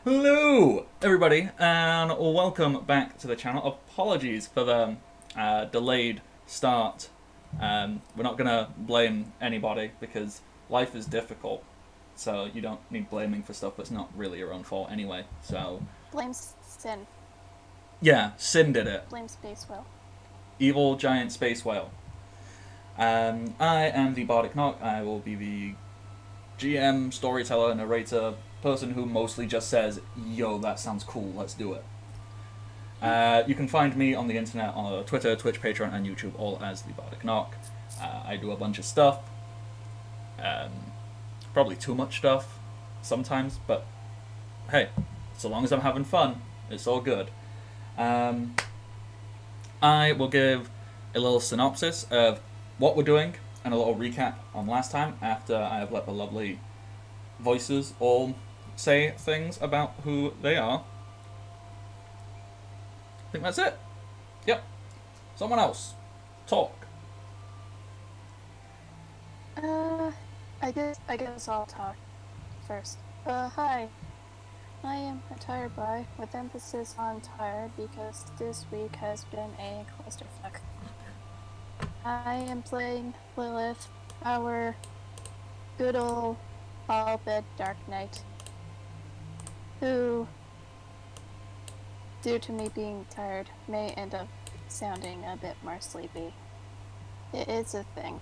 Hello, everybody, and welcome back to the channel. Apologies for the delayed start. We're not gonna blame anybody because life is difficult, so you don't need blaming for stuff that's not really your own fault anyway. So Blame Sin. yeah, Sin did it. Blame Space Whale. Evil giant space whale. I am the Bardic Knock. I will be the GM, storyteller, narrator, person who mostly just says, yo, that sounds cool, let's do it. You can find me on the internet on Twitter, Twitch, Patreon, and YouTube, all as the Bardic Knock. I do a bunch of stuff. Probably too much stuff sometimes, but hey, so long as I'm having fun, it's all good. I will give a little synopsis of what we're doing and a little recap on last time after I have let the lovely voices all say things about who they are. I think that's it. Yep. Someone else. Talk. I guess I'll talk first. Hi. I am a tired boy, with emphasis on tired because this week has been a clusterfuck. I am playing Lilith, our good old all-bed Dark Knight, who, due to me being tired, may end up sounding a bit more sleepy. It is a thing.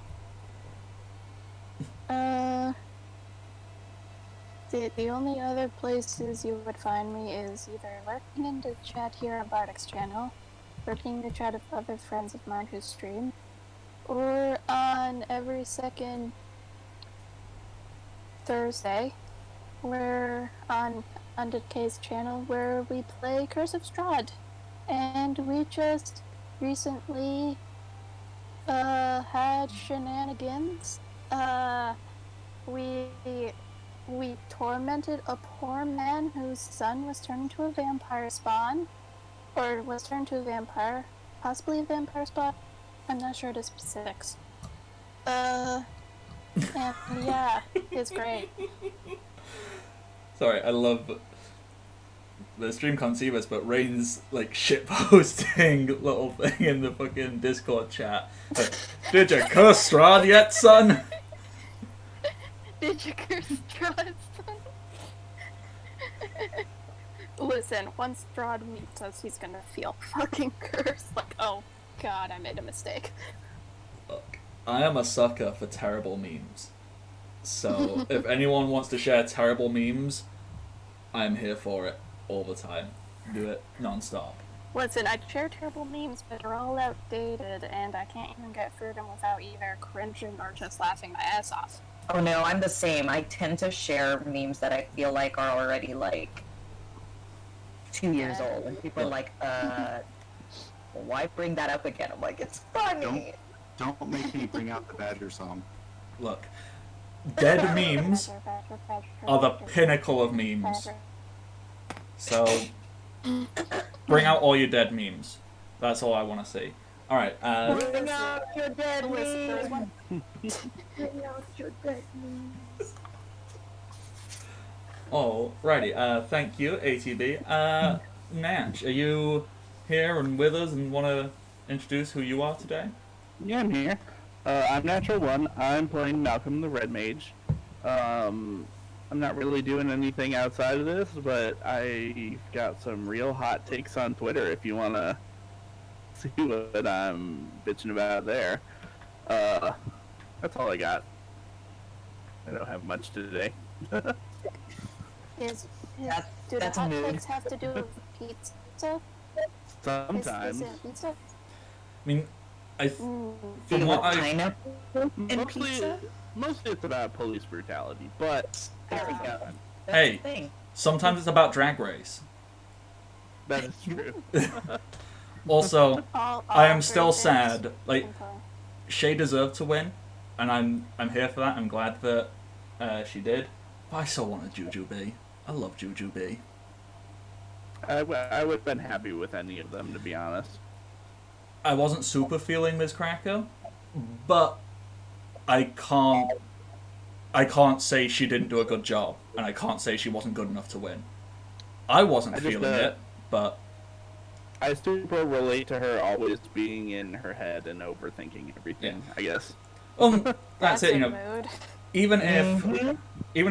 The only other places you would find me is either lurking in the chat here on Bardic's channel, lurking in the chat of other friends of mine who stream, or on every second Thursday, we're on Undead's channel where we play Curse of Strahd. And we just recently had shenanigans. We tormented a poor man whose son was turned into a vampire spawn, or was turned to a vampire, possibly a vampire spawn. I'm not sure the specifics. And yeah, it's great. Sorry, I love... The stream can't see this, but Rain's like shitposting little thing in the fucking Discord chat. Like, did you curse Strahd yet, son? Did you curse Strahd, son? Listen, once Strahd meets us, he's gonna feel fucking cursed. Like, oh god, I made a mistake. Look, I am a sucker for terrible memes. So, if anyone wants to share terrible memes, I'm here for it all the time. Do it non-stop. Listen, I share terrible memes, but they're all outdated, and I can't even get through them without either cringing or just laughing my ass off. Oh no, I'm the same. I tend to share memes that I feel like are already, 2 years old. And people are like, why bring that up again? I'm like, it's funny! Don't make me bring out the Badger song. Look, dead memes are the pinnacle of memes. So, bring out all your dead memes. That's all I want to see. Alright, Bring out your dead memes! Bring out your dead memes! Alrighty, thank you, ATB. Natch, are you here and with us and want to introduce who you are today? Yeah, I'm here. I'm Natural One. I'm playing Malcolm the Red Mage. I'm not really doing anything outside of this, but I got some real hot takes on Twitter if you want to see what I'm bitching about there. That's all I got. I don't have much today. Do the That's hot mood. takes have to do with pizza? Sometimes. Is it pizza? I mean, Do from you what want I... pineapple and Mostly, pizza? mostly it's about police brutality, but There we go. That's Hey. the thing. Sometimes it's about Drag Race. that is true. Also, All I am three still things. sad. Like, Okay. Shay deserved to win, and I'm here for that. I'm glad that she did. But I still wanted Jujubee. I love Jujubee. I would have been happy with any of them, to be honest. I wasn't super feeling Ms. Cracker, but I can't say she didn't do a good job, and I can't say she wasn't good enough to win. I wasn't I just, feeling it, but I super relate to her always being in her head and overthinking everything, I guess. that's it. a You know, mood. even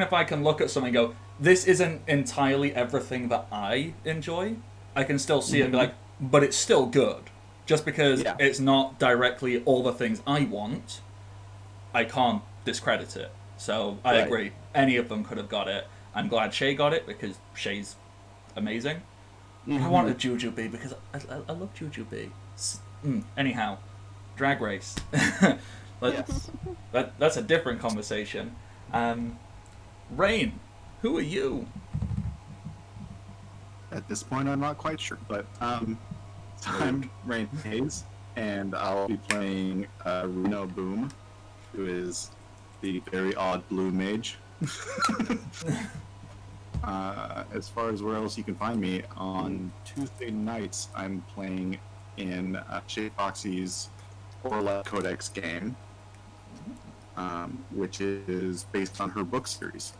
if I can look at something and go, this isn't entirely everything that I enjoy, I can still see it and be like, but it's still good. Just because Yeah. it's not directly all the things I want, I can't discredit it. So I Right. agree. Any of them could have got it. I'm glad Shay got it because Shay's amazing. I wanted Jujubee because I love Jujubee. Anyhow, Drag Race. Yes. That's a different conversation. Rain, who are you? At this point, I'm not quite sure, but so I'm Rain Hayes, and I'll be playing Reno Boom, who is the very odd blue mage. As far as where else you can find me, on Tuesday nights I'm playing in Shay Foxy's Orla Codex game, which is based on her book series.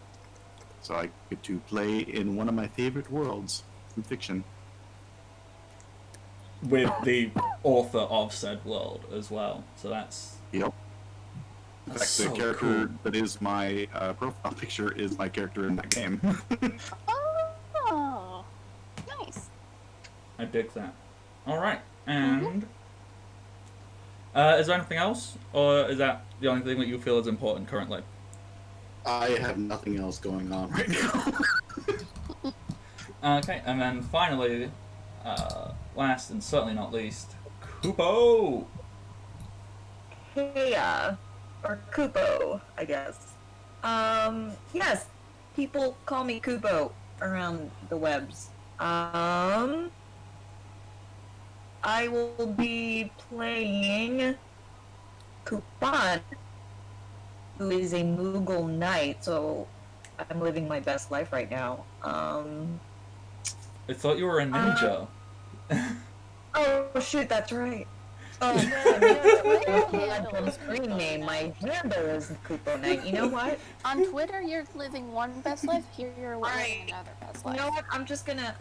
So I get to play in one of my favorite worlds in fiction. With the author of said world as well. So that's Yep. In That's fact, so the character cool. that is my profile picture is my character in that game. Oh, nice. I dig that. All right, and is there anything else, or is that the only thing that you feel is important currently? I have nothing else going on right now. Okay, and then finally, last and certainly not least, Kupo. Hey, or Kupo, I guess. Yes, people call me Kupo around the webs. I will be playing Kupan, who is a Moogle knight, so I'm living my best life right now. I thought you were a ninja. Oh shoot, that's right. Oh man, yeah, my screen name. My handle is Kupo Knight. You know what? On Twitter, you're living one best life. Here, you're living Alright. another best You life. know what? I'm just gonna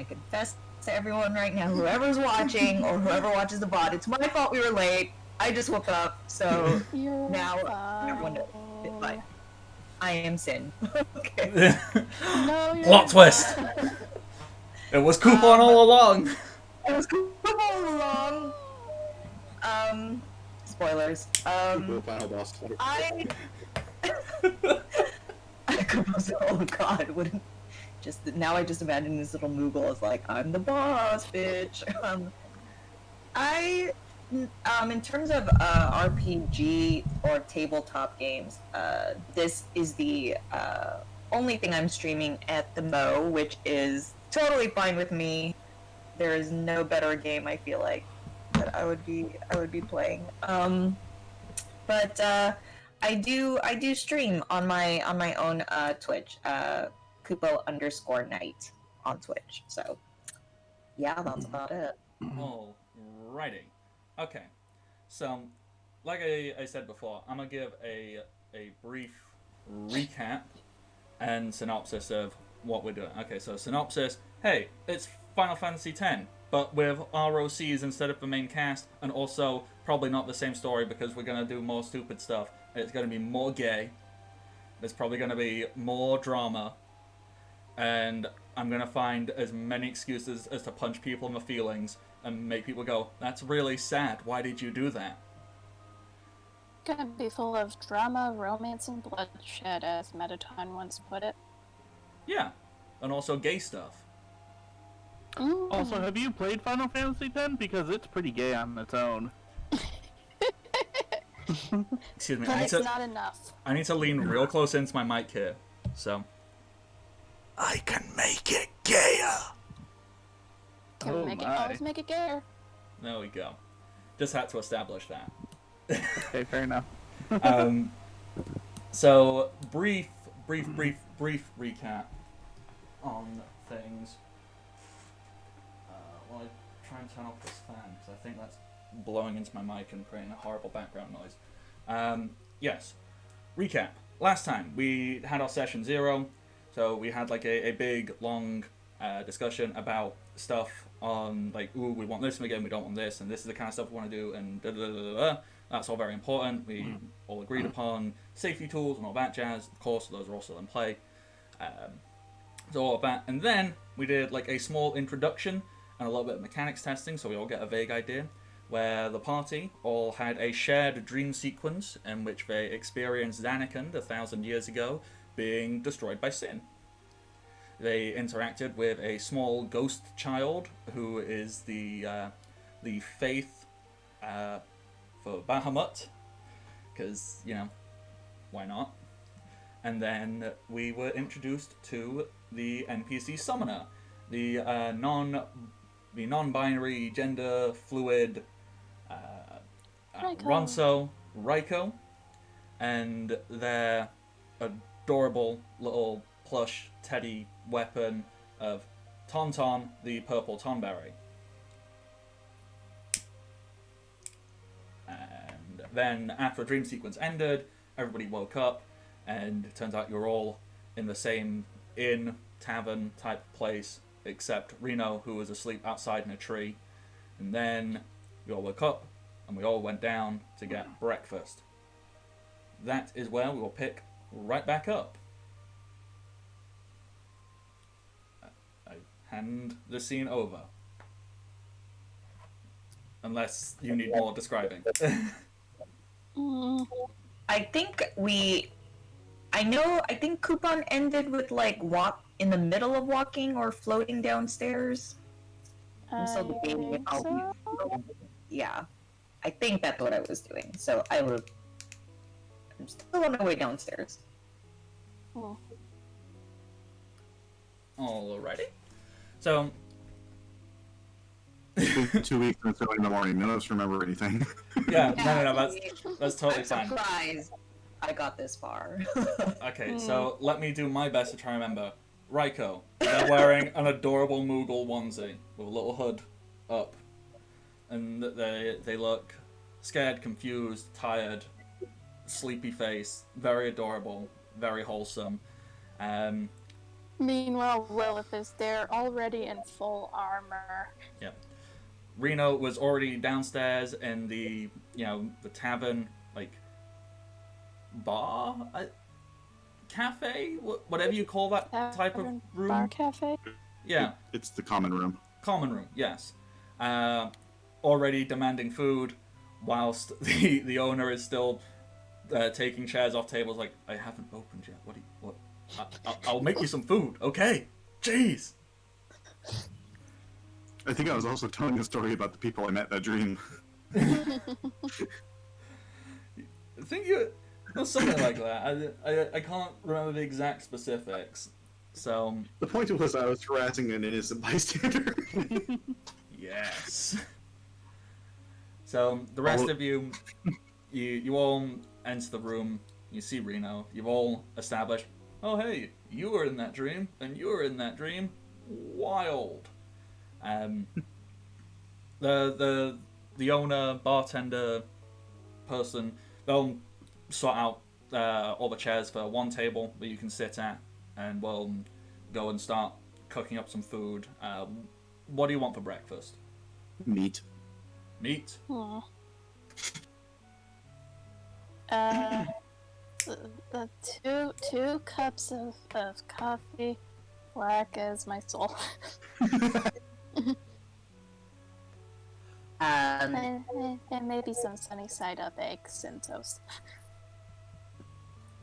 confess to everyone right now, whoever's watching or whoever watches the VOD, it's my fault we were late. I just woke up, so You're now fine. everyone knows. It's fine. I am Sin. Okay. No, you're Plot not. twist. It was Coupon all along. It was cool all along. Spoilers. The final boss. I oh god, wouldn't just now I just imagine this little Moogle is like, I'm the boss, bitch. In terms of RPG or tabletop games, this is the only thing I'm streaming at the Mo, which is totally fine with me. There is no better game, I feel like, that I would be playing. But I do stream on my own Twitch, Kupo_Knight on Twitch. So yeah, that's about it. Alrighty. Okay. So, like I said before, I'm gonna give a brief recap and synopsis of what we're doing. Okay, so synopsis. Hey, it's Final Fantasy X, but with ROCs instead of the main cast, and also probably not the same story because we're gonna do more stupid stuff. It's gonna be more gay. There's probably gonna be more drama, and I'm gonna find as many excuses as to punch people in the feelings and make people go, "That's really sad. Why did you do that?" Gonna be full of drama, romance, and bloodshed, as Metaton once put it. Yeah, and also gay stuff. Also, have you played Final Fantasy X? Because it's pretty gay on its own. Excuse me. But it's not enough. I need to lean real close into my mic here, so I can make it gayer. Can Oh make it, my. always make it gayer. There we go. Just had to establish that. Okay, fair enough. So brief recap on things. While I try and turn off this fan because I think that's blowing into my mic and creating a horrible background noise. Yes. Recap. Last time we had our session 0, so we had like a big long discussion about stuff on like, ooh, we want this again, we don't want this, and this is the kind of stuff we want to do, and da da da da da. That's all very important. We all agreed upon safety tools and all that jazz. Of course, those are all still in play. So all of that, and then we did like a small introduction and a little bit of mechanics testing, so we all get a vague idea. Where the party all had a shared dream sequence in which they experienced Anakin 1,000 years ago being destroyed by sin. They interacted with a small ghost child who is the faith for Bahamut, because, you know, why not? And then we were introduced to the NPC summoner, the non-binary, gender fluid Raiko. Raiko, and their adorable little plush teddy weapon of Tauntaun, the purple Tonberry. And then after the dream sequence ended, everybody woke up, and it turns out you're all in the same inn, tavern type place, except Reno, who was asleep outside in a tree. And then we all woke up, and we all went down to get breakfast. That is where we will pick right back up. I hand the scene over. Unless you need more describing. I think Coupon ended with like walk in the middle of walking or floating downstairs. And so the I game think I'll so. yeah. I think that's what I was doing. So I'm still on my way downstairs. Oh. Alrighty. So 2 weeks and 7 in the morning. None of us remember anything. yeah, no, that's totally I'm fine. surprised I got this far. Okay, so let me do my best to try and remember. Raiko, they're wearing an adorable Moogle onesie with a little hood up, and they look scared, confused, tired, sleepy face, very adorable, very wholesome. Meanwhile, Lilith is there already in full armor. Yep. Reno was already downstairs in the tavern, like bar, cafe, whatever you call that type of Tavern, room. Bar cafe? Yeah, It's the common room. common room. Yes. Already demanding food, whilst the owner is still taking chairs off tables. Like, I haven't opened yet. What? I'll make you some food. Okay. Jeez. I think I was also telling a story about the people I met in that dream. I think something like that. I can't remember the exact specifics. So The point was I was harassing an innocent bystander. yes. So the rest of you all enter the room. You see Reno. You've all established. Oh hey, you were in that dream, and you were in that dream. Wild. The owner, bartender, person, they'll sort out all the chairs for one table that you can sit at, and we'll go and start cooking up some food. What do you want for breakfast? Meat. Meat? Aw. The two cups of coffee, black as my soul. and maybe some sunny side up eggs and toast.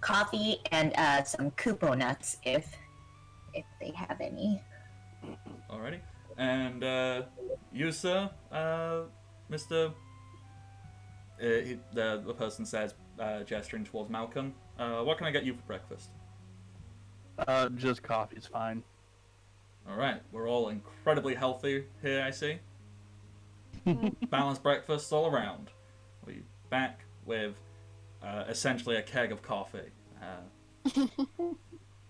Coffee and some Kupo nuts if they have any. Alrighty. And you, sir, Mr. The person says, gesturing towards Malcolm. What can I get you for breakfast? Just coffee's fine. Alright, we're all incredibly healthy here, I see. Balanced breakfast all around. We're back with essentially a keg of coffee.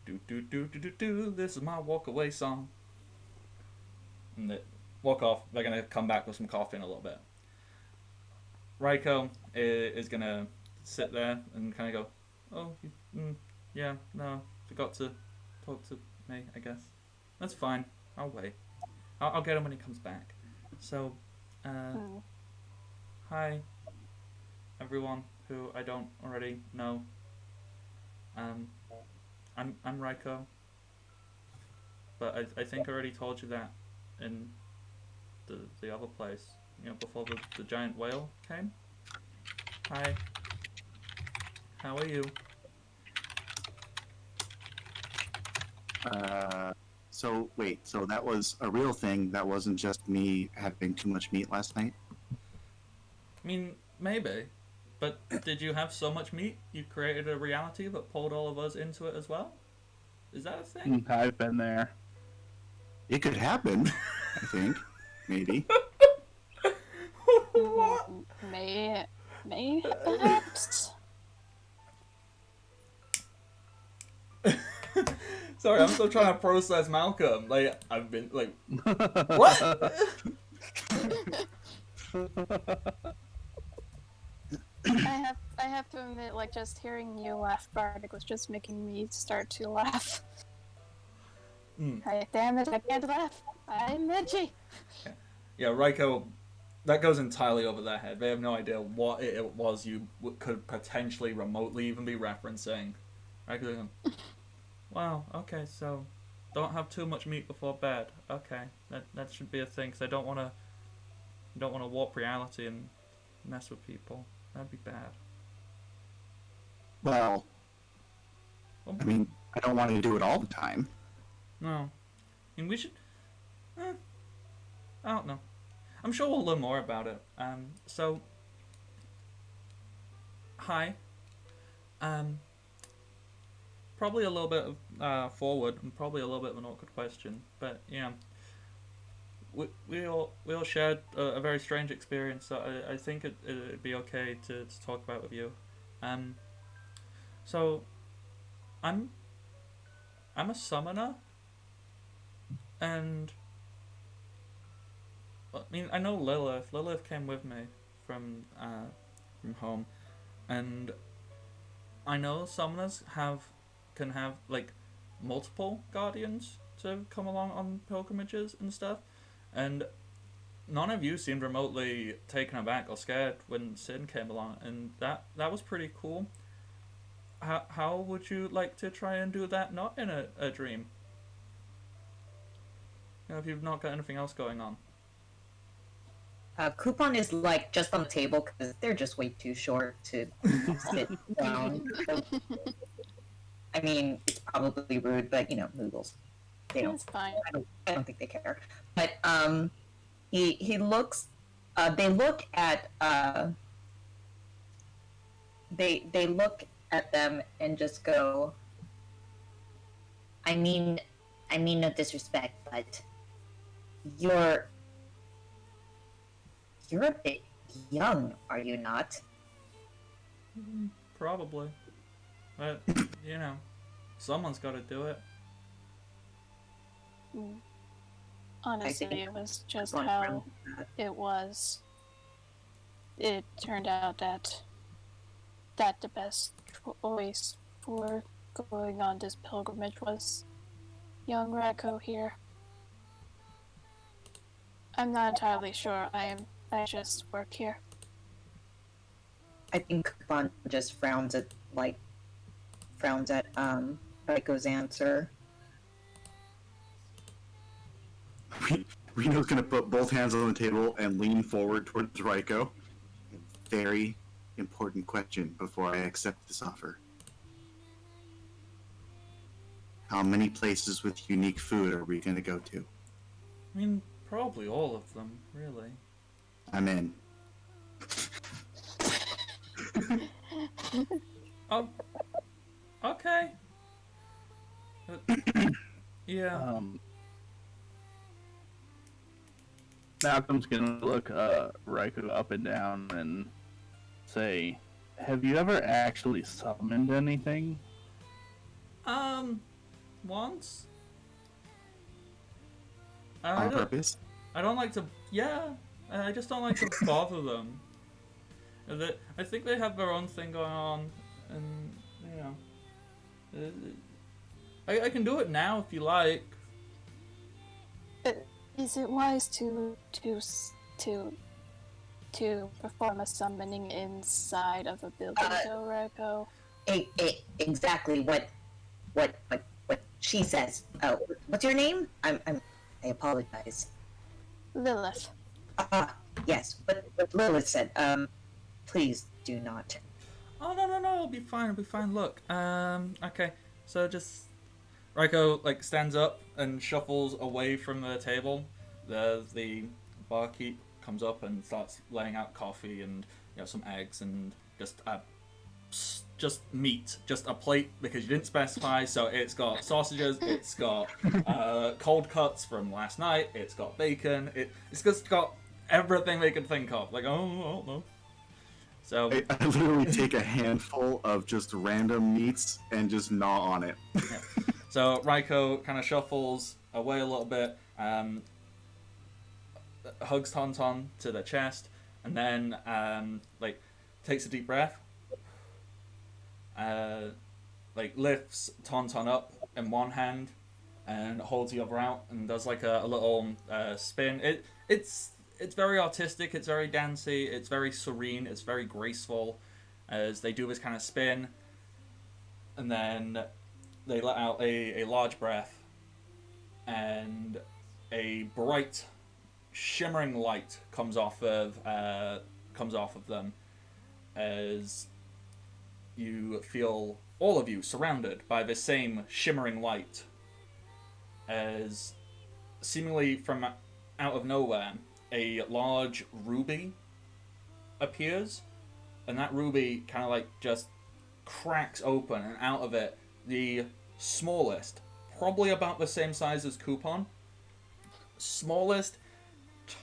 This is my walk away song. And they walk off. They're gonna come back with some coffee in a little bit. Raiko is gonna sit there and kind of go, yeah, no, forgot to talk to me, I guess. That's fine. I'll wait. I'll get him when he comes back. So, hi, everyone who I don't already know. I'm Raiko, but I think I already told you that in the other place. You know, before the giant whale came. Hi. How are you? So wait, so that was a real thing. That wasn't just me having too much meat last night. I mean, maybe. But did you have so much meat you created a reality that pulled all of us into it as well? Is that a thing? I've been there. It could happen, I think. Maybe. What? May perhaps. Sorry, I'm still trying to process Malcolm. Like, I've been, like, what? I have to admit, like, just hearing you laugh, Bardic, was just making me start to laugh. Damn it, I can't laugh. I'm edgy. Yeah, Raiko, that goes entirely over their head. They have no idea what it was you could potentially remotely even be referencing. Raiko, wow, okay, so don't have too much meat before bed. Okay, that should be a thing, because I don't want to warp reality and mess with people. That'd be bad. Well, I mean, I don't want to do it all the time. No. I mean, we should... I don't know. I'm sure we'll learn more about it. So... Hi. Probably a little bit of forward and probably a little bit of an awkward question. But, yeah. We all shared a very strange experience that I think it'd be okay to talk about with you. So... I'm a summoner. And I mean, I know Lilith. Lilith came with me from home, and I know summoners can have like multiple guardians to come along on pilgrimages and stuff, and none of you seemed remotely taken aback or scared when Sin came along, and that was pretty cool. How would you like to try and do that not in a dream? You know, if you've not got anything else going on. Coupon is like just on the table because they're just way too short to sit down. So, I mean, it's probably rude, but you know, noodles. They don't. It's fine. I don't think they care. But he looks. They look at. They look at them and just go. I mean no disrespect, but you're a bit young, are you not? Probably. But, you know, someone's got to do it. Honestly, it was just how it was. It turned out that the best choice for going on this pilgrimage was young Raiko here. I'm not entirely sure. I just work here. I think Coupon just frowns at Raiko's answer. Reno's gonna put both hands on the table and lean forward towards Raiko. Very important question before I accept this offer. How many places with unique food are we gonna go to? I mean, probably all of them, really. I'm in. Oh, okay. Yeah. Malcolm's gonna look Raiko up and down and say, "Have you ever actually summoned anything?" Once. On purpose? I don't like to. Yeah, I just don't like to bother them. I think they have their own thing going on, and you know, I can do it now if you like. Is it wise to perform a summoning inside of a building, though, Raiko? Exactly what she says. What's your name? I apologize. Lilith. Yes, what Lilith said. Please do not. Oh, no, it'll be fine, look, okay, so just... Raiko, like, stands up and shuffles away from the table. The barkeep comes up and starts laying out coffee and, some eggs and just meat, just a plate, because you didn't specify, so it's got sausages, it's got cold cuts from last night, it's got bacon, it's just got everything they could think of, like, oh no. So I literally take a handful of just random meats and just gnaw on it. Yeah. So Raiko kind of shuffles away a little bit, hugs Tauntaun to the chest, and then takes a deep breath, lifts Tauntaun up in one hand and holds the other out and does like a little spin. It's very artistic, it's very dancey, it's very serene, it's very graceful as they do this kind of spin, and then they let out a large breath, and a bright, shimmering light comes off of them as you feel, all of you, surrounded by the same shimmering light, as seemingly from out of nowhere a large ruby appears, and that ruby kind of like just cracks open, and out of it the smallest, probably about the same size as Coupon, smallest,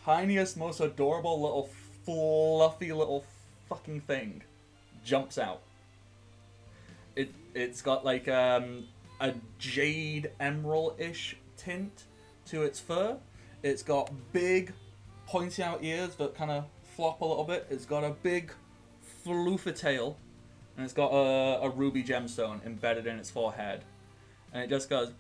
tiniest, most adorable little fluffy little fucking thing jumps out. It's got like a jade emerald-ish tint to its fur. It's got big pointy out ears that kind of flop a little bit. It's got a big floofer tail, and it's got a ruby gemstone embedded in its forehead, and it just goes.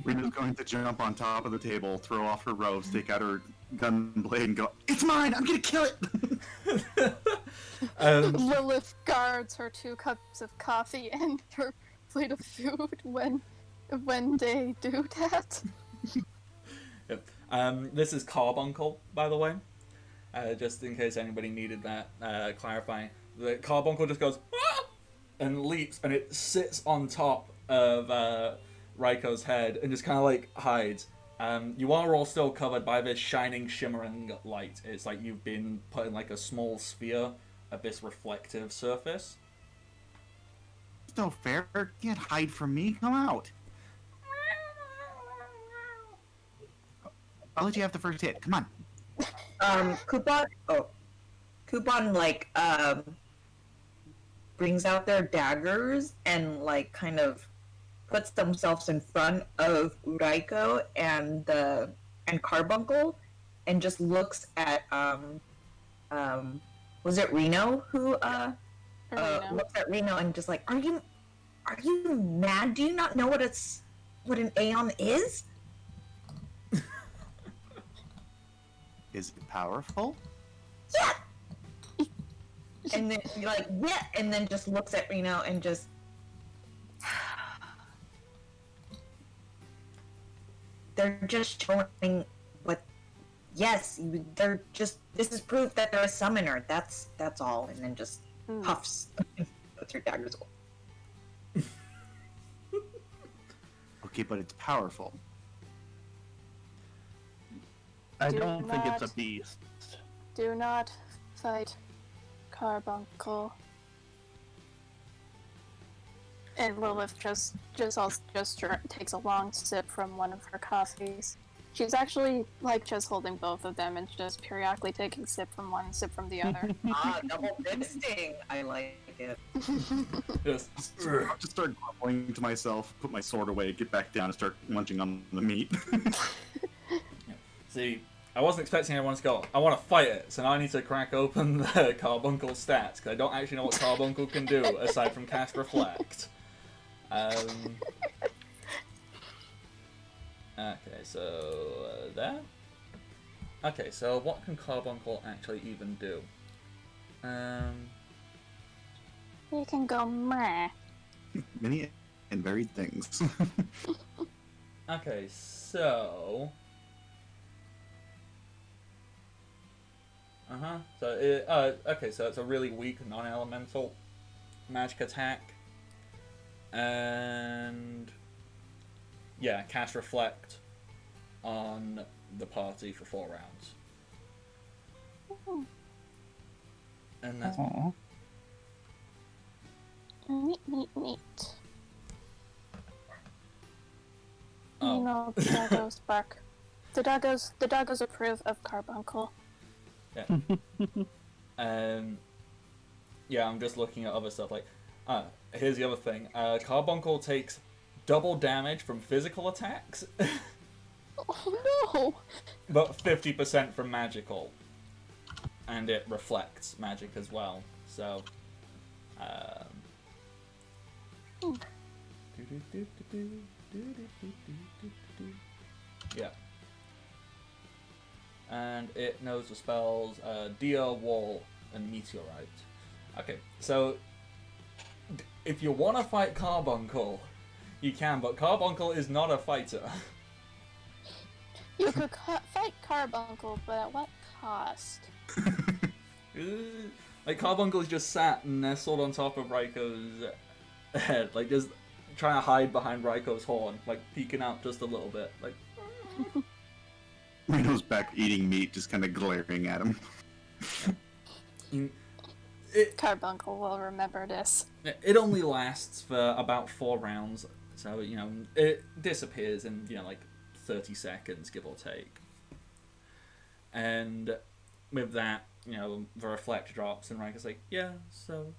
Rita's going to jump on top of the table, throw off her robes, take out her gun and blade, and go, "It's mine! I'm gonna kill it!" Lilith guards her 2 cups of coffee and her plate of food when they do that. Yep. This is Carbuncle, by the way. Just in case anybody needed that clarifying. The Carbuncle just goes, "Ah!" and leaps, and it sits on top of Raiko's head and just kind of like hides. You are all still covered by this shining, shimmering light. It's like you've been put in like a small sphere of this reflective surface. It's no fair. You can't hide from me. Come out. I'll let you have the first hit. Come on. Coupon like brings out their daggers and like kind of puts themselves in front of Raiko and Carbuncle, and just looks at was it Reno who looks at Reno and just like, are you mad? Do you not know what an Aeon is? Is it powerful? Yeah. And then you're like, yeah, and then just looks at Reno and just. They're just showing what. Yes, they're just. This is proof that they're a summoner. That's all. And then just puffs, puts her daggers away. Okay, but it's powerful. I don't think it's a beast. Do not fight Carbuncle. And Lilith just takes a long sip from one of her coffees. She's actually like just holding both of them and just periodically taking sip from one, sip from the other. Double fisting. I like it. Yes. Just start grumbling to myself, put my sword away, get back down, and start munching on the meat. See, I wasn't expecting everyone to go, I want to fight it, so now I need to crack open the Carbuncle stats, because I don't actually know what Carbuncle can do, aside from cast Reflect. Okay, so there. Okay, so what can Carbuncle actually even do? You can go meh. Many and varied things. Okay, so. Okay, so it's a really weak non-elemental magic attack, and yeah, cast Reflect on the party for 4 rounds, and that's Aw. Neat. Oh. You know, the doggos bark. The doggos approve of Carbuncle. Yeah, I'm just looking at other stuff. Like, here's the other thing. Carbuncle takes double damage from physical attacks, Oh no! but 50% from magical, and it reflects magic as well. So, yeah. And it knows the spells Dia, Wall, and Meteorite. Okay, so if you want to fight Carbuncle, you can, but Carbuncle is not a fighter. You could fight Carbuncle, but at what cost? Like, Carbuncle is just sat nestled on top of Raiko's head, like just trying to hide behind Raiko's horn, like peeking out just a little bit, like. Reno's back eating meat, just kind of glaring at him. Carbuncle will remember this. It only lasts for about 4 rounds, so it disappears in like 30 seconds, give or take. And with that, the reflect drops, and Raiko's like, yeah, so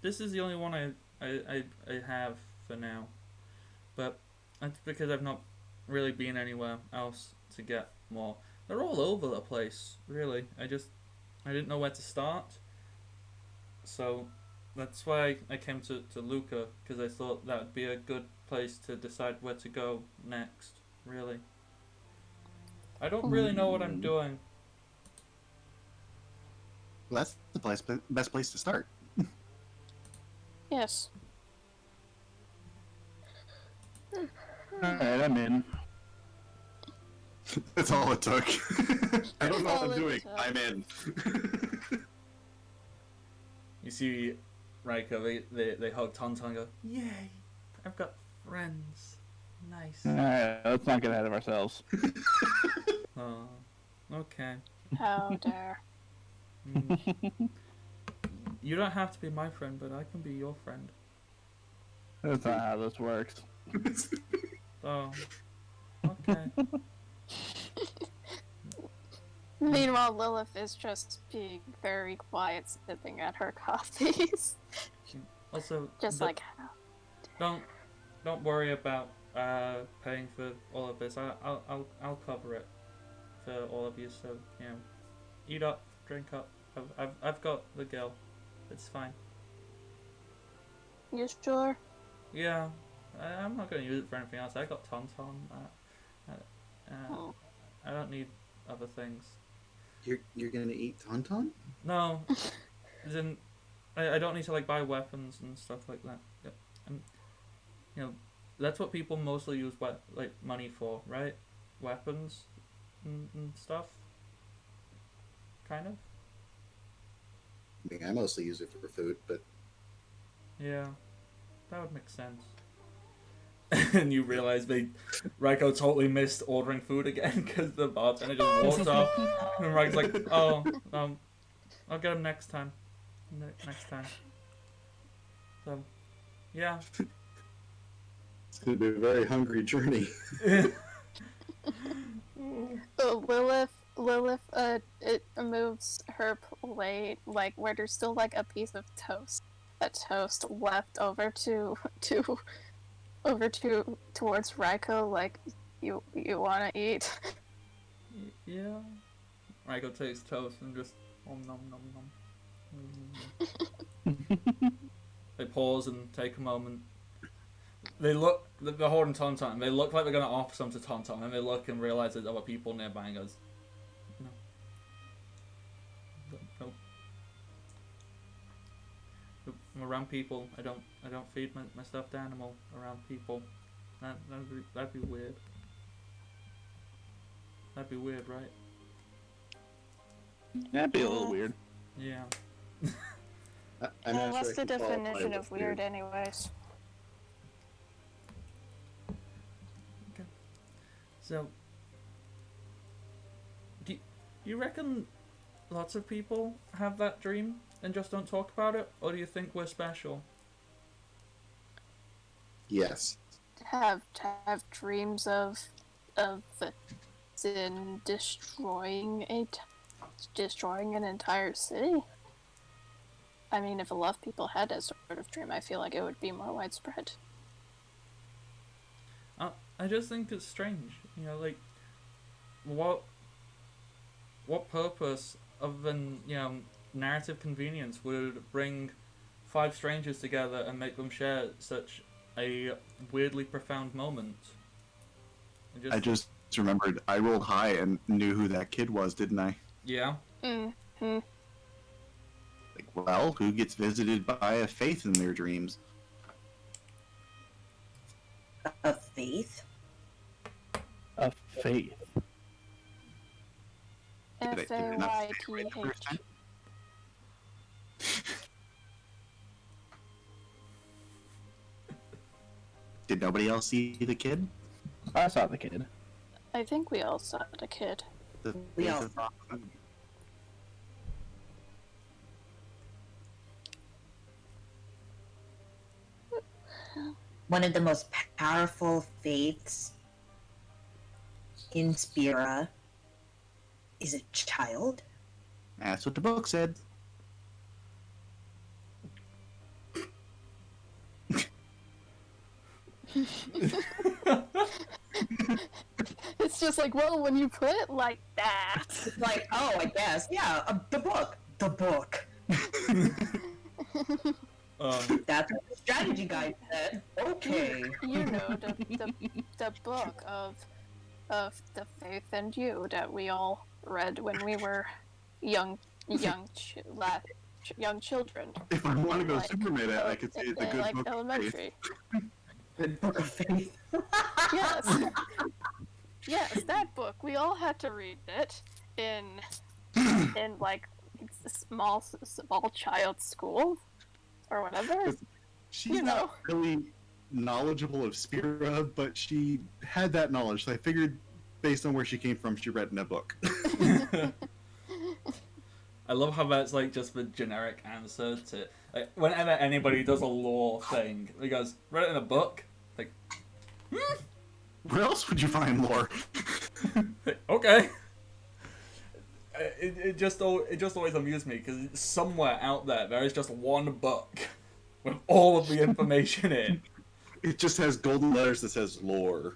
this is the only one I have for now, but that's because I've not really been anywhere else to get more. They're all over the place, really. I didn't know where to start, so that's why I came to Luca, because I thought that would be a good place to decide where to go next, really. I don't really know what I'm doing. Well, that's the best place to start. Yes. Alright, I'm in. That's all it took. I don't know what All I'm it doing. took. I'm in. You see Raiko, they hug Tonton and go, yay, I've got friends. Nice. Alright, let's not get ahead of ourselves. Oh, okay. How dare. You don't have to be my friend, but I can be your friend. That's not how this works. Oh, okay. Meanwhile, Lilith is just being very quiet, sipping at her coffees. Also, Just like, don't worry about paying for all of this. I'll cover it for all of you. So eat up, drink up. I've got the girl. It's fine. you sure? Yeah, I'm not gonna use it for anything else. I got Tonton. Oh. I don't need other things. You're gonna eat Tauntaun? No, as in, I don't need to buy weapons and stuff like that. Yep. And that's what people mostly use money for, right? Weapons and stuff. Kind of. I mean, I mostly use it for food, but Yeah, that would make sense. And you realize Raiko totally missed ordering food again because the bartender just walked off. And Raiko's like, oh, I'll get him next time. Next time. So, yeah. it's gonna be a very hungry journey. Lilith, it moves her plate where there's still a piece of toast. A toast left over towards Raiko. You wanna eat? Yeah. Raiko takes toast and just nom nom nom. They pause and take a moment. They look they're holding Tauntaun, and they look like they're going to offer some to Tauntaun, and they look and realize there's other people nearby and goes, no. Nope. I'm around people. I don't feed my stuffed animal around people. That'd be weird. That'd be weird, right? That'd be a little weird. Yeah. I'm not What's sure the I can qualify definition with of weird, anyways? Okay. So, do you reckon lots of people have that dream and just don't talk about it, or do you think we're special? Yes. To have dreams of in destroying an entire city. I mean, if a lot of people had that sort of dream, I feel like it would be more widespread. I just think it's strange. You know, like, what purpose other than, you know, narrative convenience would bring 5 strangers together and make them share such a weirdly profound moment? I just remembered I rolled high and knew who that kid was, didn't I? Yeah. Mm-hmm. Like, well, who gets visited by a faith in their dreams? Of faith? A faith. Did I not say it right the first F-A-Y-T-H. time? Did nobody else see the kid? I saw the kid. I think we all saw the kid. The We faith all- of Rock- One of the most powerful faiths in Spira is a child. That's what the book said. It's just like, well, when you put it like that. It's like, oh, I guess, yeah, the book. The book. That's what the strategy guide said. Okay. You know, the book of the Faith and You that we all read when we were young children. If I want to go Like, super meta, I could say it's a good like book. of faith. elementary. The book of faith. Yes. Yes, that book. We all had to read it in like small child school or whatever. She's You know. not really knowledgeable of Spira, but she had that knowledge, so I figured based on where she came from, she read in a book. I love how that's like just the generic answer to like, whenever anybody does a lore thing, he goes, read it in a book. Like, Where else would you find lore? okay. It just always amused me because somewhere out there is just one book with all of the information in. It just has golden letters that says lore.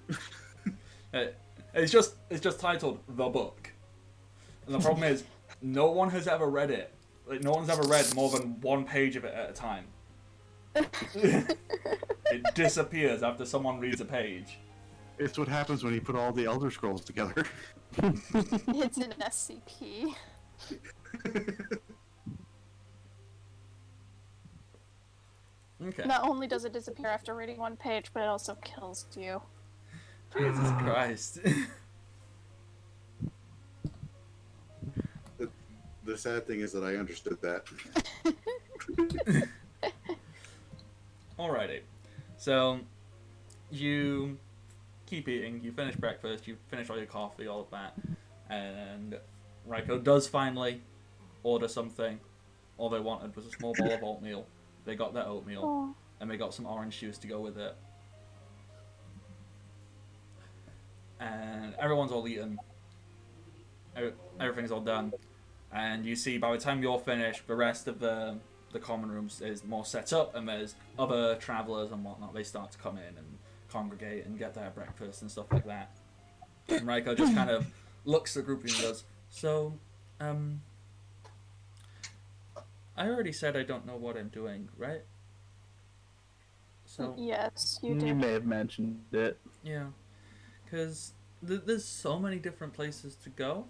It's just titled The Book. And the problem is, no one has ever read it. Like, no one's ever read more than one page of it at a time. It disappears after someone reads a page. It's what happens when you put all the Elder Scrolls together. It's an SCP. Okay. Not only does it disappear after reading one page, but it also kills you. Jesus Christ. The sad thing is that I understood that. Alrighty. So, you keep eating, you finish breakfast, you finish all your coffee, all of that, and Raiko does finally order something. All they wanted was a small bowl of oatmeal. They got their oatmeal, Oh. and they got some orange juice to go with it. And everyone's all eaten. Everything's all done. And you see, by the time you're finished, the rest of the common rooms is more set up, and there's other travellers and whatnot. They start to come in and congregate and get their breakfast and stuff like that. And Raiko just kind of looks at the group and goes, so, I already said I don't know what I'm doing, right? So Yes, you You did. may have mentioned it. yeah, because there's so many different places to go,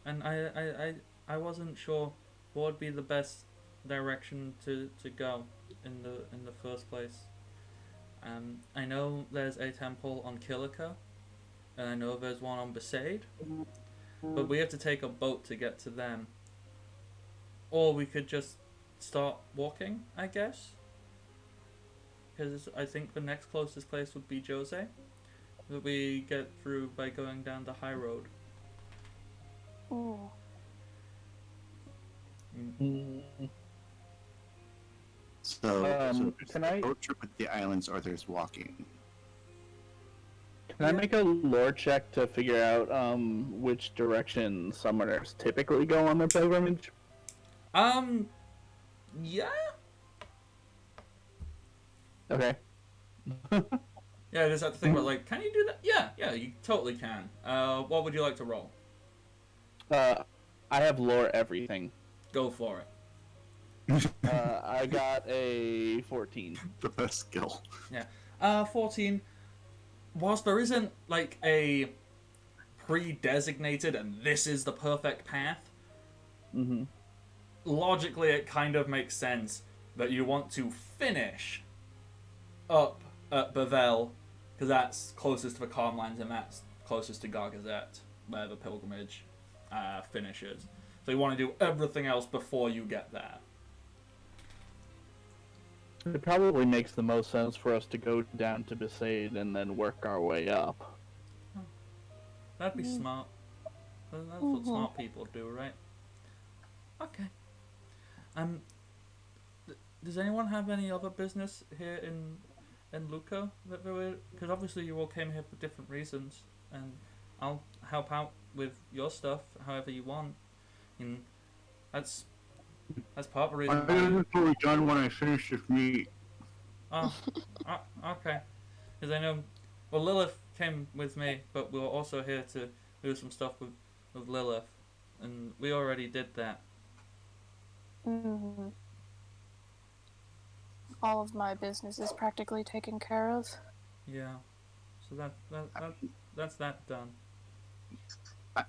and I wasn't sure what would be the best direction to go in the first place. I know there's a temple on Kilika, and I know there's one on Besaid, but we have to take a boat to get to them. Or we could just start walking, I guess. Because I think the next closest place would be Jose, that we get through by going down the high road. Ooh. So there's can a I boat trip with the islands, or there's walking. can I make a lore check to figure out which direction summoners typically go on their pilgrimage? Yeah? Okay. Yeah, I just have to think about, like, can you do that? Yeah, you totally can. What would you like to roll? I have lore everything. Go for it. I got a 14. The best skill. 14. Whilst there isn't, like, a pre-designated and this is the perfect path, Mm-hmm. logically it kind of makes sense that you want to finish up at Bavel, because that's closest to the Calmlands and that's closest to Gargazette, where the pilgrimage finishes. So you want to do everything else before you get there. It probably makes the most sense for us to go down to Besaid and then work our way up. That'd be smart. That's what smart people do, right? Okay. Does anyone have any other business here in Luco that they were? Because obviously you all came here for different reasons, and I'll help out with your stuff however you want. And that's part of the reason. I'm totally done when I finish this meat. Oh, okay. Because I know, well, Lilith came with me, but we were also here to do some stuff with Lilith, and we already did that. Mm-hmm. All of my business is practically taken care of. Yeah. So that's that done.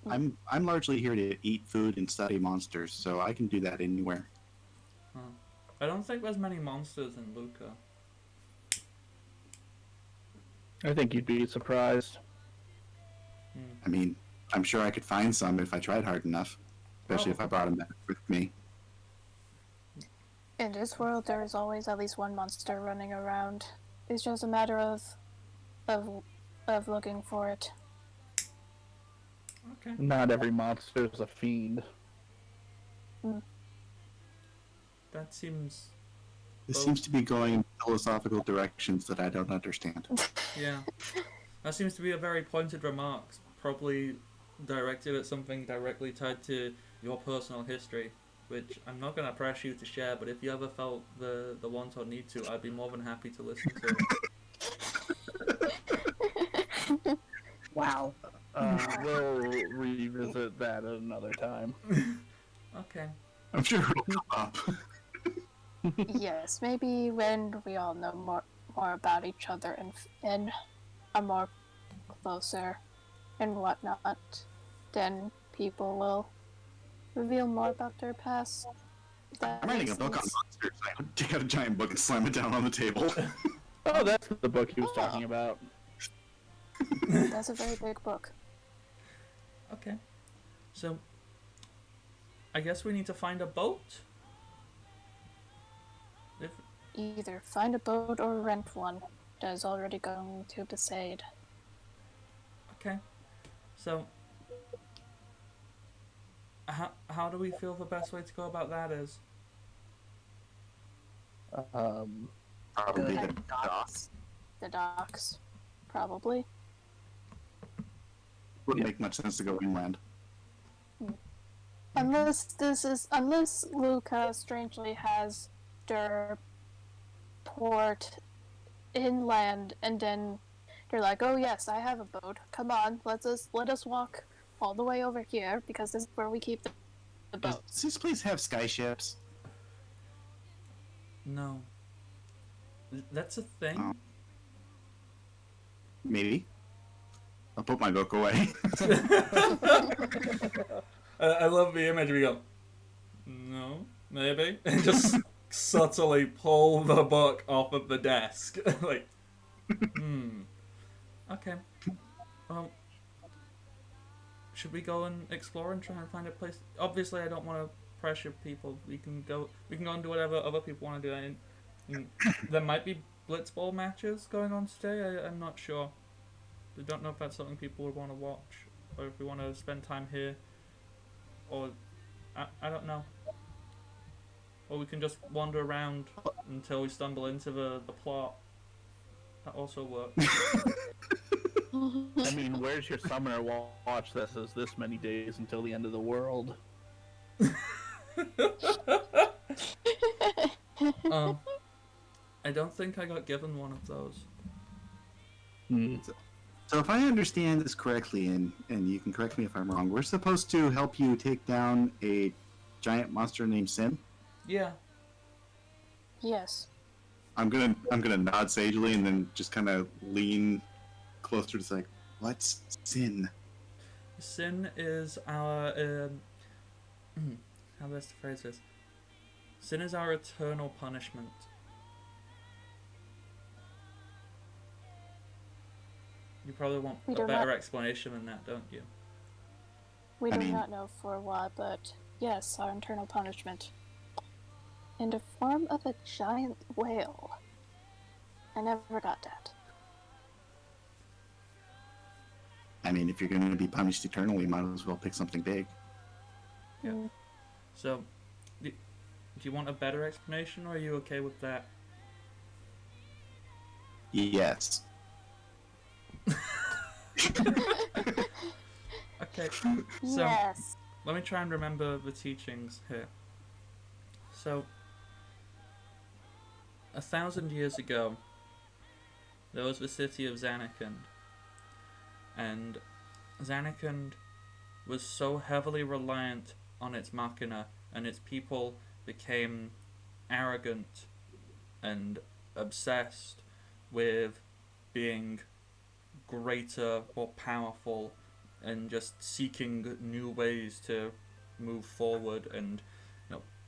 I'm largely here to eat food and study monsters, so I can do that anywhere. Huh. I don't think there's many monsters in Luca. I think you'd be surprised. I mean, I'm sure I could find some if I tried hard enough, especially if I brought them back with me. In this world, there is always at least one monster running around. It's just a matter of looking for it. Okay. Not every monster is a fiend. That seems. This seems to be going in philosophical directions that I don't understand. Yeah. That seems to be a very pointed remark, probably directed at something directly tied to your personal history, which I'm not going to press you to share, but if you ever felt the want or need to, I'd be more than happy to listen to it. Wow. We'll revisit that at another time. Okay. I'm sure it'll come up. Yes, maybe when we all know more about each other and are more closer and whatnot, then people will reveal more about their past. I'm writing a book on monsters. I take out a giant book and slam it down on the table. Oh, that's the book he was talking about. That's a very big book. Okay. So, I guess we need to find a boat? Either find a boat or rent one that is already going to Besaid. Okay. So, how do we feel the best way to go about that is? Probably Good. the docks. The docks, probably. Wouldn't make much sense to go inland. Unless Luca strangely has their port inland, and then they're like, "Oh yes, I have a boat. Come on, let us walk all the way over here because this is where we keep the Does boats." this place have skyships? No. That's a thing? Oh. Maybe. I'll put my book away. I love the image. We go, no, maybe. And just subtly pull the book off of the desk. Like, okay. Well, should we go and explore and try and find a place? Obviously, I don't want to pressure people. We can go and do whatever other people want to do. And there might be blitzball matches going on today. I'm not sure. I don't know if that's something people would want to watch, or if we want to spend time here, or I don't know. Or we can just wander around until we stumble into the plot. That also works. I mean, where's your summoner watch that says this many days until the end of the world? I don't think I got given one of those. So if I understand this correctly, and you can correct me if I'm wrong, we're supposed to help you take down a giant monster named Sin? Yeah. Yes. I'm gonna nod sagely and then just kind of lean closer to like, what's Sin? Sin is our how best to phrase this? Sin is our eternal punishment. You probably want We a do better not- explanation than that, don't you? We I do mean- not know for what, but yes, our internal punishment. In the form of a giant whale. I never got that. I mean, if you're gonna be punished eternally, might as well pick something big. Yeah. So, do you want a better explanation, or are you okay with that? Yes. Okay. So, Yes. let me try and remember the teachings here. So, 1,000 years ago, there was the city of Zanarkand. And Zanarkand was so heavily reliant on its machina, and its people became arrogant and obsessed with being greater, more powerful, and just seeking new ways to move forward and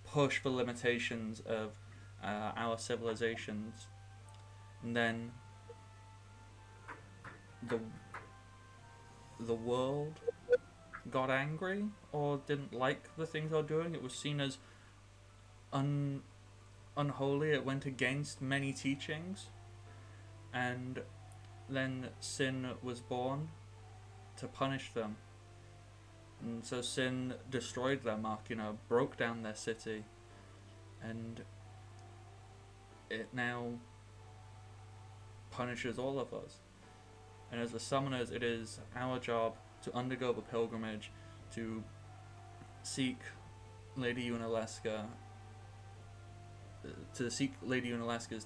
push the limitations of our civilizations. And then the world got angry or didn't like the things they were doing. It was seen as unholy. It went against many teachings. And then Sin was born to punish them. And so Sin destroyed their machina, broke down their city, and it now punishes all of us. And as the summoners, it is our job to undergo the pilgrimage, to seek Lady Unalaska,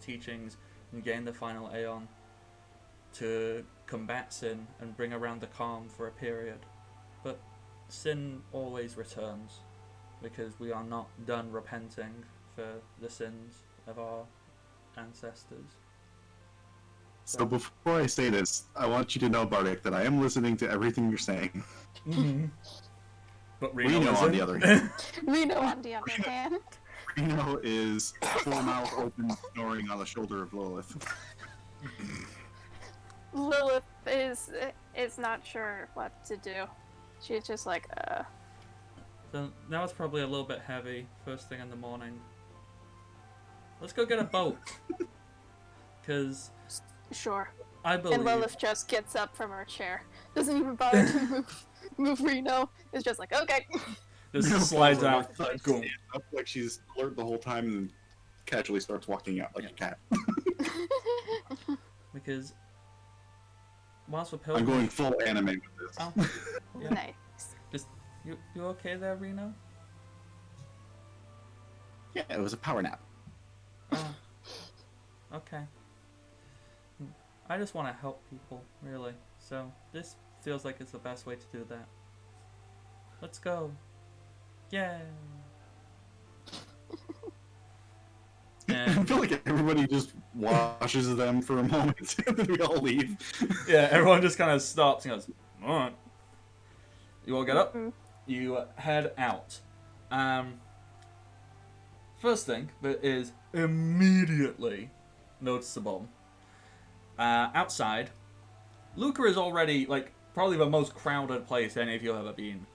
teachings and gain the final Aeon, to combat Sin and bring around the calm for a period. But Sin always returns, because we are not done repenting for the sins of our ancestors. So before I say this, I want you to know, Bardic, that I am listening to everything you're saying. Mm-hmm. But Reno, on the other hand, Reno, on the other hand. Reno is full mouth open, snoring on the shoulder of Lilith. Lilith is not sure what to do. She's just like, So now it's probably a little bit heavy, first thing in the morning. Let's go get a boat. Because sure. I believe... And Lilith just gets up from her chair. Doesn't even bother to move Reno. It's just like, okay. Just slides out. Go. Up like she's alert the whole time and casually starts walking out like a cat. Because whilst we're I'm pilgrimage... going full anime with this. Oh, yeah. Nice. Just, you okay there, Reno? Yeah, it was a power nap. Oh. Okay. I just want to help people, really. So this feels like it's the best way to do that. Let's go. Yay! And I feel like everybody just watches them for a moment, and then we all leave. Yeah, everyone just kind of stops and goes, alright. You all get up, you head out. First thing that is immediately noticeable, outside, Luca is already, like, probably the most crowded place any of you have ever been.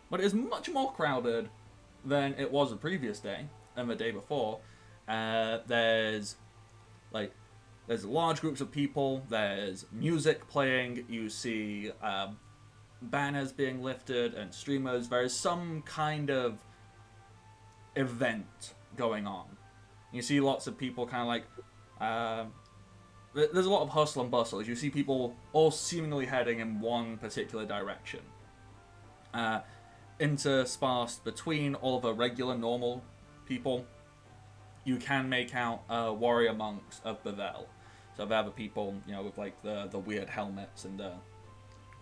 But it is much more crowded than it was the previous day and the day before. There's large groups of people, there's music playing, you see banners being lifted and streamers. There is some kind of event going on. You see lots of people kind of like... there's a lot of hustle and bustle. You see people all seemingly heading in one particular direction. Interspersed between all the regular, normal people, you can make out warrior monks of Bavel. So they're the people, you know, with like the weird helmets and the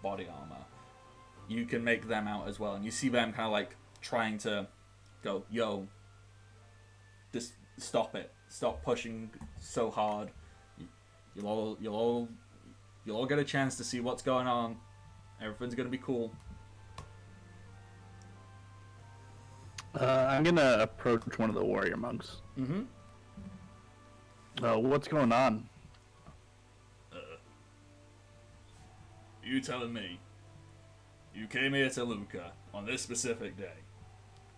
body armor. You can make them out as well, and you see them kind of like trying to go, yo, just stop it, stop pushing so hard. You'll all get a chance to see what's going on. Everything's gonna be cool. I'm gonna approach one of the warrior monks. Mm-hmm. What's going on? You telling me you came here to Luca on this specific day?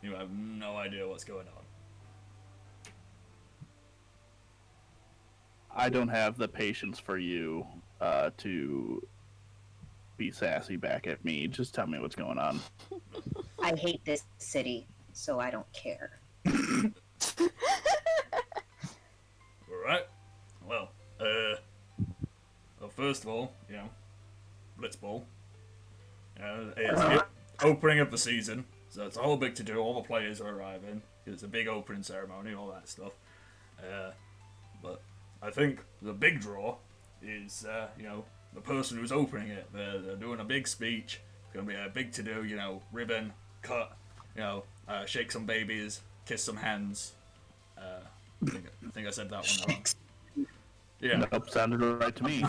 You have no idea what's going on. I don't have the patience for you to be sassy back at me. Just tell me what's going on. I hate this city, so I don't care. Alright. Well, first of all, you know, Blitzball. It's the opening of the season, so it's a whole big to-do. All the players are arriving. It's a big opening ceremony, all that stuff. But I think the big draw is, you know, the person who's opening it. They're doing a big speech. It's going to be a big to-do, you know, ribbon, cut, you know, shake some babies, kiss some hands. I think I said that one wrong. Yeah. Nope, sounded right to me.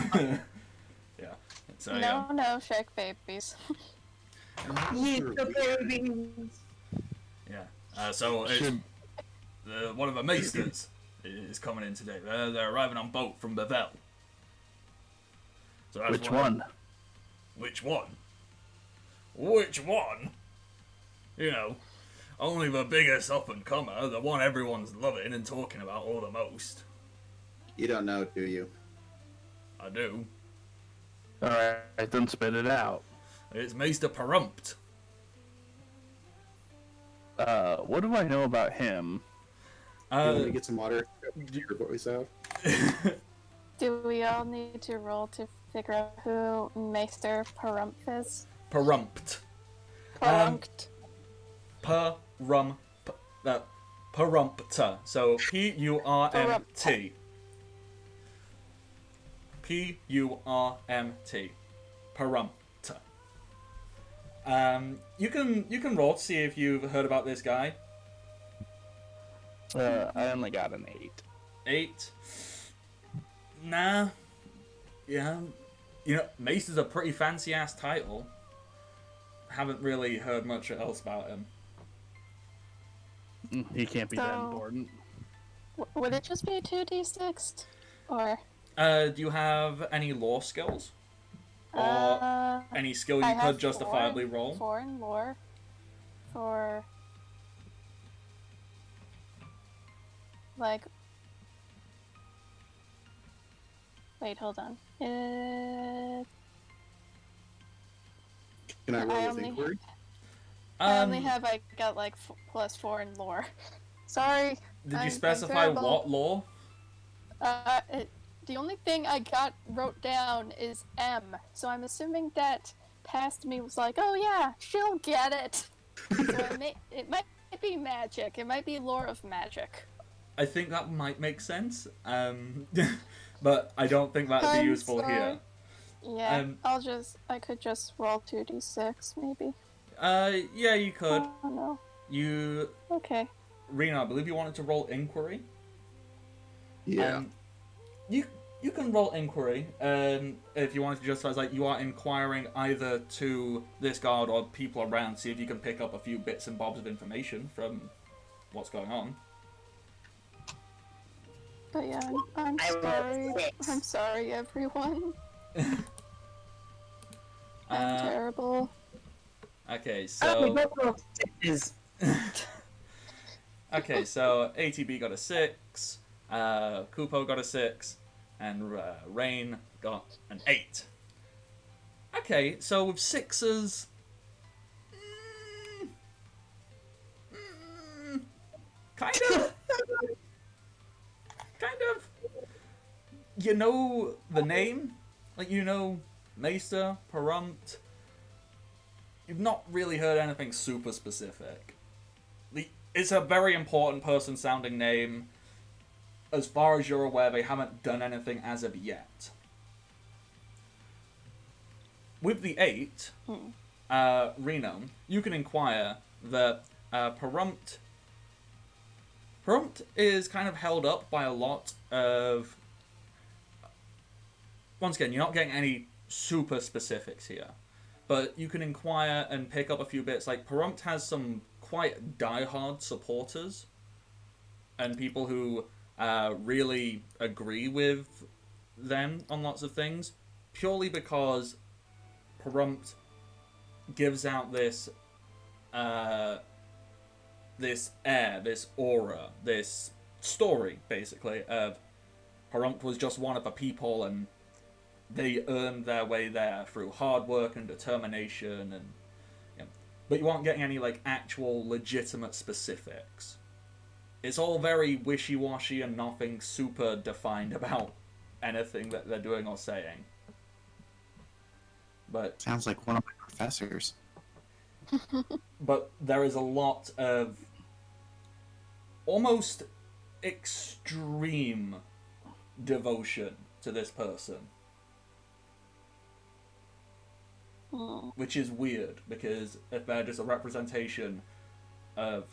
Yeah. So, No, shake babies. Eat the babies. Yeah. So it's, one of the maesters is coming in today. They're arriving on boat from Bavel. So that's Which one? Which one? Which one? You know, only the biggest up-and-comer, the one everyone's loving and talking about all the most. You don't know, do you? I do. Alright, then spit it out. It's Maester Purmt. What do I know about him? You want me to get some water? What we have? Do we all need to roll to figure out who Maester Purmt is? Purmt. Purmt. Purmt. So P-U-R-M-T. P-U-R-M-T. Purmt. You can roll to see if you've heard about this guy. I only got an 8. 8. Nah. Yeah. You know, Maester's a pretty fancy ass title. Haven't really heard much else about him. He can't be that So- important. Would it just be 2d6? Or... Do you have any lore skills? Or any skill I you have could justifiably roll? 4 in lore. For... Like... Wait, hold on. Can I I roll with only- inquiry? I only have, I got like +4 in lore. Sorry. Did you I'm specify terrible. what lore? The only thing I wrote down is M, so I'm assuming that past me was like, oh yeah, she'll get it. So it might be magic. It might be lore of magic. I think that might make sense. But I don't think that'd be I'm useful sorry. here. Yeah, I could just roll 2d6 maybe. Yeah, you could. Oh no. You, Okay. Rena, I believe you wanted to roll inquiry. Yeah. You can roll inquiry if you want to just as like you are inquiring either to this guard or people around, see if you can pick up a few bits and bobs of information from what's going on. But yeah, I'm I rolled sorry. 6. I'm sorry, everyone. I'm Uh, terrible. Okay, We so both rolled 6s. okay, so ATB got a 6, Kupo got a 6, and Rain got an 8. Okay, so with 6s, kind of. You know the name, like you know Maester, Purmt. You've not really heard anything super specific. It's a very important person-sounding name. As far as you're aware, they haven't done anything as of yet. With the 8, Reno, you can inquire that Purmt is kind of held up by a lot of... Once again, you're not getting any super specifics here. But you can inquire and pick up a few bits. Like, Purmt has some quite diehard supporters. And people who really agree with them on lots of things. Purely because Purmt gives out this... this air, this aura, this story, basically, of Purmt was just one of the people and they earned their way there through hard work and determination, and but you aren't getting any like actual legitimate specifics. It's all very wishy-washy and nothing super defined about anything that they're doing or saying. But Sounds like one of my professors. but there is a lot of almost extreme devotion to this person. Which is weird, because if they're just a representation of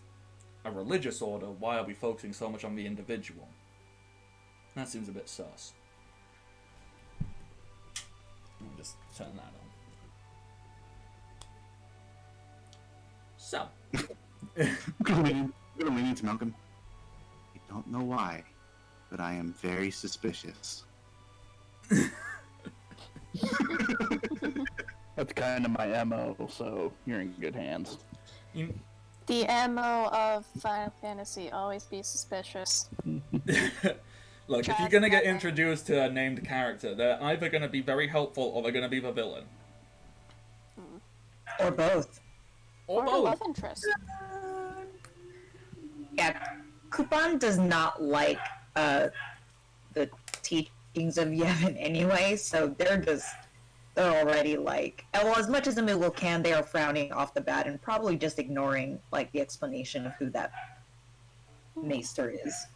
a religious order, why are we focusing so much on the individual? That seems a bit sus. Let me just turn that on. So. I'm gonna lean into Malcolm. I don't know why, but I am very suspicious. That's kind of my MO, so you're in good hands. The MO of Final Fantasy, always be suspicious. Look, if you're gonna get introduced to a named character, they're either gonna be very helpful or they're gonna be the villain. Or both. Or the both. love interest. Yeah, Kupan does not like the teachings of Yevon anyway, so they're already like, well, as much as a Moogle can, they are frowning off the bat and probably just ignoring like the explanation of who that Maester is.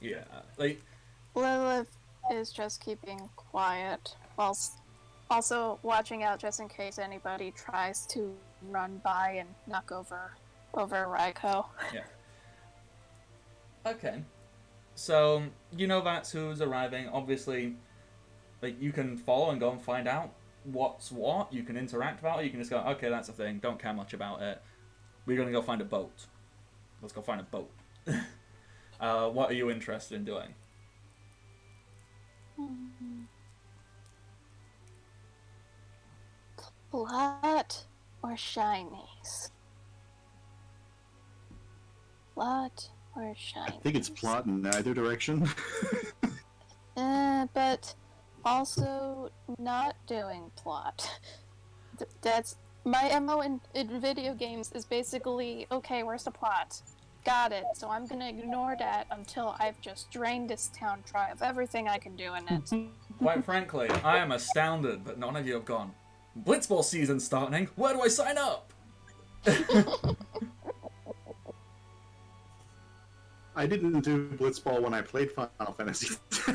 Yeah, like Lilith is just keeping quiet, whilst also watching out just in case anybody tries to run by and knock over Raiko. yeah. Okay, so you know that's who's arriving. Obviously, like you can follow and go and find out what's what. You can interact about it. You can just go, okay, that's a thing. Don't care much about it. We're gonna go find a boat. Let's go find a boat. What are you interested in doing? Plot or shinies? Plot or shinies? I think it's plot in either direction. But also not doing plot. That's my MO in video games is basically, okay, where's the plot? Got it. So I'm gonna ignore that until I've just drained this town dry of everything I can do in it. Quite frankly, I am astounded that none of you have gone, Blitzball season's starting, where do I sign up? I didn't do Blitzball when I played Final Fantasy X.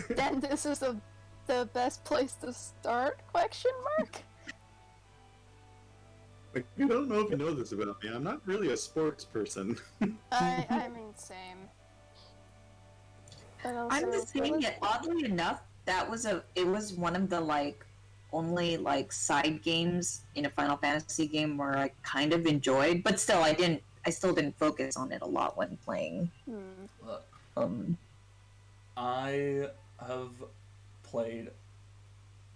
Then this is the best place to start? Question mark? Like, you don't know if you know this about me. I'm not really a sports person. I mean, same. But also, I'm the same, yet oddly enough, it was one of the like only like side games in a Final Fantasy game where I kind of enjoyed, but still I still didn't focus on it a lot when playing. Look, Um I have played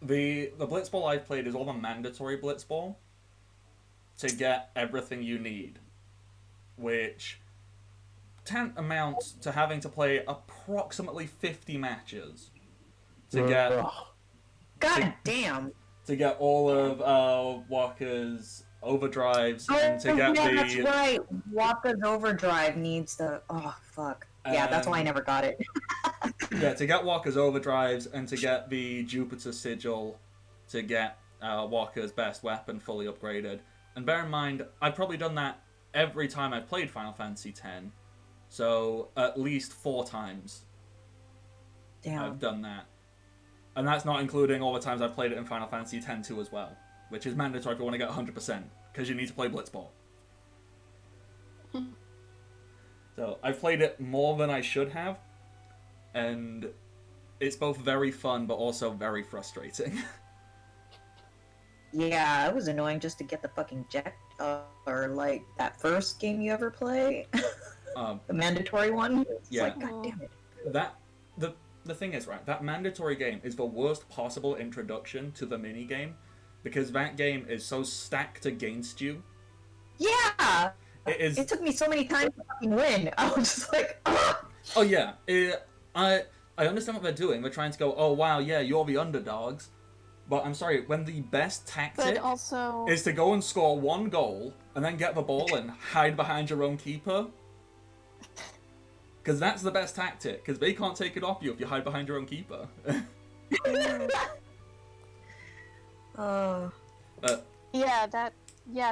the Blitzball I've played is all the mandatory Blitzball to get everything you need, which amounts to having to play approximately 50 matches to get God damn. to get all of Walker's overdrives and to get yeah, the that's right. Waka's Overdrive needs the fuck. Yeah, that's why I never got it. yeah, to get Walker's overdrives and to get the Jupiter sigil to get Walker's best weapon fully upgraded. And bear in mind, I've probably done that every time I've played Final Fantasy X. So at least 4 times Damn. I've done that. And that's not including all the times I've played it in Final Fantasy X-2 as well, which is mandatory if you want to get 100%, because you need to play Blitzball. So I've played it more than I should have, and it's both very fun but also very frustrating. Yeah, it was annoying just to get the fucking jet or like that first game you ever play. The mandatory one. It's Yeah. like, god damn it. That the thing is, right, that mandatory game is the worst possible introduction to the minigame, because that game is so stacked against you. Yeah! It took me so many times to fucking win. I was just like, ugh! Oh yeah, I understand what they're doing. They're trying to go, oh wow, yeah, you're the underdogs. But I'm sorry, when the best tactic is to go and score 1 goal and then get the ball and hide behind your own keeper. Because that's the best tactic, because they can't take it off you if you hide behind your own keeper. Oh.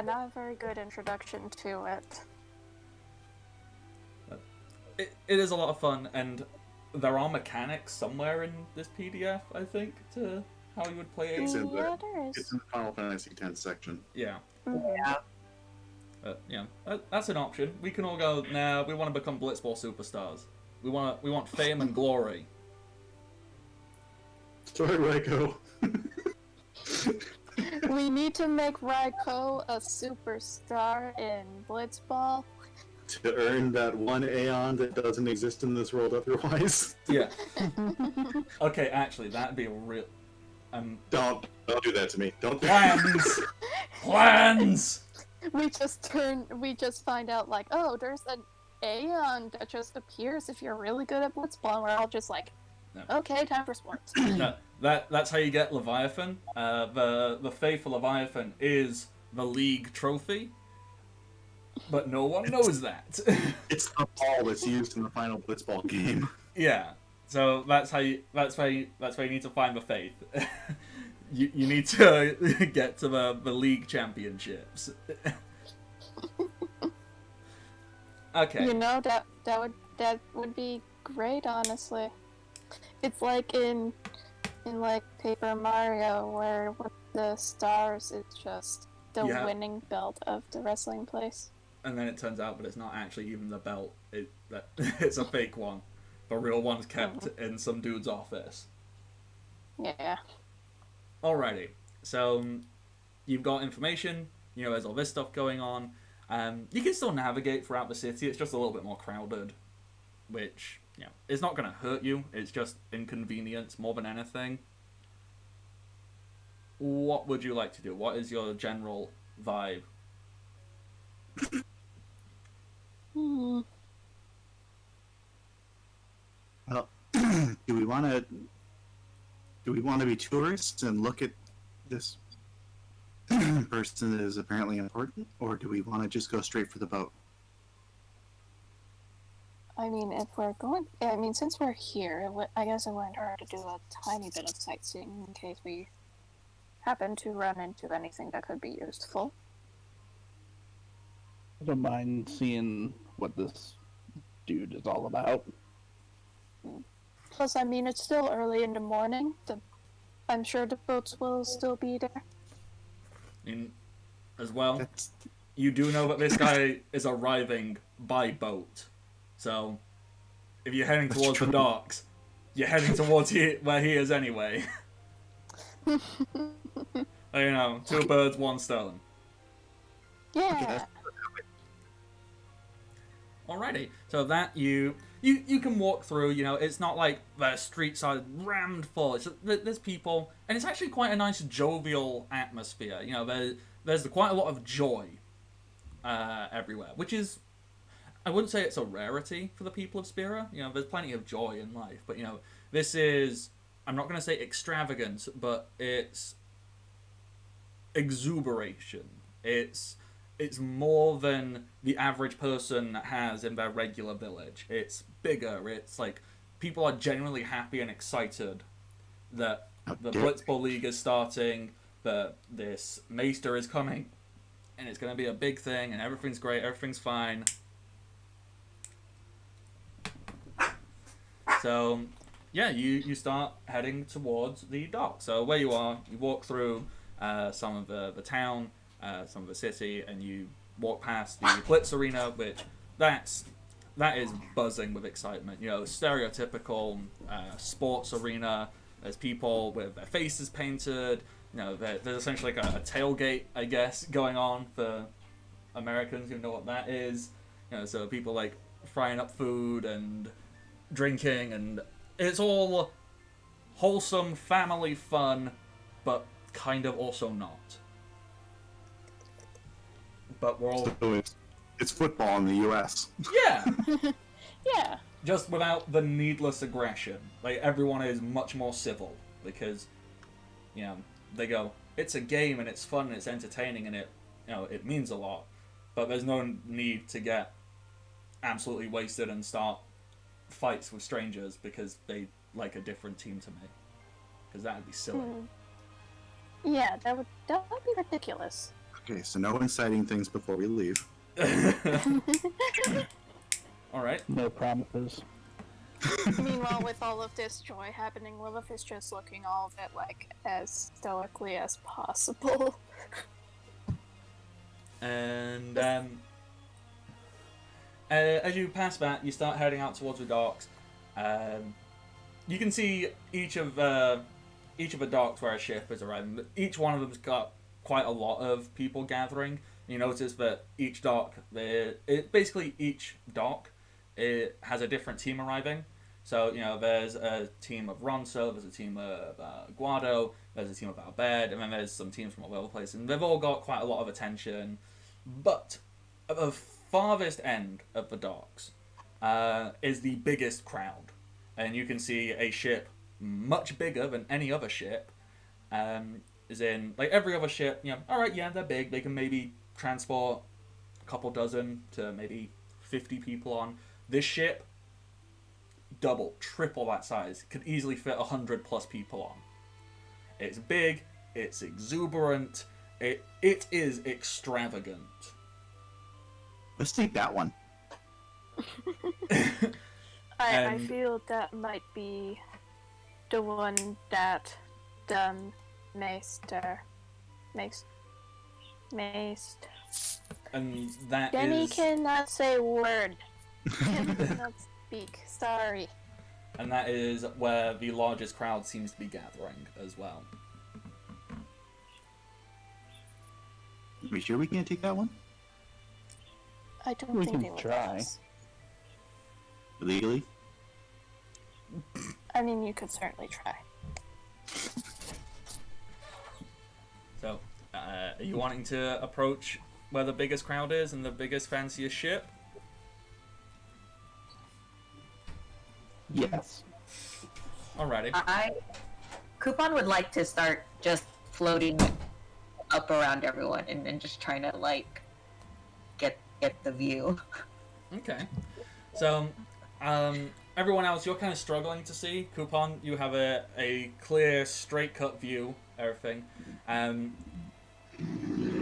Not a very good introduction to it. It is a lot of fun, and there are mechanics somewhere in this PDF, I think, to how you would play it. It's in there. Yeah, there is. It's in the Final Fantasy X section. Yeah. Yeah. Yeah, that's an option. We can all go, nah, we want to become Blitzball superstars. We want fame and glory. Sorry, Raiko. We need to make Raiko a superstar in Blitzball. To earn that 1 Aeon that doesn't exist in this world otherwise. Yeah. Okay, actually, that'd be a real... Don't do that to me. Don't do Plans! Plans! We just find out, like, oh, there's an Aeon that just appears if you're really good at Blitzball, and we're all just like, No. okay, time for sports. No, that's how you get Leviathan. The faithful Leviathan is the League trophy, but no one knows that. It's the ball that's used in the final Blitzball game. Yeah, so that's why you need to find the faith. You need to get to the League championships. Okay. You know, that would be great, honestly. It's like in like Paper Mario, where with the stars, it's just the winning belt of the wrestling place. And then it turns out that it's not actually even the belt. It's a fake one. The real one's kept in some dude's office. Yeah. Alrighty. So, you've got information. You know, there's all this stuff going on. You can still navigate throughout the city. It's just a little bit more crowded, which, you know, it's not going to hurt you. It's just inconvenience more than anything. What would you like to do? What is your general vibe? Well, do we want to be tourists and look at this person that is apparently important, or do we want to just go straight for the boat? I mean, since we're here, I guess it wouldn't hurt to do a tiny bit of sightseeing in case we happen to run into anything that could be useful. I don't mind seeing what this dude is all about. Plus, I mean, it's still early in the morning. I'm sure the boats will still be there. I mean, as well. That's You do know that this guy is arriving by boat. So, if you're heading towards the docks, you're heading towards where he is anyway. You know, two birds, one stone. Yeah. Alrighty, so that you can walk through. You know, it's not like the streets are rammed full. There's people, and it's actually quite a nice jovial atmosphere. You know, there's quite a lot of joy everywhere, which is, I wouldn't say it's a rarity for the people of Spira. You know, there's plenty of joy in life, but you know, this is, I'm not going to say extravagant, but it's exuberation. It's more than the average person has in their regular village. It's bigger. It's like people are genuinely happy and excited that the Blitzball League is starting, that this Maester is coming, and it's going to be a big thing, and everything's great, everything's fine. So, yeah, you start heading towards the dock. So where you are, you walk through some of the town, some of the city, and you walk past the Blitz Arena, which that is buzzing with excitement. You know, stereotypical sports arena. There's people with their faces painted. You know, there's essentially like a tailgate, I guess, going on for Americans who know what that is. You know, so people like frying up food and drinking, and it's all wholesome family fun, but kind of also not. But we're all... So it's football in the U.S. Yeah! Yeah. Just without the needless aggression. Like, everyone is much more civil, because, you know, they go, it's a game, and it's fun, and it's entertaining, and it means a lot. But there's no need to get absolutely wasted and start fights with strangers because they like a different team to me. Because that would be silly. Yeah, that would be ridiculous. Okay, so no inciting things before we leave. Alright. No promises. Meanwhile, with all of this joy happening, Lilith is just looking all of it like as stoically as possible. And as you pass that, you start heading out towards the docks. You can see each of the docks where a ship is arriving. Each one of them's got quite a lot of people gathering. You notice that each dock, basically each dock, it has a different team arriving. So, you know, there's a team of Ronso, there's a team of Guado, there's a team of Albed, and then there's some teams from all over the place. And they've all got quite a lot of attention. But at the farthest end of the docks is the biggest crowd. And you can see a ship much bigger than any other ship. Is in, like, every other ship, you know, alright, yeah, they're big. They can maybe transport a couple dozen to maybe 50 people on. This ship, double, triple that size. Could easily fit 100 plus people on. It's big, it's exuberant, it is extravagant. Let's take that one. I feel that might be the one that Maester. And that Demi is... cannot say a word. Cannot speak. Sorry. And that is where the largest crowd seems to be gathering as well. Are we sure we can't take that one? I don't We think can they will try. let us. Legally? I mean, you could certainly try. So, are you wanting to approach where the biggest crowd is and the biggest, fanciest ship? Yes. Alrighty. Coupon would like to start just floating up around everyone and just trying to like get the view. Okay. So, everyone else, you're kind of struggling to see. Coupon, you have a clear, straight-cut view, everything.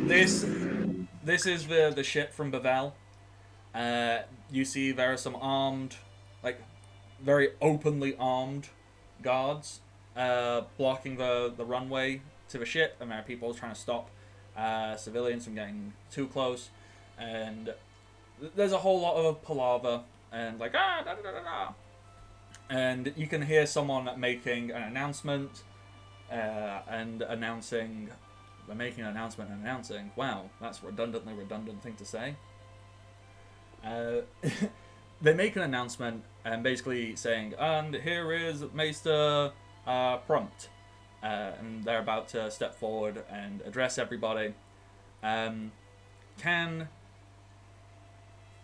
This is the ship from Bavel. You see there are some armed, like, very openly armed guards blocking the runway to the ship, and there are people trying to stop civilians from getting too close, and there's a whole lot of palaver and like da da da da da. And you can hear someone making an announcement and announcing. They're making an announcement and announcing. Wow, that's a redundantly redundant thing to say. They make an announcement and basically saying, and here is Maester Purmt. And they're about to step forward and address everybody.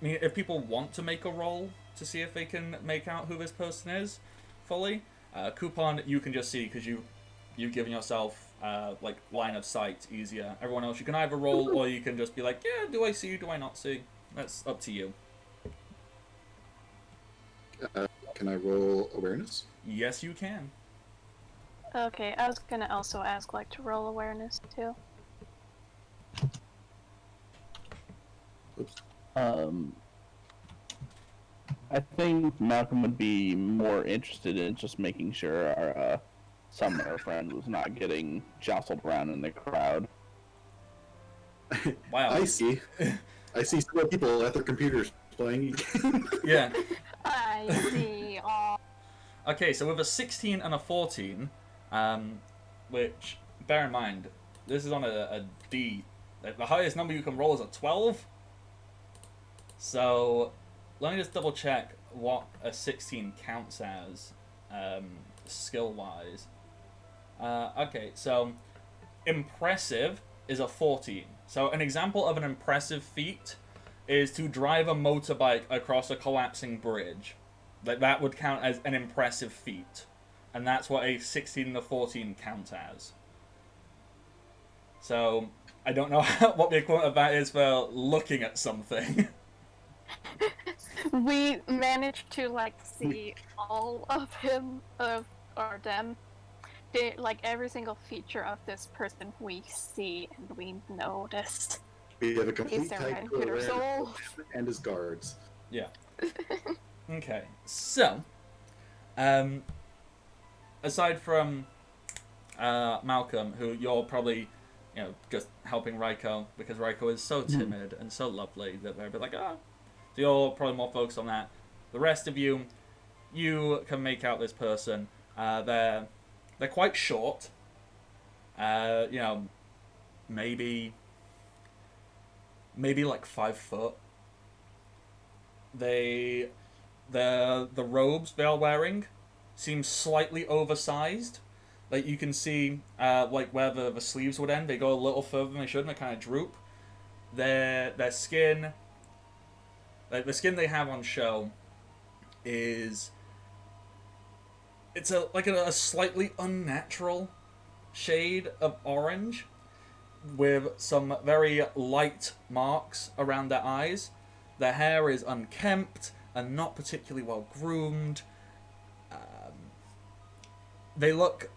If people want to make a roll to see if they can make out who this person is fully, Coupon you can just see because you've given yourself like line of sight easier. Everyone else you can either roll or you can just be like, yeah, do I see, do I not see? That's up to you. Can I roll awareness? Yes, you can. Okay, I was gonna also ask like to roll awareness too. Oops. I think Malcolm would be more interested in just making sure our summoner friend was not getting jostled around in the crowd. Wow. I see several people at their computers playing. Yeah. I see. Okay, so with a 16 and a 14, which, bear in mind, this is on a D. The highest number you can roll is a 12. So, let me just double check what a 16 counts as, skill-wise. Okay, so, impressive is a 14. So, an example of an impressive feat is to drive a motorbike across a collapsing bridge. Like, that would count as an impressive feat. And that's what a 16 and a 14 count as. So, I don't know what the equivalent of that is for looking at something. We managed to like see all of him or them. Like every single feature of this person we see and we noticed. We have a complete Is there type a of computer awareness soul? of him and his guards. Yeah. Okay, so, aside from Malcolm, who you're probably, just helping Raiko, because Raiko is so timid and so lovely that they're a bit like, so you're probably more focused on that. The rest of you can make out this person. They're quite short. Maybe like 5 foot. The robes they are wearing seem slightly oversized. Like you can see, like where the sleeves would end, they go a little further than they should, and they kind of droop. Their skin, like the skin they have on show, it's a slightly unnatural shade of orange, with some very light marks around their eyes. Their hair is unkempt and not particularly well groomed. They look...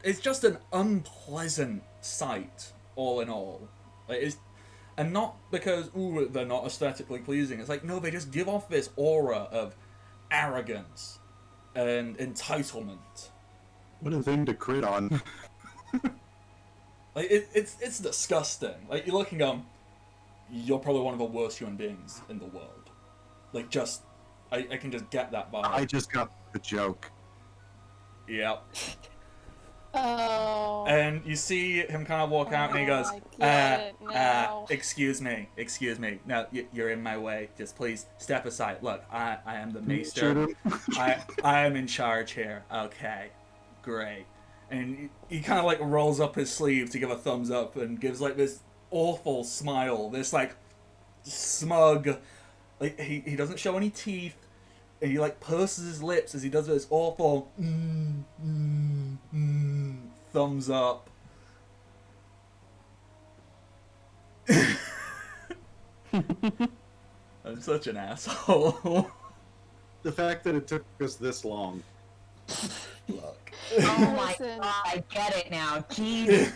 It's just an unpleasant sight, all in all. And not because, they're not aesthetically pleasing. It's like, no, they just give off this aura of arrogance and entitlement. What a thing to crit on. Like, it's disgusting. Like, you're looking you're probably one of the worst human beings in the world. Like, just... I can just get that vibe. I just got the joke. Yep. Oh. And you see him kind of walk out and he goes, I get it now. excuse me. No, you're in my way. Just please step aside. Look, I am the maester. I am in charge here. Okay, great. And he kind of like rolls up his sleeve to give a thumbs up and gives like this awful smile. This like smug, like he doesn't show any teeth. And he like purses his lips as he does this awful thumbs up. I'm such an asshole. The fact that it took us this long. Look. Oh my Listen. god, I get it now. Jesus.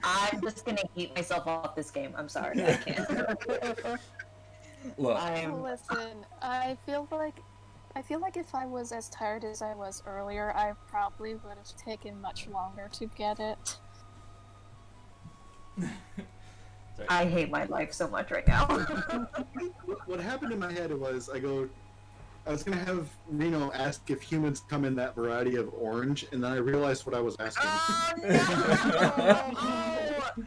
I'm just gonna eat myself off this game. I'm sorry. I can't. Look. Listen, I feel like if I was as tired as I was earlier, I probably would have taken much longer to get it. Sorry. I hate my life so much right now. What happened in my head was I was gonna have Reno ask if humans come in that variety of orange, and then I realized what I was asking. Oh no!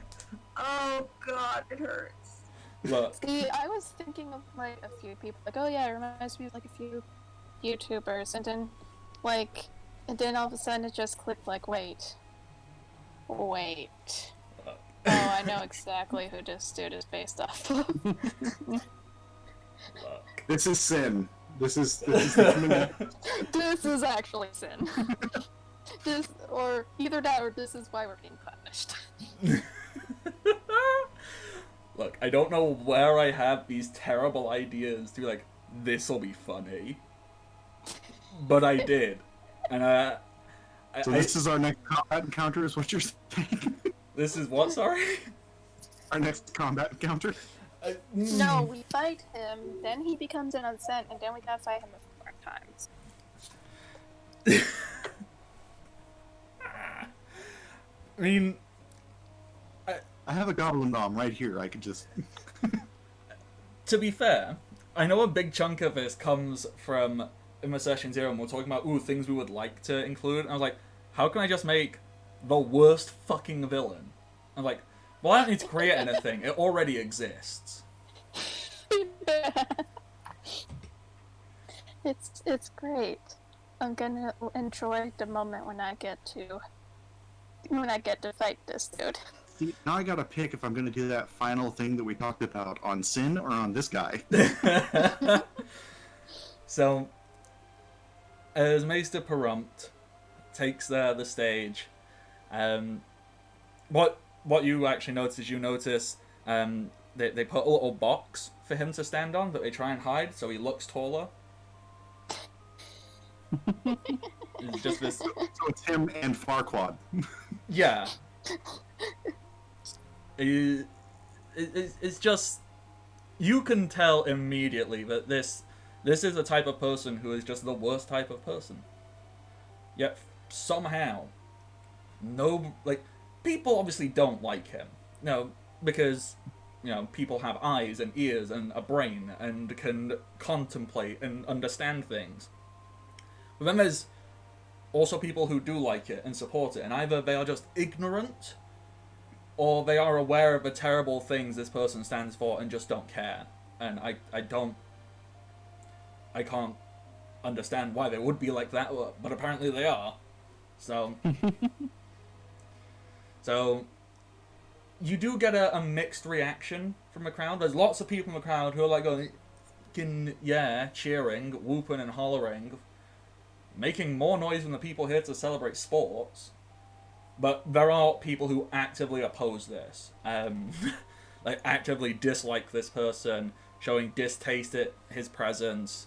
Oh god, it hurts. Look, See, I was thinking of like a few people, like, oh yeah, it reminds me of like a few YouTubers, and then all of a sudden it just clicked like, wait. Oh, I know exactly who this dude is based off of. look. This is sin. This is the coming. This is actually sin. Or either that or this is why we're being punished. Look, I don't know where I have these terrible ideas to be like, this'll be funny. But I did. And So this is our next combat encounter, is what you're saying? This is what, sorry? Our next combat encounter? No, we fight him, then he becomes an unsent, and then we gotta fight him a few more times. I mean, I have a goblin bomb right here. I could just. to be fair, I know a big chunk of this comes from in my session 0, and we're talking about, things we would like to include. And I was like, how can I just make the worst fucking villain? I'm like, well, I don't need to create anything. It already exists. It's great. I'm gonna enjoy the moment when I get to fight this dude. See, now I gotta pick if I'm gonna do that final thing that we talked about on Sin or on this guy. So, as Maester Purmt takes the stage, what you actually notice is they put a little box for him to stand on that they try and hide, so he looks taller. It's just this. So it's him and Farquaad. Yeah. It's just, you can tell immediately that this is a type of person who is just the worst type of person. Yet somehow, people obviously don't like him. Because people have eyes and ears and a brain and can contemplate and understand things. But then there's also people who do like it and support it, and either they are just ignorant, or they are aware of the terrible things this person stands for and just don't care. And I can't understand why they would be like that, but apparently they are. So, you do get a mixed reaction from the crowd. There's lots of people in the crowd who are like going, cheering, whooping and hollering, making more noise than the people here to celebrate sports. But there are people who actively oppose this, actively dislike this person, showing distaste at his presence.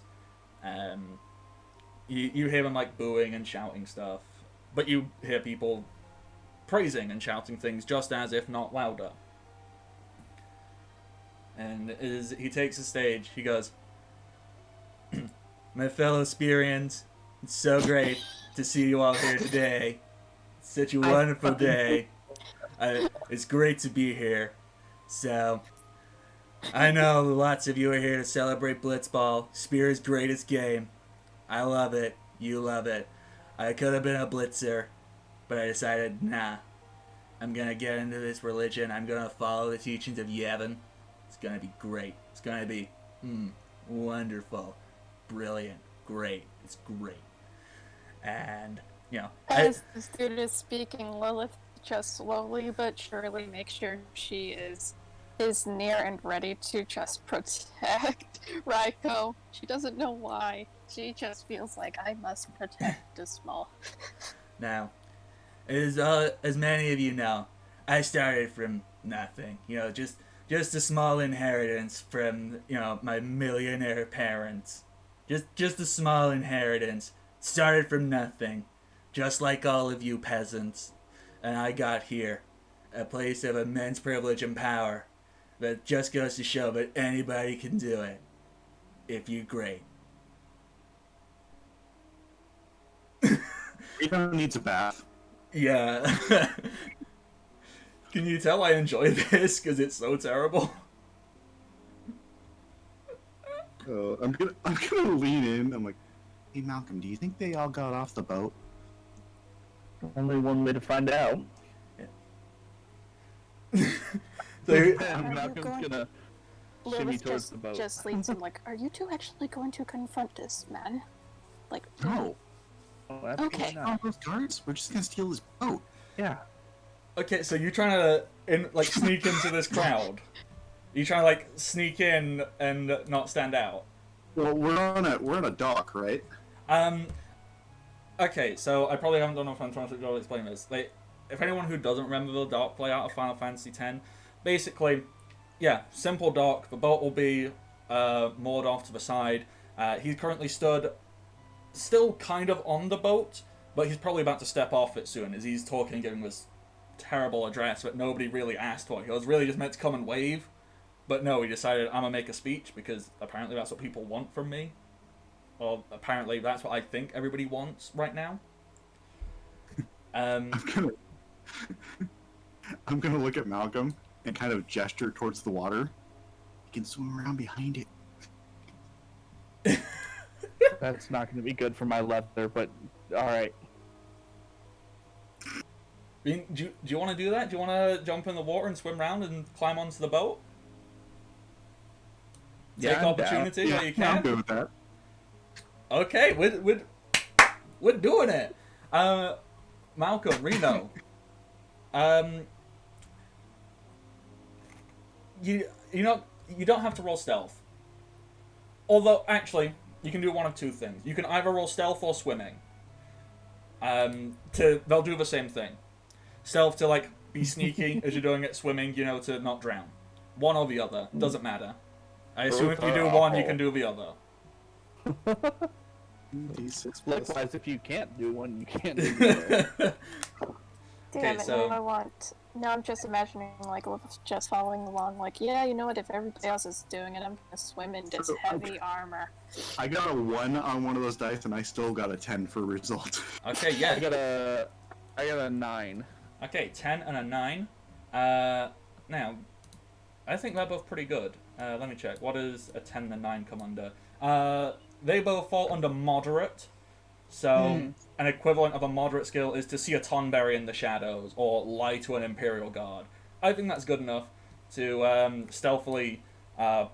You hear them booing and shouting stuff, but you hear people praising and shouting things just as if not louder. And as he takes the stage, he goes, "My fellow Spirians, it's so great to see you all here today. It's such a wonderful day. It's great to be here. So, I know lots of you are here to celebrate Blitzball, Spira's greatest game. I love it. You love it. I could have been a blitzer, but I decided, nah. I'm gonna get into this religion. I'm gonna follow the teachings of Yevon. It's gonna be great. It's gonna be wonderful, brilliant, great. It's great." And As the student is speaking, Lilith just slowly but surely makes sure she is near and ready to just protect Raiko. She doesn't know why. She just feels like, I must protect the small. Now, as many of you know, I started from nothing. Just a small inheritance from my millionaire parents. Just a small inheritance. Started from nothing, just like all of you peasants. And I got here, a place of immense privilege and power that just goes to show that anybody can do it if you're great. Reno needs a bath. Yeah. Can you tell I enjoy this because it's so terrible? I'm gonna lean in. I'm like, hey Malcolm, do you think they all got off the boat? Only one way to find out. So, Malcolm's gonna shimmy Lilith towards the boat. just leads him like, are you two actually going to confront this man? Like, No. Oh, absolutely Okay. not. Those guards. We're just gonna steal this boat. Yeah. okay, so you're trying to sneak into this crowd. You trying to like sneak in and not stand out. Well, we're on a dock, right? Okay, so I probably haven't done enough time to explain this. Like, if anyone who doesn't remember the dock layout of Final Fantasy X, basically, yeah, simple dock. The boat will be moored off to the side. He's currently stood, still kind of on the boat, but he's probably about to step off it soon, as he's talking, giving this terrible address that nobody really asked for. He was really just meant to come and wave, but no, he decided, I'm gonna make a speech, because apparently that's what people want from me. Or apparently that's what I think everybody wants right now. I'm gonna look at Malcolm and kind of gesture towards the water. You can swim around behind it. That's not going to be good for my leather, but alright. I mean, do you want to do that? Do you want to jump in the water and swim around and climb onto the boat? Take I'm opportunity where you I'm can? good with that. Okay, we're doing it. Malcolm, Reno. You don't have to roll stealth. Although, actually, you can do one of two things. You can either roll stealth or swimming. They'll do the same thing. Stealth to like be sneaky as you're doing it. Swimming, to not drown. One or the other, doesn't matter. I assume if you do one, you can do the other. D6 plus. Likewise, if you can't do one, you can't do the other. damn it, so- now I want. Now I'm just imagining, like, Lilith just following along, like, yeah, you know what, if everybody else is doing it, I'm gonna swim in this heavy armor. I got a 1 on one of those dice, and I still got a 10 for result. Okay, I yeah. got a 9. Okay, 10 and a 9. Now, I think they're both pretty good. Let me check. What does a 10 and a 9 come under? They both fall under moderate. So, an equivalent of a moderate skill is to see a tonberry in the shadows, or lie to an Imperial Guard. I think that's good enough to stealthily go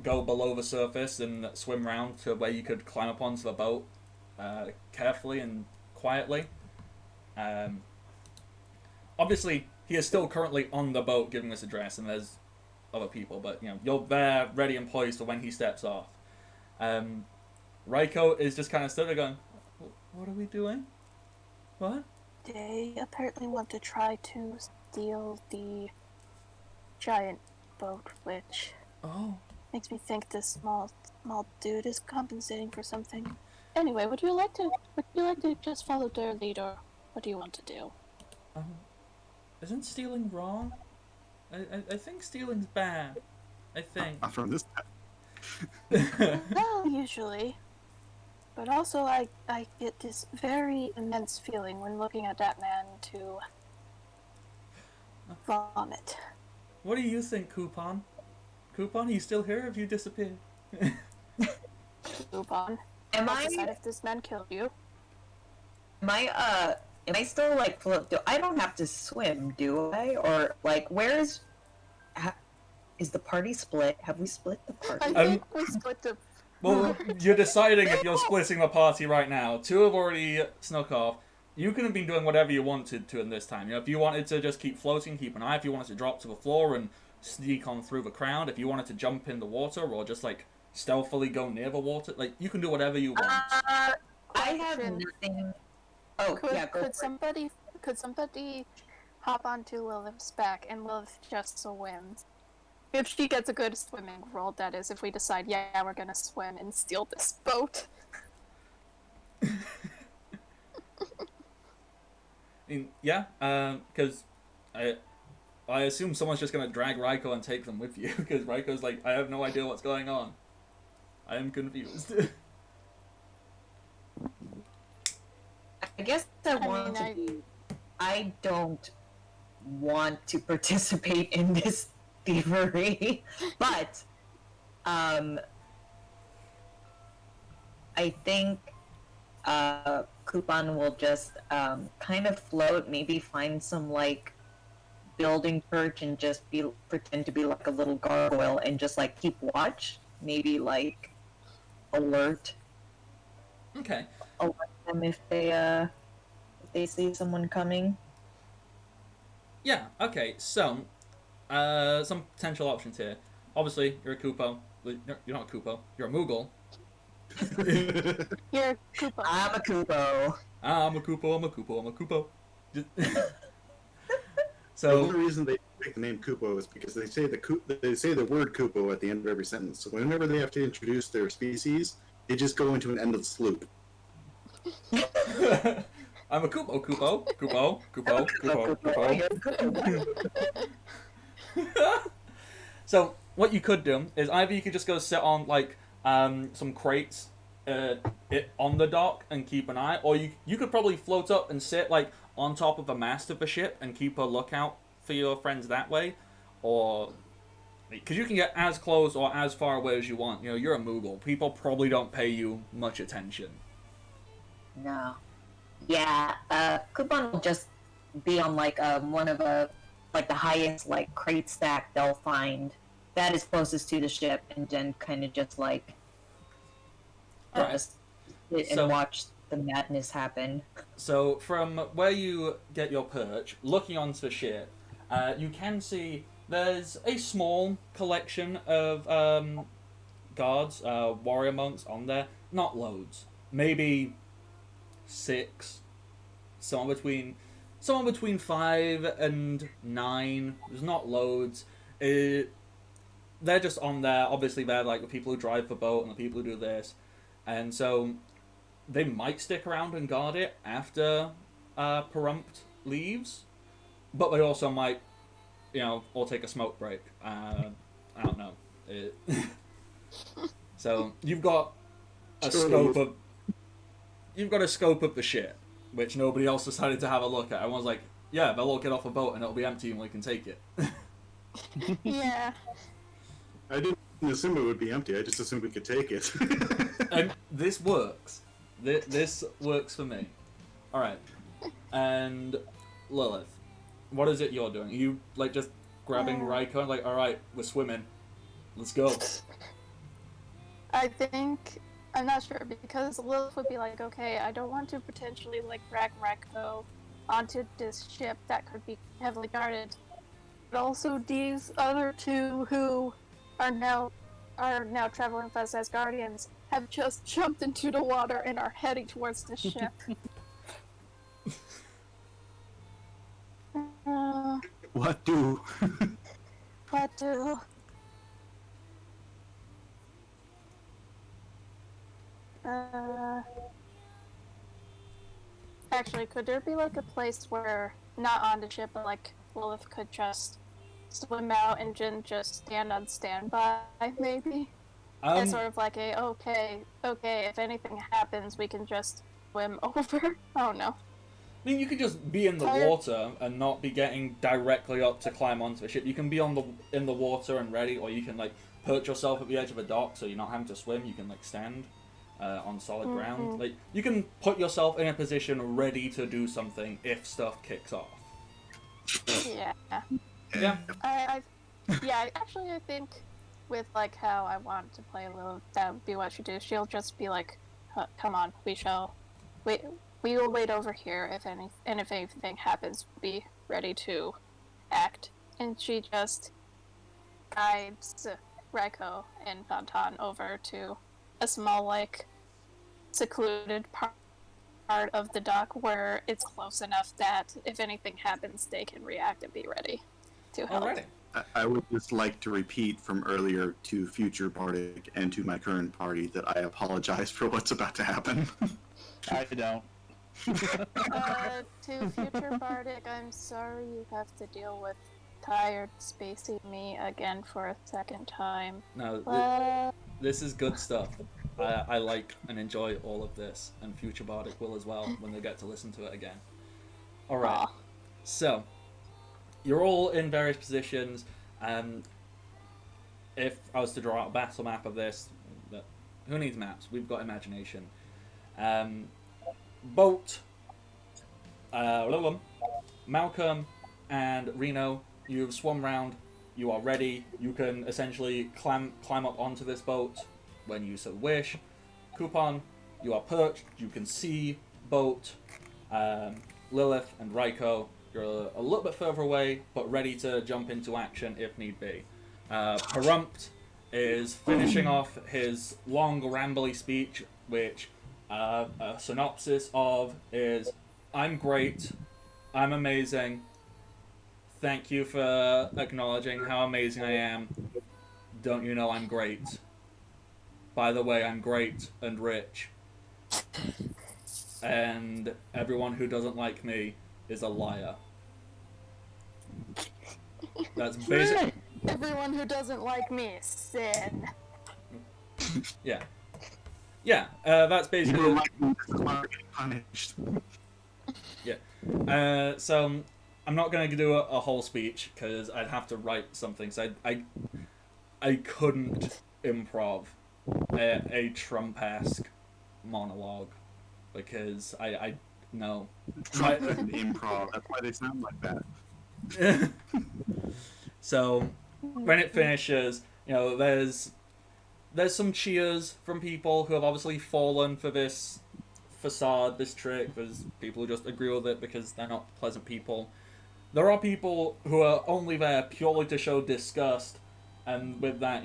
below the surface and swim around to where you could climb up onto the boat carefully and quietly. Obviously, he is still currently on the boat giving this address, and there's other people, but you're there, ready and poised for when he steps off. Raiko is just kind of stood there going, what are we doing? What? They apparently want to try to steal the giant boat, which Oh. makes me think this small dude is compensating for something. Anyway, would you like to just follow their lead, or what do you want to do? Isn't stealing wrong? I think stealing's bad. I think. Not from this. Well, usually. But also, I get this very immense feeling when looking at that man to vomit. What do you think, Coupon? Coupon, are you still here? Have you disappeared? Coupon. Am I'll I decide if this man killed you. am I still like float? I don't have to swim, do I? Or like, is the party split? Have we split the party? I think we split the. Well, you're deciding if you're splitting the party right now. Two have already snuck off. You could have been doing whatever you wanted to in this time. If you wanted to just keep floating, keep an eye. If you wanted to drop to the floor and sneak on through the crowd. If you wanted to jump in the water or just like stealthily go near the water, like you can do whatever you want. I have Question. nothing. Oh yeah, go for it. Could somebody hop onto Lilith's back and Lilith just swims? If she gets a good swimming roll, that is, if we decide, yeah, we're gonna swim and steal this boat. I mean, yeah, because I assume someone's just gonna drag Raiko and take them with you, because Raiko's like, I have no idea what's going on. I am confused. I guess I want mean, to be. I don't want to participate in this thievery, but I think Coupon will just kind of float, maybe find some like building perch and just pretend to be like a little gargoyle and just like keep watch, maybe like alert Okay. them if they see someone coming. Yeah. Okay. So, some potential options here. Obviously, you're a Kupo. You're not a Kupo. You're a Moogle. You're a Koopa. I'm a Kupo. I'm a Kupo. I'm a Kupo. I'm a Kupo. The So only reason they pick the name Kupo is because they say the word Kupo at the end of every sentence. So whenever they have to introduce their species, they just go into an endless loop. I'm a Kupo. Kupo. Kupo. Kupo. Kupo. Kupo. So what you could do is either you could just go sit on like some crates on the dock and keep an eye, or you could probably float up and sit like on top of a mast of a ship and keep a lookout for your friends that way, or because you can get as close or as far away as you want. You know, you're a Moogle. People probably don't pay you much attention. No. Yeah, Coupon will just be on like one of like the highest like crate stack they'll find that is closest to the ship, and then kind of just like Alright. just sit and So- watch the madness happen. So from where you get your perch, looking onto the ship, you can see there's a small collection of guards, warrior monks on there. Not loads, maybe 6. Somewhere between 5 and 9. There's not loads. They're just on there. Obviously, they're like the people who drive the boat and the people who do this, and so they might stick around and guard it after Purmt leaves, but they also might, or take a smoke break. I don't know. So you've got a scope of the ship, which nobody else decided to have a look at. Everyone's like, yeah, they'll all get off a boat and it'll be empty and we can take it. Yeah. I didn't assume it would be empty. I just assumed we could take it. And this works. This works for me. Alright. And Lilith, what is it you're doing? Are you like just grabbing Raiko and like, alright, we're swimming. Let's go. I think I'm not sure, because Lilith would be like, okay, I don't want to potentially like drag Raiko onto this ship that could be heavily guarded. But also these other two who are now traveling with us as guardians have just jumped into the water and are heading towards the ship. What do? What do? Actually, could there be like a place where, not on the ship, but like Lilith could just swim out and just stand on standby, maybe? As sort of like a, okay, if anything happens, we can just swim over. I don't know. I mean, you could just be in the water and not be getting directly up to climb onto the ship. You can be in the water and ready, or you can like perch yourself at the edge of a dock so you're not having to swim. You can like stand on solid ground. Like you can put yourself in a position ready to do something if stuff kicks off. Yeah. Yeah. I think with like how I want to play Lilith, that would be what she do. She'll just be like, "Come on, we will wait over here. If anything happens, we'll be ready to act." And she just guides Raiko and Fontan over to a small, like, secluded part of the dock where it's close enough that if anything happens, they can react and be ready to help. Alrighty. I would just like to repeat from earlier to future Bardic and to my current party that I apologize for what's about to happen. I don't. To future Bardic, I'm sorry you have to deal with tired spacing me again for a second time. No, this is good stuff. I like and enjoy all of this, and future Bardic will as well when they get to listen to it again. Alright, so you're all in various positions. If I was to draw out a battle map of this, who needs maps? We've got imagination. Bolt, Malcolm, and Reno, you've swum round. You are ready. You can essentially climb up onto this boat when you so wish. Coupon, you are perched. You can see Boat, Lilith, and Raiko. You're a little bit further away, but ready to jump into action if need be. Purmt is finishing off his long, rambly speech, which a synopsis of is, I'm great, I'm amazing, thank you for acknowledging how amazing I am, don't you know I'm great? By the way, I'm great and rich. And everyone who doesn't like me is a liar. That's basic. Everyone who doesn't like me is sin. Yeah. Yeah, that's basically... You don't like me, this is why we're getting punished. Yeah. So, I'm not going to do a whole speech, because I'd have to write something, so I couldn't improv a Trump-esque monologue, because I no. Trump and improv, that's why they sound like that. So, when it finishes, there's some cheers from people who have obviously fallen for this facade, this trick. There's people who just agree with it because they're not pleasant people. There are people who are only there purely to show disgust, and with that,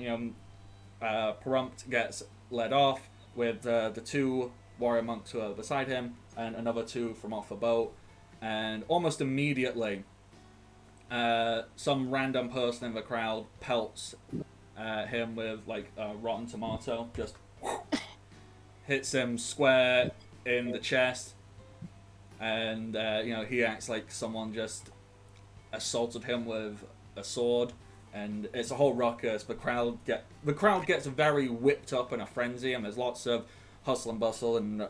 Purmt gets led off with the two warrior monks who are beside him, and another two from off a boat, and almost immediately, some random person in the crowd pelts him with a rotten tomato, just hits him square in the chest, and he acts like someone just assaulted him with a sword, and it's a whole ruckus. The crowd gets very whipped up in a frenzy, and there's lots of hustle and bustle, and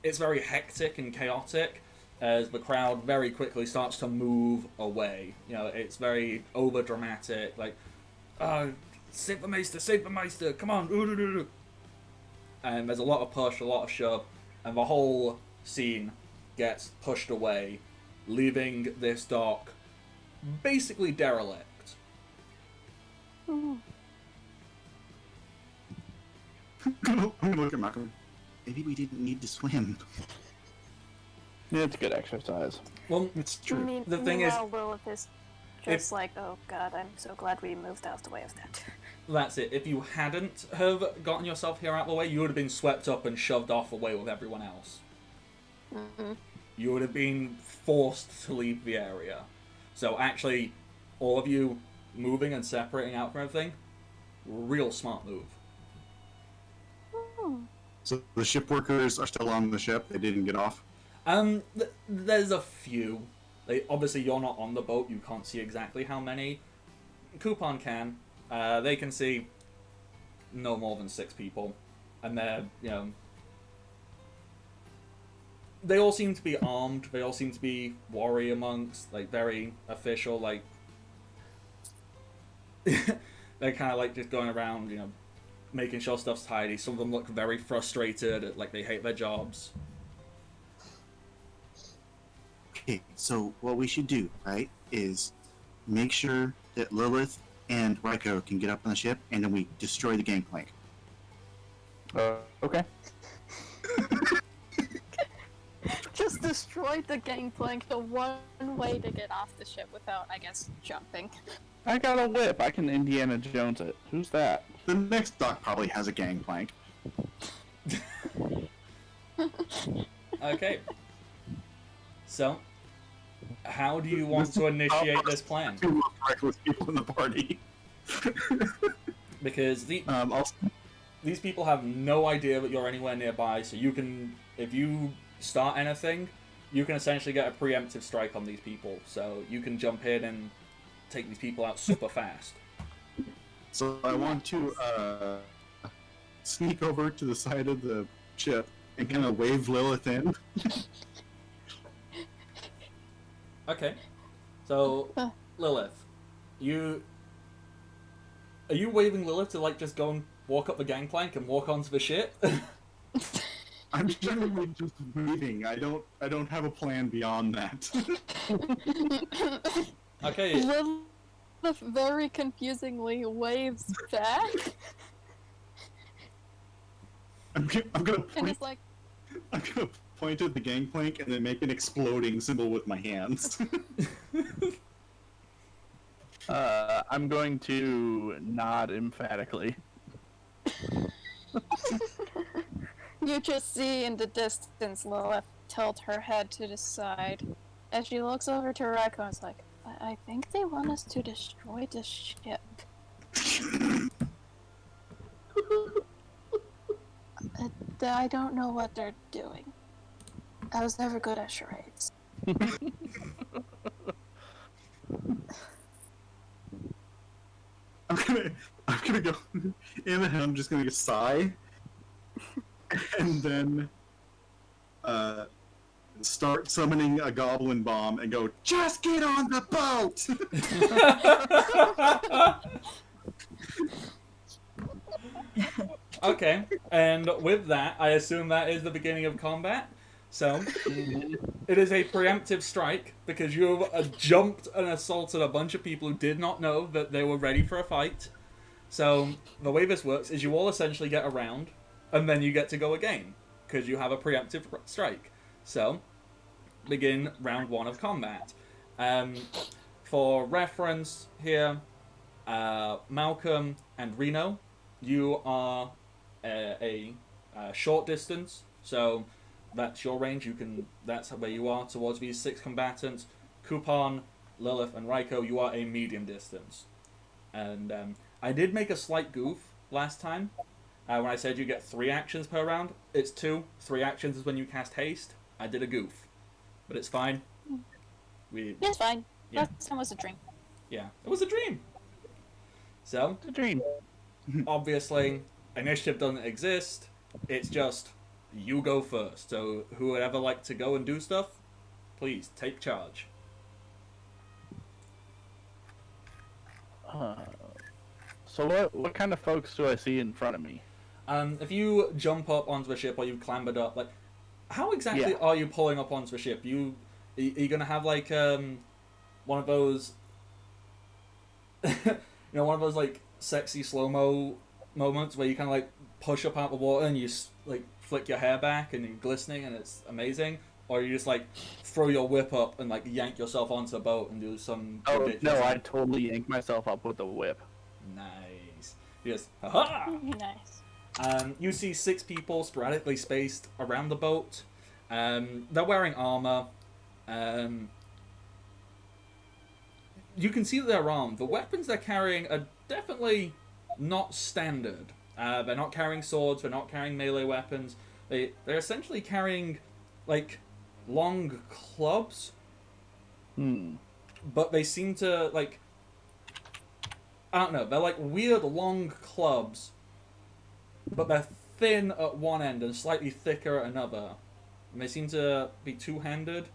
it's very hectic and chaotic as the crowd very quickly starts to move away. It's very over dramatic, save the Meister, come on. And there's a lot of push, a lot of shove, and the whole scene gets pushed away, leaving this dock basically derelict. Mm-hmm. I'm gonna look at Malcolm. Maybe we didn't need to swim. Yeah, it's good exercise. Well, It's true. the thing is, Lilith is just oh god, I'm so glad we moved out of the way of that. that's it. If you hadn't have gotten yourself here out of the way, you would have been swept up and shoved off away with everyone else. Mm-hmm. You would have been forced to leave the area. So actually, all of you moving and separating out from everything, real smart move. Oh. So the ship workers are still on the ship, they didn't get off? There's a few. Obviously, you're not on the boat, you can't see exactly how many. Coupon can. They can see no more than 6 people. And they're, they all seem to be armed, they all seem to be warrior monks, very official, they're kind of just going around, making sure stuff's tidy. Some of them look very frustrated, like they hate their jobs. Okay, so what we should do, right, is make sure that Lilith and Raiko can get up on the ship, and then we destroy the gangplank. Okay. Just destroy the gangplank, the one way to get off the ship without, I guess, jumping. I got a whip. I can Indiana Jones it. Who's that? The next dock probably has a gangplank. Okay. So, how do you want to initiate this plan? Two most reckless people in the party. Because these people have no idea that you're anywhere nearby, so you can, if you start anything, you can essentially get a preemptive strike on these people. So you can jump in and take these people out super fast. So I want to sneak over to the side of the ship and kind of wave Lilith in. Okay. So Lilith, are you waving Lilith to like just go and walk up the gangplank and walk onto the ship? I'm generally just waiting. I don't have a plan beyond that. Okay. Lilith very confusingly waves back I'm gonna and point. is like, I'm gonna point at the gangplank and then make an exploding symbol with my hands. I'm going to nod emphatically. you just see in the distance Lilith tilt her head to the side as she looks over to Raiko and is like, I think they want us to destroy the ship. I don't know what they're doing. I was never good at charades. I'm gonna go in the head. I'm just gonna sigh, and then start summoning a goblin bomb and go. Just get on the boat. Okay, and with that, I assume that is the beginning of combat. So, it is a preemptive strike because you have jumped and assaulted a bunch of people who did not know that they were ready for a fight. So, the way this works is you all essentially get a round, and then you get to go again because you have a preemptive strike. So, begin round 1 of combat. For reference here, Malcolm and Reno, you are a short distance, so that's your range. That's where you are towards these 6 combatants. Coupon, Lilith, and Raiko, you are a medium distance. And I did make a slight goof last time when I said you get 3 actions per round. It's 2. 3 actions is when you cast haste. I did a goof, but it's fine. It's fine. Yeah. Last time was a dream. Yeah, it was a dream. So, It's a dream. obviously, initiative doesn't exist. It's just you go first. So whoever like to go and do stuff, please take charge. So what kind of folks do I see in front of me? If you jump up onto the ship or you've clambered up, like, how exactly Yeah. are you pulling up onto the ship? Are you gonna have like one of those, one of those like sexy slow-mo moments where you kind of like push up out of the water and you like flick your hair back and you're glistening and it's amazing, or you just like throw your whip up and like yank yourself onto the boat and do some Oh ridiculous no, I thing? totally yanked myself up with the whip. Nice. You just ha. Nice. You see 6 people sporadically spaced around the boat. They're wearing armor. You can see that they're armed. The weapons they're carrying are definitely not standard. They're not carrying swords. They're not carrying melee weapons. They're essentially carrying like long clubs. But they seem to like, I don't know. They're like weird long clubs, but they're thin at one end and slightly thicker at another. And they seem to be two-handed,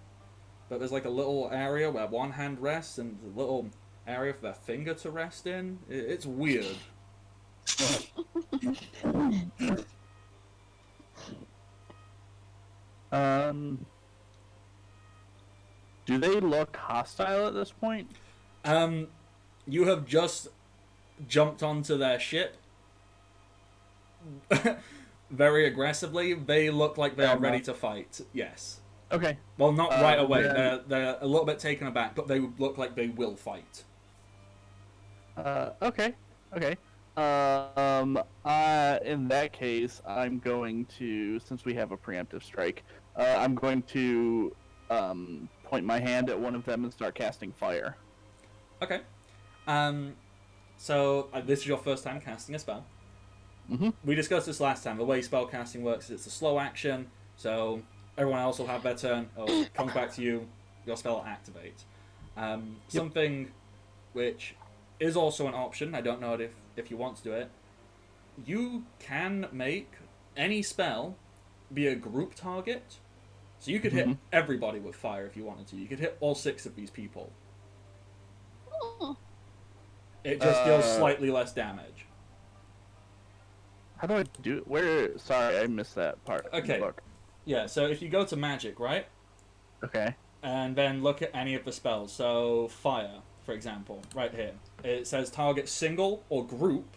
but there's like a little area where one hand rests and a little area for their finger to rest in. It's weird. Do they look hostile at this point? You have just jumped onto their ship very aggressively. They look like they are ready to fight. Yes. Okay. Well, not right away. then- They're a little bit taken aback, but they look like they will fight. Okay. In that case, I'm going to, since we have a preemptive strike, I'm going to point my hand at one of them and start casting fire. Okay. So this is your first time casting a spell. Mm-hmm. We discussed this last time. The way spell casting works is it's a slow action, so everyone else will have their turn. It comes back to you. Your spell will activate. Something which is also an option. I don't know if you want to do it. You can make any spell be a group target. So you could hit everybody with fire if you wanted to. You could hit all 6 of these people. Oh. It just deals slightly less damage. How do I do it? Where? Sorry, I missed that part. Okay. Look. Yeah, so if you go to magic, right? Okay. And then look at any of the spells. So fire, for example, right here. It says target single or group.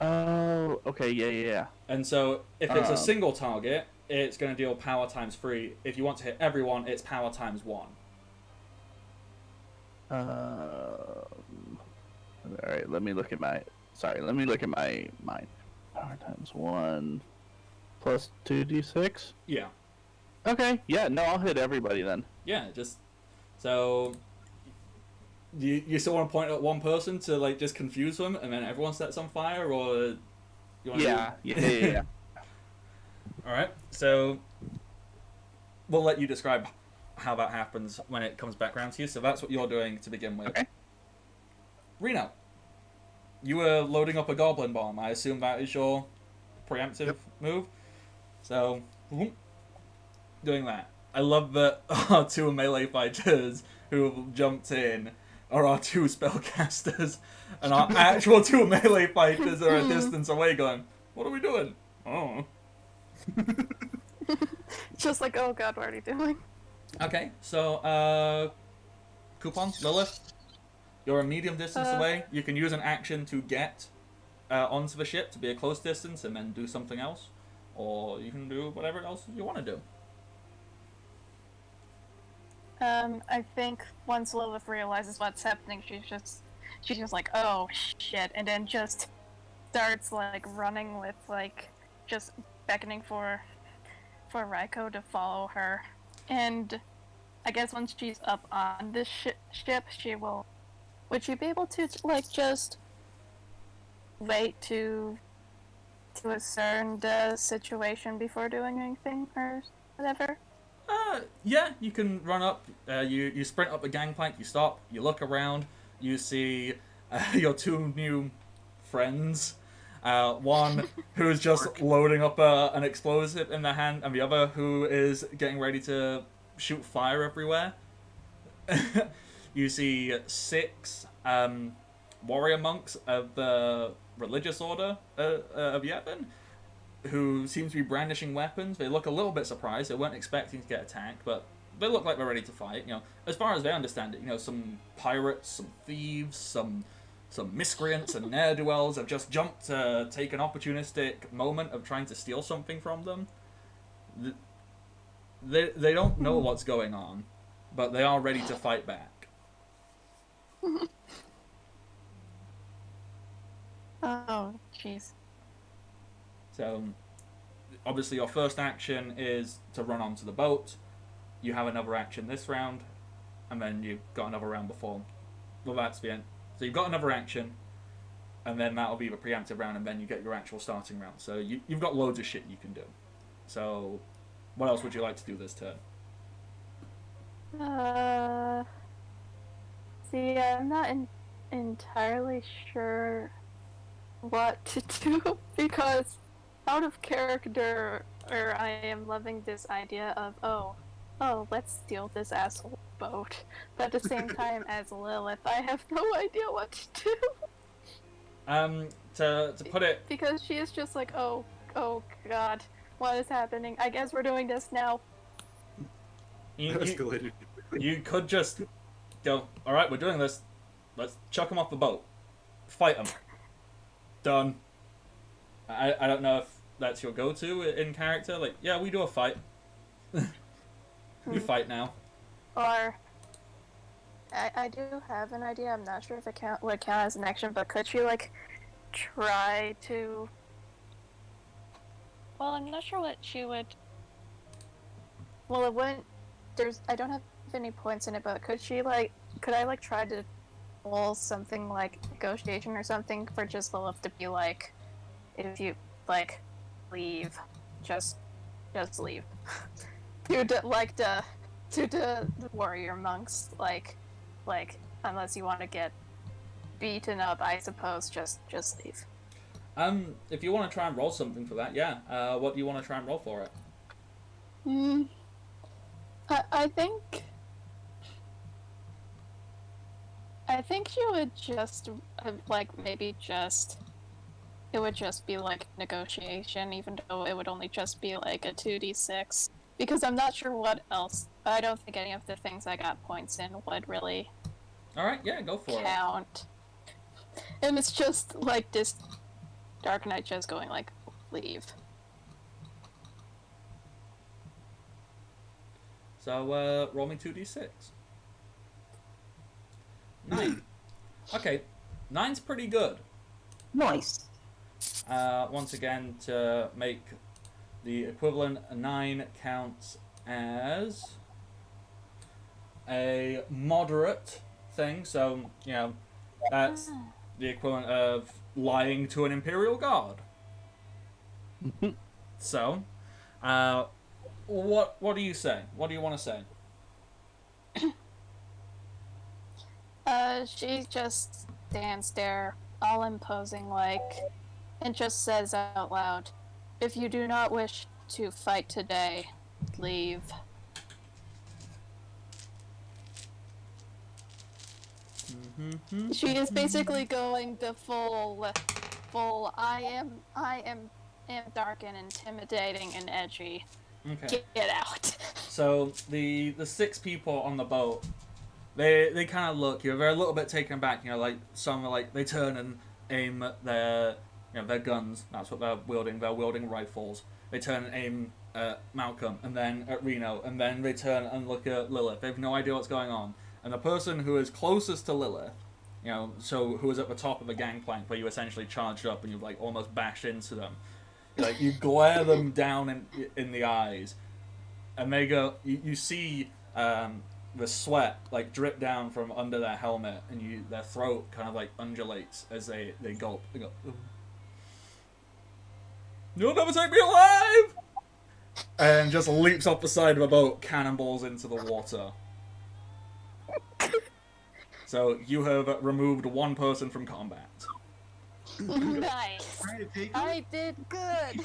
Oh, okay, yeah. And so if it's a single target, it's going to deal power times 3. If you want to hit everyone, it's power times 1. Alright, let me look at my... Sorry, let me look at my mind. Power times 1 plus 2d6? Yeah. Okay, yeah, no, I'll hit everybody then. Yeah, just... So... You still want to point at one person to, like, just confuse them, and then everyone sets on fire, or... You want Yeah. Alright, so... We'll let you describe how that happens when it comes back around to you, so that's what you're doing to begin with. Okay. Reno, you were loading up a goblin bomb. I assume that is your preemptive move. So, doing that. I love that our 2 melee fighters who have jumped in are our 2 spellcasters, and our actual 2 melee fighters are a distance away going, what are we doing? Oh. Just like, oh god, what are you doing? Okay, so, Coupon, Lilith, you're a medium distance away. You can use an action to get onto the ship to be a close distance and then do something else. Or you can do whatever else you want to do. I think once Lilith realizes what's happening, she's just like, oh shit, and then just starts like running with like just beckoning for Raiko to follow her. And I guess once she's up on this ship, would she be able to like just wait to discern the situation before doing anything or whatever? Yeah, you can run up, you sprint up the gangplank, you stop, you look around, you see your 2 new friends, one who's just loading up an explosive in their hand, and the other who is getting ready to shoot fire everywhere. You see 6 warrior monks of the religious order of Yevon, who seem to be brandishing weapons. They look a little bit surprised. They weren't expecting to get attacked, but they look like they're ready to fight. You know, as far as they understand it, you know, some pirates, some thieves, some miscreants and ne'er-do-wells have just jumped to take an opportunistic moment of trying to steal something from them. They don't know what's going on, but they are ready to fight back. Oh, jeez. So, obviously your first action is to run onto the boat. You have another action this round, and then you've got another round before. Well, that's the end. So you've got another action, and then that'll be the preemptive round, and then you get your actual starting round. So you've got loads of shit you can do. So, what else would you like to do this turn? See, I'm not entirely sure what to do, because out of character, I am loving this idea of, oh, let's steal this asshole boat. But at the same time, as Lilith, I have no idea what to do. To put it... Because she is just like, oh god, what is happening? I guess we're doing this now. You could just go, alright, we're doing this. Let's chuck them off the boat. Fight them. Done. I don't know if that's your go-to in character. Like, yeah, we do a fight. We fight now. Or, I do have an idea. I'm not sure if it would count as an action, but could she, like, try to... Well, I'm not sure what she would... Well, it wouldn't... I don't have any points in it, but could I try to pull something like negotiation or something for just Lilith to be like, if you, like, leave, just leave. to the warrior monks, like, unless you want to get beaten up, I suppose, just leave. If you want to try and roll something for that, yeah. What do you want to try and roll for it? I I think you would just like maybe just it would just be like negotiation, even though it would only just be like a 2d6. Because I'm not sure what else. I don't think any of the things I got points in would really All right, yeah, go for it. count. And it's just like this Dark Knight just going like, leave. So roll me 2d6. 9. Okay, 9's pretty good. Nice. Once again, to make the equivalent, a 9 counts as a moderate thing. So, you know, that's the equivalent of lying to an Imperial Guard. So, what do you say? What do you want to say? She just stands there, all imposing like, and just says out loud, "If you do not wish to fight today, leave." She is basically going the full. I am dark and intimidating and edgy. Okay. Get out. So the 6 people on the boat, they kind of look. They're a little bit taken aback. You know, like some are like they turn and aim at their their guns. That's what they're wielding. They're wielding rifles. They turn and aim at Malcolm, and then at Reno, and then they turn and look at Lilith. They have no idea what's going on. And the person who is closest to Lilith, so who is at the top of the gangplank, where you essentially charged up and you like almost bashed into them. Like you glare them down in the eyes, and they go. You see the sweat like drip down from under their helmet, and their throat kind of like undulates as they gulp. They go, "Ugh. You'll never take me alive!" And just leaps off the side of the boat, cannonballs into the water. So you have removed 1 person from combat. Nice. Trying to take him? I did good.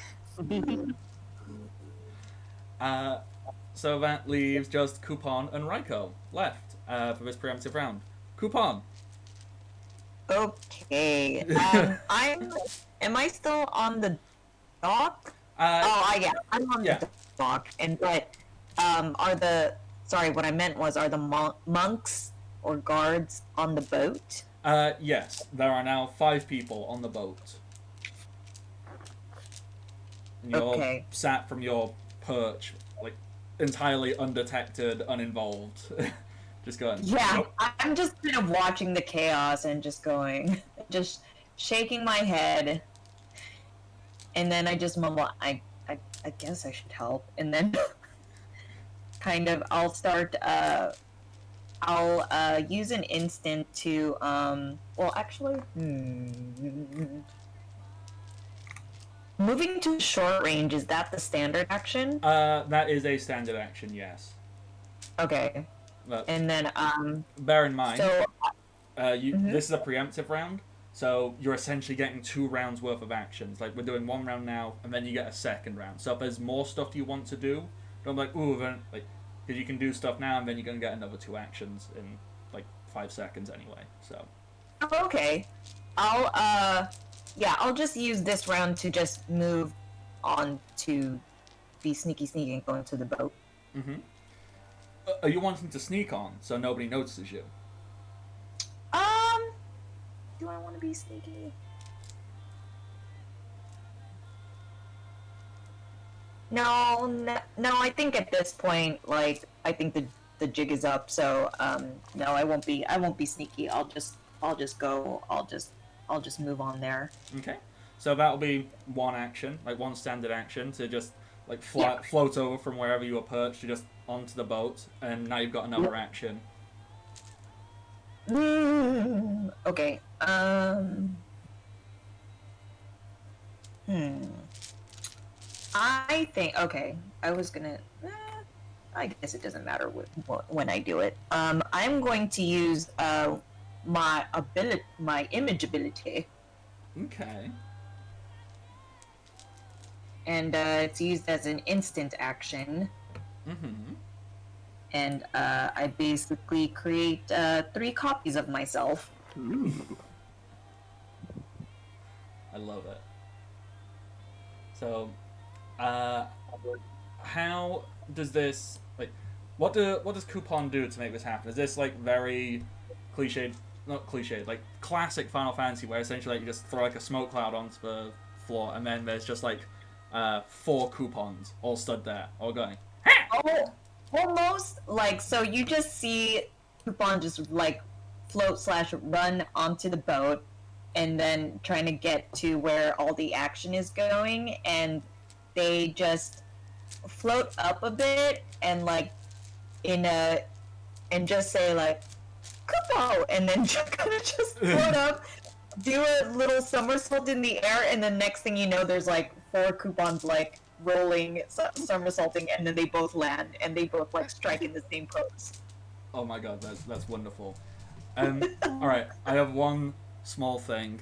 So that leaves just Coupon and Raiko left for this preemptive round. Coupon. Okay. Am I still on the dock? I'm on the dock. What I meant was, are the monks or guards on the boat? Yes, there are now 5 people on the boat. And you're Okay. sat from your perch, like entirely undetected, uninvolved. Just going. Yeah, "Nope." I'm just kind of watching the chaos and just going, just shaking my head, and then I just mumble, I guess I should help, and then kind of I'll start. I'll use an instant to moving to short range, is that the standard action? That is a standard action, yes. Okay. But And then bear in mind, so this is a preemptive round, so you're essentially getting 2 rounds worth of actions. Like, we're doing 1 round now, and then you get a second round. So if there's more stuff you want to do, don't be like, ooh, then, like, because you can do stuff now, and then you're going to get another 2 actions in, like, 5 seconds anyway, so. okay. I'll just use this round to just move on to be sneaky and go into the boat. Mm-hmm. Are you wanting to sneak on, so nobody notices you? Do I want to be sneaky? No, I think at this point, like, I think the jig is up, so, no, I won't be sneaky. I'll just move on there. Okay. So that'll be 1 action, like 1 standard action, to just, like, float over from wherever you were perched to just onto the boat, and now you've got another action. Okay, I think, okay, I was gonna, I guess it doesn't matter when I do it. I'm going to use, my image ability. Okay. And, it's used as an instant action. Mm-hmm. and I basically create 3 copies of myself. Ooh. I love it. So, how does this like? What does Coupon do to make this happen? Is this like very cliched? Not cliched, like classic Final Fantasy, where essentially like, you just throw like a smoke cloud onto the floor, and then there's just like 4 coupons all stood there, all going. Oh, almost like so. You just see Coupon just like float/run onto the boat, and then trying to get to where all the action is going, and they just float up a bit and like and just say like Kupo, and then just kind of just float up, do a little somersault in the air, and the next thing you know, there's like 4 coupons like rolling, somersaulting, and then they both land, and they both like strike in the same pose. Oh my god, that's wonderful. Alright, I have one small thing.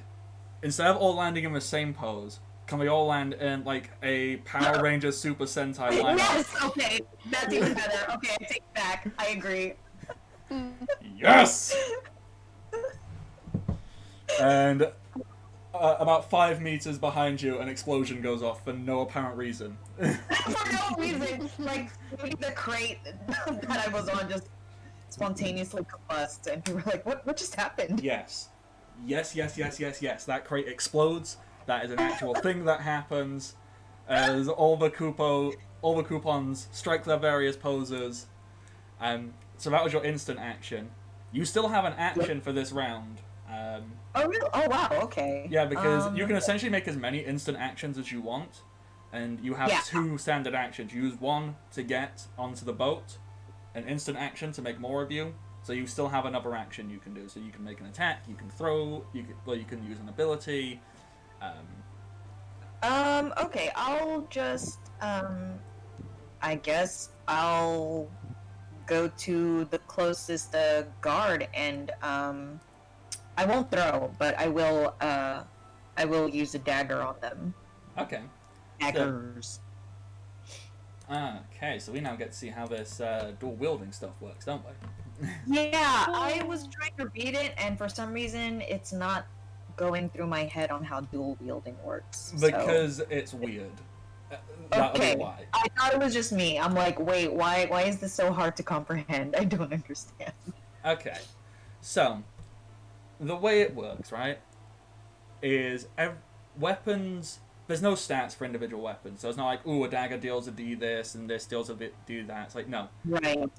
Instead of all landing in the same pose, can we all land in like a Power Rangers Super Sentai lineup? Yes, okay, that's even better. Okay, I take it back. I agree. Yes! And about 5 meters behind you, an explosion goes off for no apparent reason. For no reason, like maybe the crate that I was on just spontaneously combusts, and people were like, "What just happened?" Yes. Yes. That crate explodes. That is an actual thing that happens. As all the coupons strike their various poses. So that was your instant action. You still have an action for this round. Oh really? Oh wow. Okay. Yeah, because you can essentially make as many instant actions as you want, and you have 2 standard actions. You use one to get onto the boat, an instant action to make more of you. So you still have another action you can do. So you can make an attack, you can throw, you can use an ability. Okay. I'll just I guess I'll go to the closest guard, and I won't throw, but I will use a dagger on them. Okay. Daggers. Okay, so we now get to see how this dual wielding stuff works, don't we? Yeah, I was trying to read it, and for some reason, it's not going through my head on how dual wielding works. Because it's weird. That'll Okay, be why. I thought it was just me. I'm like, wait, why is this so hard to comprehend? I don't understand. Okay, so the way it works, right, is weapons. There's no stats for individual weapons, so it's not like, ooh, a dagger deals a D this and this deals a bit do that. It's like, no. Right.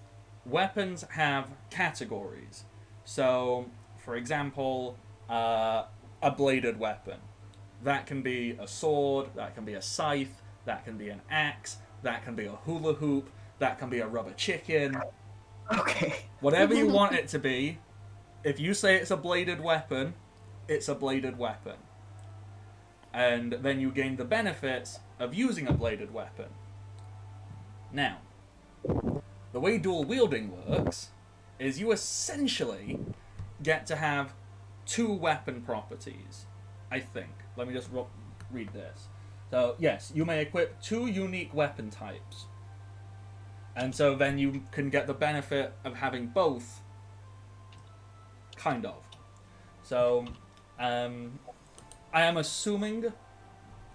Weapons have categories. So, for example, a bladed weapon. That can be a sword, that can be a scythe, that can be an axe, that can be a hula hoop, that can be a rubber chicken. Okay. Whatever you want it to be, if you say it's a bladed weapon, it's a bladed weapon. And then you gain the benefits of using a bladed weapon. Now, the way dual wielding works is you essentially get to have 2 weapon properties, I think. Let me just read this. So, yes, you may equip 2 unique weapon types. And so then you can get the benefit of having both, kind of. So, I am assuming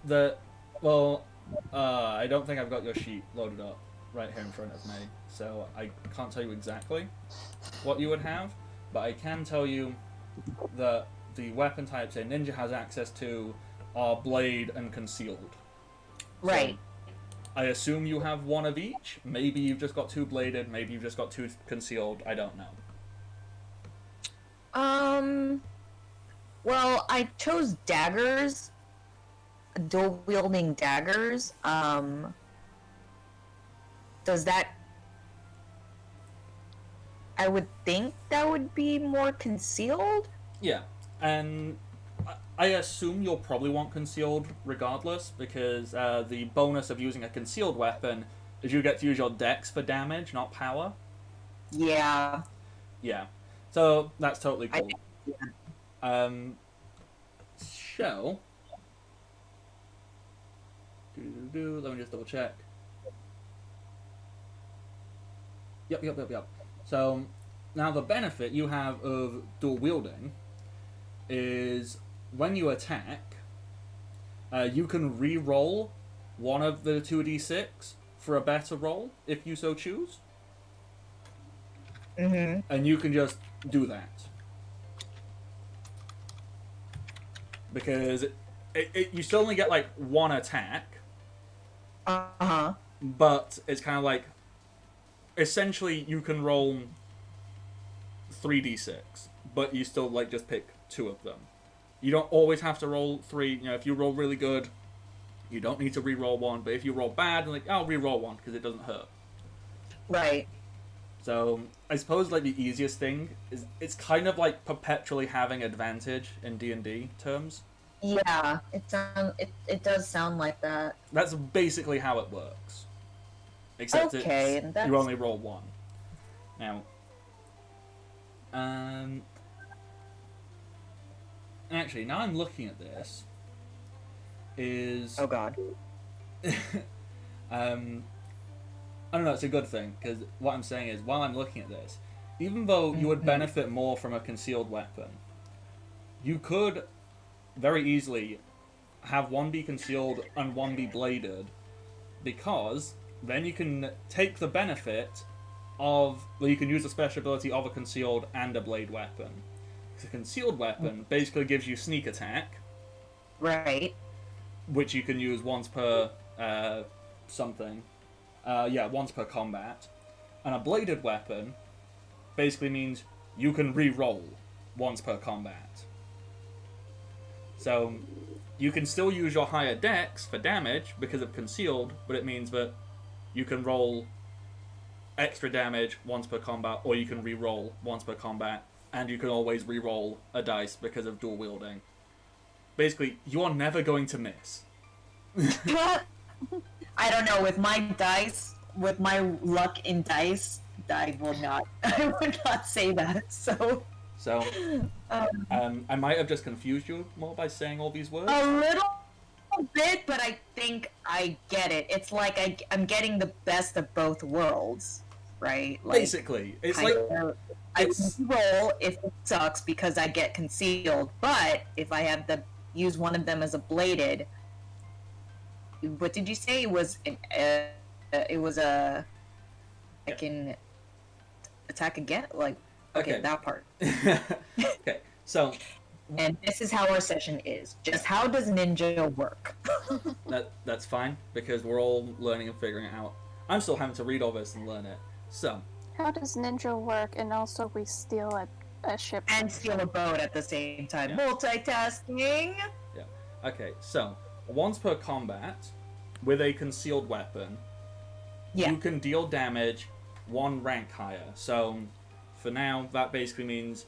that, well, I don't think I've got your sheet loaded up right here in front of me, so I can't tell you exactly what you would have, but I can tell you that the weapon types a ninja has access to are blade and concealed. Right. So, I assume you have one of each. Maybe you've just got 2 bladed, maybe you've just got 2 concealed, I don't know. Well, I chose daggers, dual wielding daggers. Does that? I would think that would be more concealed. Yeah, and I assume you'll probably want concealed regardless, because the bonus of using a concealed weapon is you get to use your dex for damage, not power. Yeah. Yeah, so that's totally cool. Yeah. So, let me just double check. Yep. So now the benefit you have of dual wielding is when you attack, you can re-roll one of the 2d6 for a better roll if you so choose. Mm-hmm. And you can just do that. Because you still only get like one attack, Uh-huh. but it's kind of like essentially you can roll 3d6, but you still like just pick two of them. You don't always have to roll three. You know, if you roll really good, you don't need to re-roll one. But if you roll bad, like I'll re-roll one because it doesn't hurt. Right. So I suppose like the easiest thing is it's kind of like perpetually having advantage in D&D terms. Yeah, it does sound like that. That's basically how it works. Except Okay, and that's... you only roll one. Now, actually, now I'm looking at this. Oh God. I don't know. It's a good thing because what I'm saying is, while I'm looking at this, even though you would benefit more from a concealed weapon, you could very easily have one be concealed and one be bladed, because then you can take the benefit of, well, you can use the special ability of a concealed and a blade weapon. The concealed weapon basically gives you sneak attack, Right. which you can use once per something. Once per combat. And a bladed weapon basically means you can re-roll once per combat. So you can still use your higher dex for damage because of concealed, but it means that you can roll extra damage once per combat, or you can re-roll once per combat, and you can always re-roll a dice because of dual wielding. Basically, you are never going to miss. I don't know, with my dice, with my luck in dice, I would not say that, so... So, I might have just confused you more by saying all these words. A little bit, but I think I get it. It's like I'm getting the best of both worlds, right? Like, basically, it's like... I roll if it sucks because I get concealed, but if I have to use one of them as a bladed... What did you say? It was I can attack again? Like, okay, that part. Okay, so... And this is how our session is. Just how does ninja work? That's fine, because we're all learning and figuring it out. I'm still having to read all this and learn it. So... How does ninja work, and also we steal a ship? And steal a boat at the same time. Yeah. Multitasking! Yeah. Okay, so... Once per combat, with a concealed weapon, you can deal damage one rank higher. So, for now, that basically means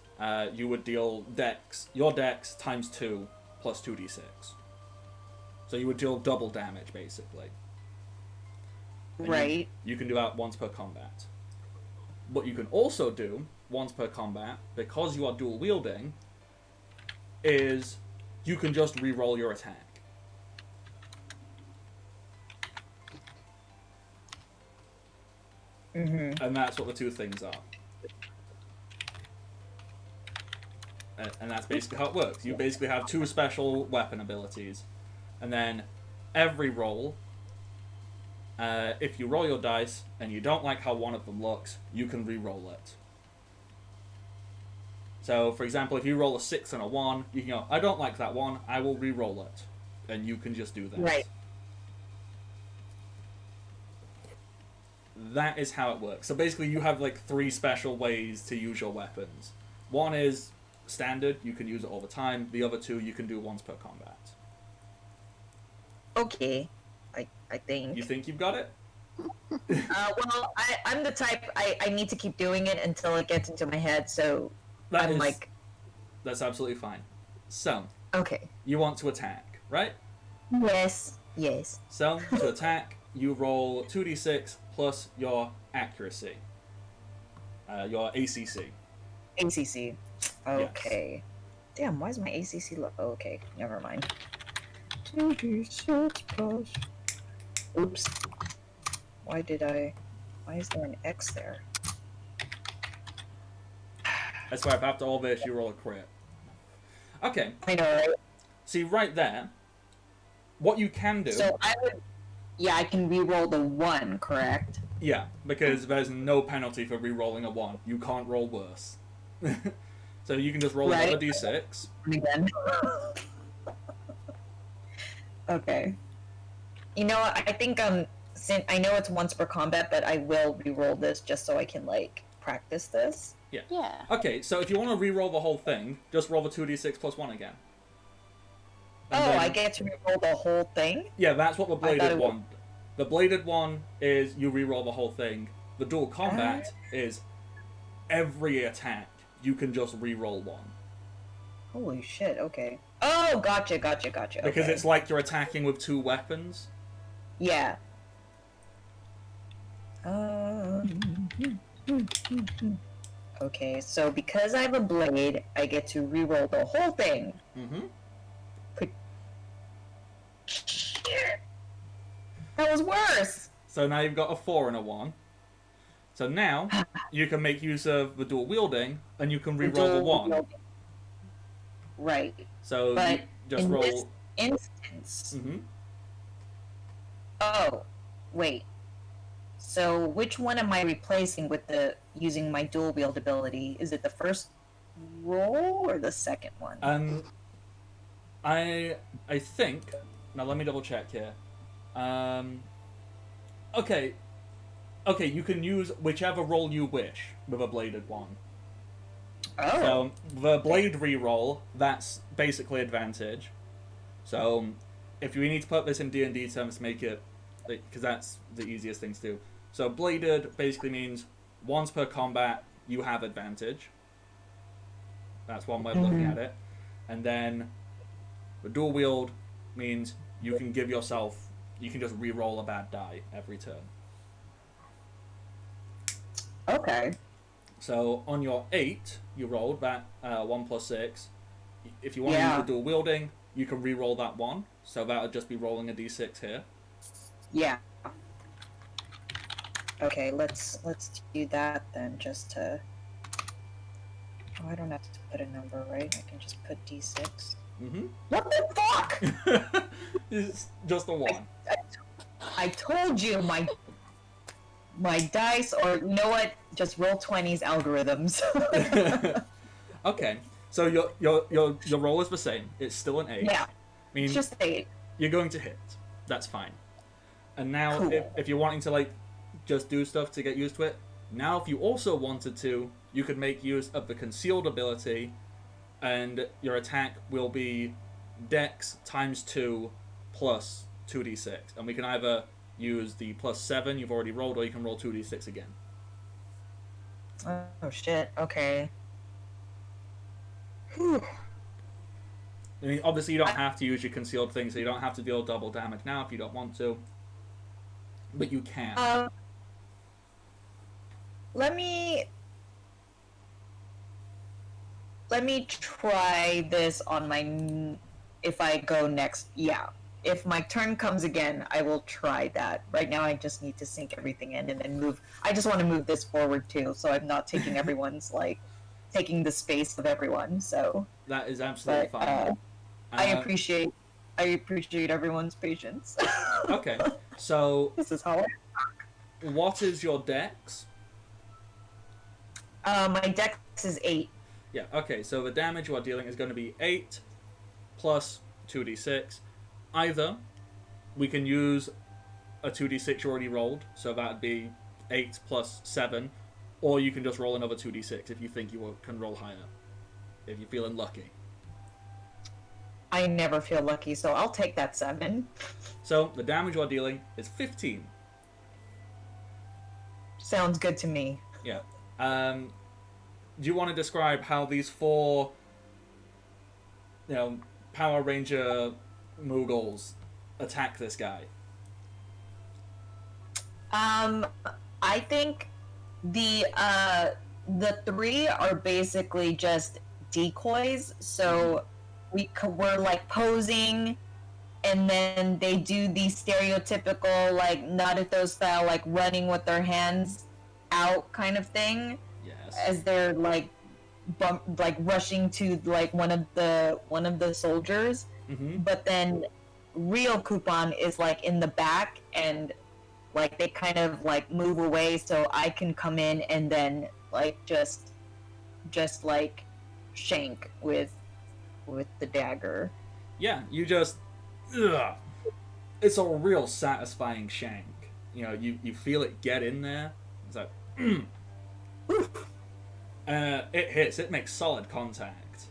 you would deal your dex times 2 plus 2d6. So you would deal double damage, basically. And right. You can do that once per combat. What you can also do, once per combat, because you are dual wielding, is you can just re-roll your attack. Mm-hmm. And that's what the two things are. And that's basically how it works. You basically have two special weapon abilities. And then every roll, if you roll your dice and you don't like how one of them looks, you can re-roll it. So, for example, if you roll a 6 and a 1, you can go, I don't like that one, I will re-roll it. And you can just do that. Right. That is how it works. So basically you have like 3 special ways to use your weapons. One is standard, you can use it all the time. The other 2 you can do once per combat. Okay. I think. You think you've got it? Well, I'm the type, I need to keep doing it until it gets into my head, so That's absolutely fine. So, okay. you want to attack, right? Yes. So, to attack, you roll 2d6 plus your accuracy. Your ACC. ACC. Okay. Yes. Damn, why is my ACC low? Oh, okay, never mind. 2d6 plus... Oops. Why is there an X there? I swear, if after all this you roll a crit. Okay. I know, right? See, right there, what you can do... So I would... Yeah, I can re-roll the 1, correct? Yeah, because there's no penalty for re-rolling a 1. You can't roll worse. So you can just roll another d6. Again. Okay. You know what? I think since I know it's once per combat, but I will re-roll this just so I can like practice this. Yeah. Okay, so if you want to re-roll the whole thing, just roll the 2d6 plus 1 again. And Oh, then- I get to re-roll the whole thing? Yeah, that's what the I thought bladed it one. The bladed one is you re-roll the whole thing. The dual combat is every attack you can just re-roll 1. Holy shit, okay. Oh, gotcha. Because okay. it's like you're attacking with 2 weapons. Yeah. Okay, so because I have a blade, I get to re-roll the whole thing. Mm-hmm. Shit. That was worse! So now you've got a 4 and a 1. So now you can make use of the dual wielding, and you can re-roll the 1. Right. So But you just in roll. this instance... Mm-hmm. Oh, wait. So which one am I replacing with the using my dual wield ability? Is it the first roll or the second one? I think. Now let me double check here. Okay, you can use whichever roll you wish with a bladed one. Oh. So the blade re-roll, that's basically advantage. So if you need to put this in D&D terms to make it, because that's the easiest thing to do. So bladed basically means once per combat you have advantage. That's one way of looking at it. And then the dual wield means you can give yourself, you can just re-roll a bad die every turn. Okay. So on your 8, you rolled that 1 plus 6. If you want to Yeah. use the dual wielding, you can re-roll that 1. So that would just be rolling a d6 here. Yeah. Okay, let's do that then, just to... Oh, I don't have to put a number, right? I can just put D6. Mm-hmm. What the fuck? It's just a 1. I told you my dice, or you know what? Just roll 20s algorithms. Okay, so your roll is the same. It's still an 8. Yeah, I mean, it's just 8. you're going to hit. That's fine. And now, Cool. if you're wanting to like just do stuff to get used to it, now if you also wanted to, you could make use of the concealed ability, and your attack will be Dex times 2 plus 2d6, and we can either use the plus 7 you've already rolled, or you can roll 2d6 again. Oh shit. Okay. Whew. I mean, obviously you don't have to use your concealed thing, so you don't have to deal double damage now if you don't want to. But you can. Let me try this on my... If I go next, yeah. If my turn comes again, I will try that. Right now I just need to sink everything in and then move. I just want to move this forward too, so I'm not taking everyone's, like, taking the space of everyone, so... That is absolutely But, fine. I appreciate everyone's patience. Okay, so This is how what is your dex? my dex is 8. Yeah, okay, so the damage you are dealing is going to be 8 plus 2d6. Either we can use a 2d6 you already rolled, so that would be 8 plus 7, or you can just roll another 2d6 if you think you can roll higher, if you're feeling lucky. I never feel lucky, so I'll take that 7. So the damage you are dealing is 15. Sounds good to me. Yeah. Do you want to describe how these 4, Power Ranger Moogles attack this guy? I think the 3 are basically just decoys, so we're like posing, and then they do the stereotypical like Naruto style like running with their hands out kind of thing, Yes. as they're like rushing to like one of the soldiers. Mm-hmm. But then real Coupon is like in the back, and like they kind of like move away so I can come in and then like just like shank with the dagger. Yeah, you just... Ugh. It's a real satisfying shank. You know, you feel it get in there. It's like... it hits. It makes solid contact.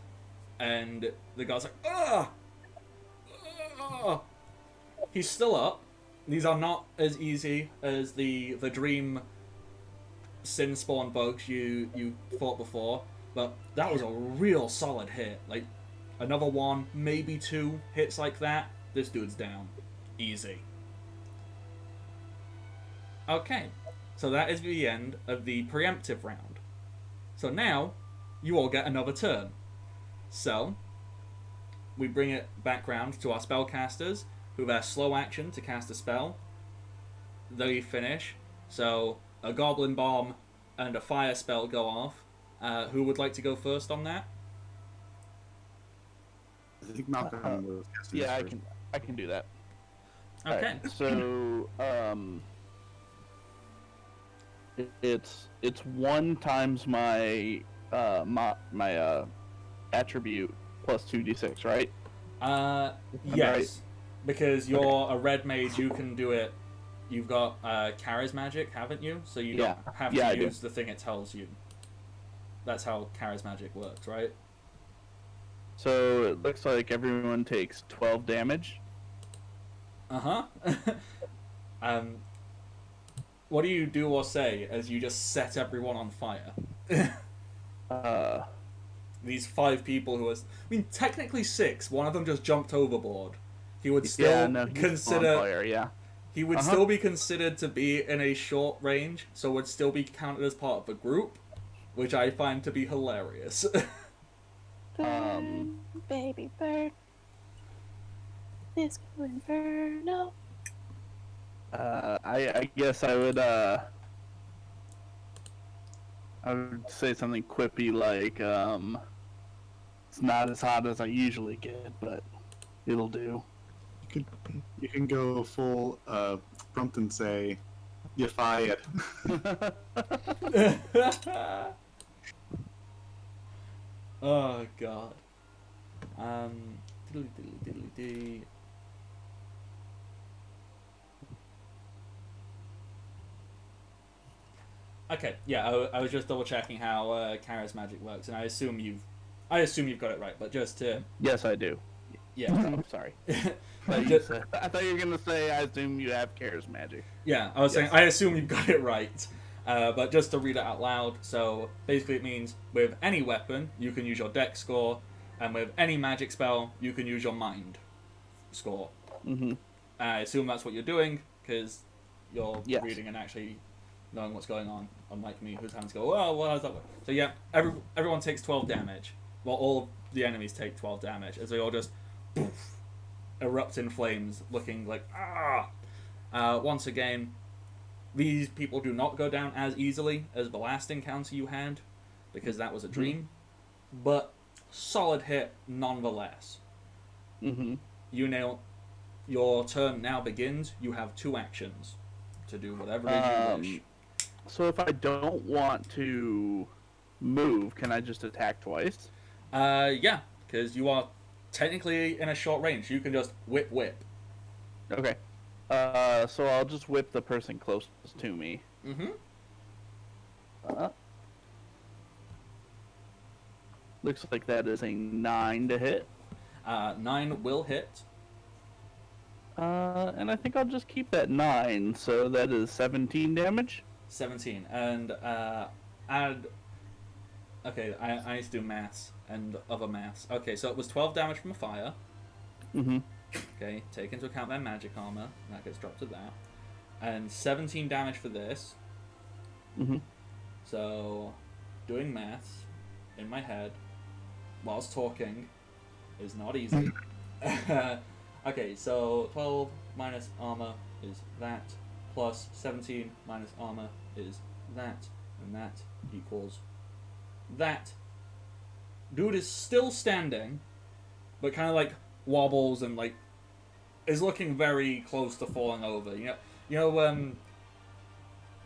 And the guy's like, ugh! Ugh! He's still up. These are not as easy as the dream sin spawn bugs you fought before, but that was a real solid hit. Like, another one, maybe two hits like that, this dude's down. Easy. Okay, so that is the end of the preemptive round. So now, you all get another turn. So, we bring it back round to our spellcasters, who have slow action to cast a spell. They finish. So, a goblin bomb and a fire spell go off. Who would like to go first on that? I think Malcolm was casting Yeah, first. I can do that. Okay. Alright, so it's 1 times my attribute plus 2d6, right? Yes. Right. Because you're a red mage, you can do it. You've got Kara's magic, haven't you? So you don't have Yeah, I to do. use the thing it tells you. That's how Kara's magic works, right? So it looks like everyone takes 12 damage. Uh-huh. What do you do or say as you just set everyone on fire? These 5 people who are... I mean, technically 6. One of them just jumped overboard. He would still he's consider... on fire, yeah. He would still be considered to be in a short range, so would still be counted as part of the group, which I find to be hilarious. Burn, baby bird. Let's go inferno. I guess I would say something quippy like, it's not as hot as I usually get, but it'll do. You can go full Purmt and say, "You fired." Oh god. Diddly diddly diddly dee. Okay, yeah, I was just double checking how Kara's magic works, and I assume you've got it right, but just to Yes, I do. yeah, I'm sorry. I thought you were gonna say I assume you have Kara's magic. yeah, I was saying I assume you've got it right, but just to read it out loud. So basically, it means with any weapon you can use your dex score, and with any magic spell you can use your mind score. Mm-hmm. I assume that's what you're doing because you're Yes. reading and actually knowing what's going on, unlike me, whose hands go, oh, well, how's that work? So yeah, everyone takes 12 damage. Well, all of the enemies take 12 damage, as they all just poof, erupt in flames, looking like, ah! Once again, these people do not go down as easily as the last encounter you had, because that was a dream, but solid hit nonetheless. Mm-hmm. You know, your turn now begins. You have 2 actions to do whatever it is you wish. So if I don't want to move, can I just attack twice? Yeah, because you are technically in a short range. You can just whip. Okay. So I'll just whip the person closest to me. Mm-hmm. Looks like that is a 9 to hit. 9 will hit. And I think I'll just keep that 9, so that is 17 damage. 17. And add... Okay, I need to do maths and other maths. Okay, so it was 12 damage from a fire. Mm-hmm. Okay, take into account their magic armor. That gets dropped to that. And 17 damage for this. Mm-hmm. So, doing maths in my head whilst talking is not easy. Okay, so 12 minus armor is that, plus 17 minus armor is that, and that equals that. Dude is still standing, but kind of like wobbles and like is looking very close to falling over.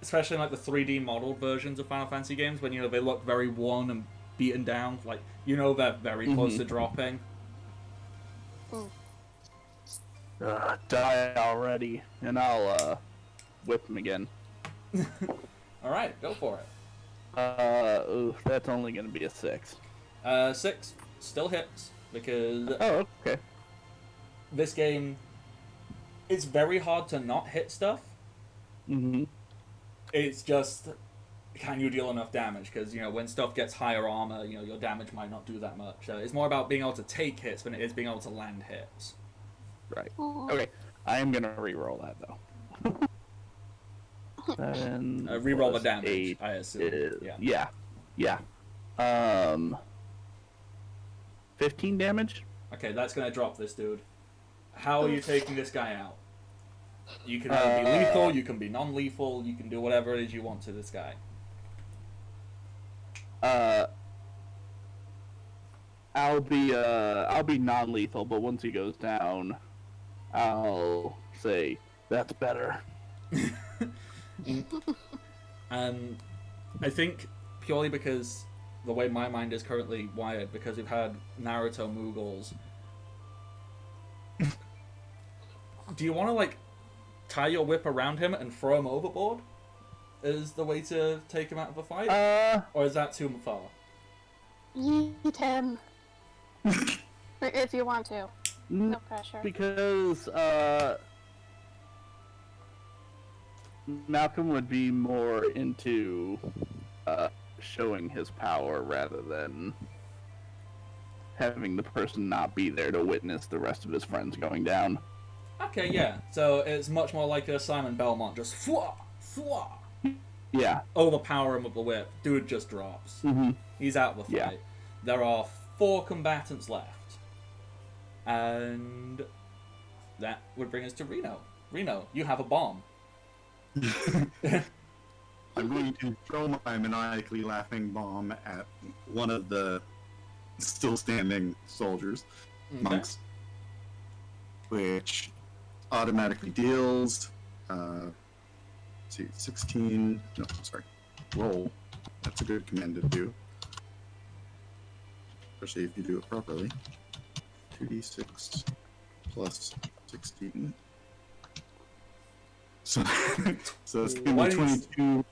Especially in like the 3D modeled versions of Final Fantasy games, when they look very worn and beaten down, like they're very close to dropping. Die already, and I'll whip him again. All right, go for it. That's only gonna be a 6. 6 still hits because Oh, okay. this game, it's very hard to not hit stuff. Mm-hmm. It's just, can you deal enough damage? Because when stuff gets higher armor, your damage might not do that much. So it's more about being able to take hits than it is being able to land hits. Right. Okay. I am gonna re-roll that though. 7 Reroll the plus damage, 8 I assume. is- Yeah. Yeah. 15 damage. Okay, that's gonna drop this dude. How are you taking this guy out? You can either be lethal, you can be non-lethal, you can do whatever it is you want to this guy. I'll be non-lethal, but once he goes down, I'll say that's better. I think purely because the way my mind is currently wired, because we've had Naruto Mughals. Do you want to tie your whip around him and throw him overboard? Is the way to take him out of a fight? Or is that too far? Yeet him. If you want to. No pressure. Because Malcolm would be more into showing his power rather than having the person not be there to witness the rest of his friends going down. Okay, yeah. So it's much more like a Simon Belmont, just fwah, fwah. Yeah. Overpower him with the whip. Dude just drops. Mm-hmm. He's out of the fight. Yeah. There are 4 combatants left. And that would bring us to Reno. Reno, you have a bomb. I'm going to throw my maniacally laughing bomb at one of the still standing soldiers, monks, which automatically deals, let's see, 16, no, sorry, roll. That's a good command to do, especially if you do it properly. 2d6 plus 16. So it's going to be 22.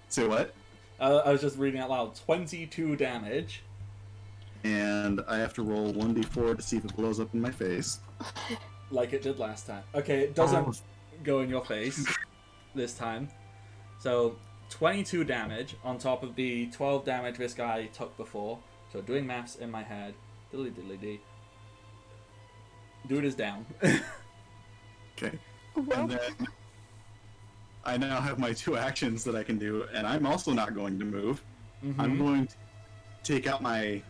Say what? I was just reading out loud. 22 damage. And I have to roll 1d4 to see if it blows up in my face. Like it did last time. Okay, it doesn't go in your face this time. So, 22 damage on top of the 12 damage this guy took before. So, doing maths in my head. Diddly diddly dee. Dude is down. Okay. And then I now have my 2 actions that I can do, and I'm also not going to move. Mm-hmm. I'm going to take out my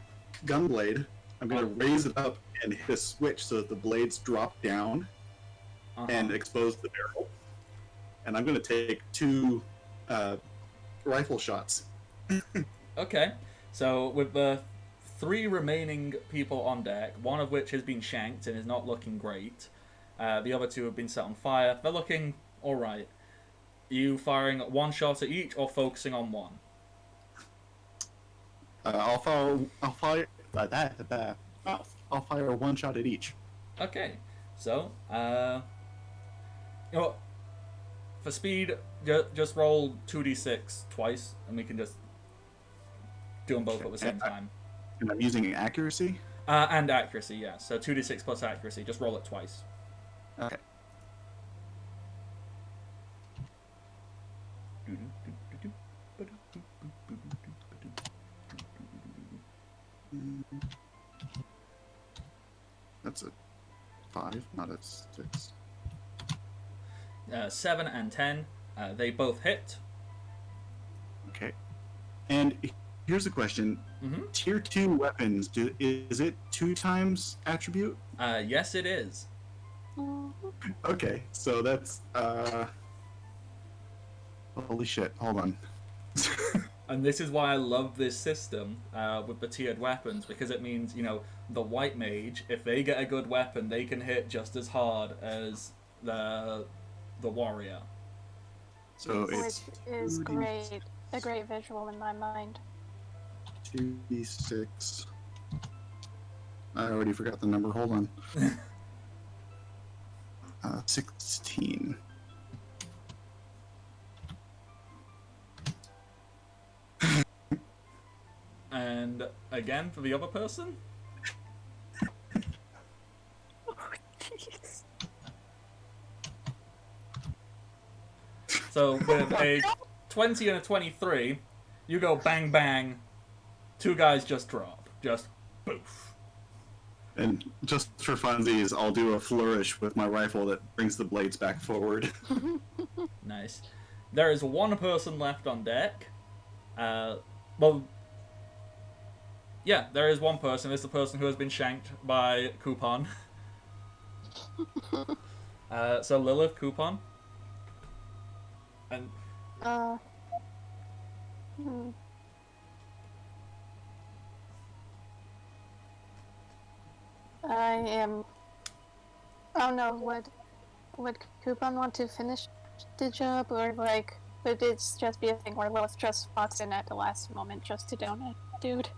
gun blade. I'm going to raise it up and hit a switch so that the blades drop down and expose the barrel. And I'm going to take 2 rifle shots. Okay, so with the 3 remaining people on deck, one of which has been shanked and is not looking great. The other 2 have been set on fire. They're looking alright. You firing 1 shot at each or focusing on one? I'll fire 1 shot at each. Okay, so, for speed, just roll 2d6 twice, and we can just do them both at the same time. And I'm using accuracy? And accuracy, yeah. So 2d6 plus accuracy, just roll it twice. Okay. That's a 5, not a 6. 7 and 10, they both hit. Okay. And here's a question. Mm-hmm. Tier 2 weapons, is it 2 times attribute? Yes, it is. Okay, so that's, holy shit, hold on. And this is why I love this system with the tiered weapons, because it means, the white mage, if they get a good weapon, they can hit just as hard as the warrior. So Which it's is great. A great visual in my mind. 2d6. I already forgot the number. Hold on. 16. And again, for the other person, Oh, jeez. so with a 20 and a 23, you go bang bang, two guys just drop. Just boof. And just for funsies, I'll do a flourish with my rifle that brings the blades back forward. Nice. There is one person left on deck. Yeah, there is one person. It's the person who has been shanked by Coupon. So Lilith, Coupon. And Oh no, would Coupon want to finish the job, or like, would it just be a thing where Lilith just walks in at the last moment just to donate, dude?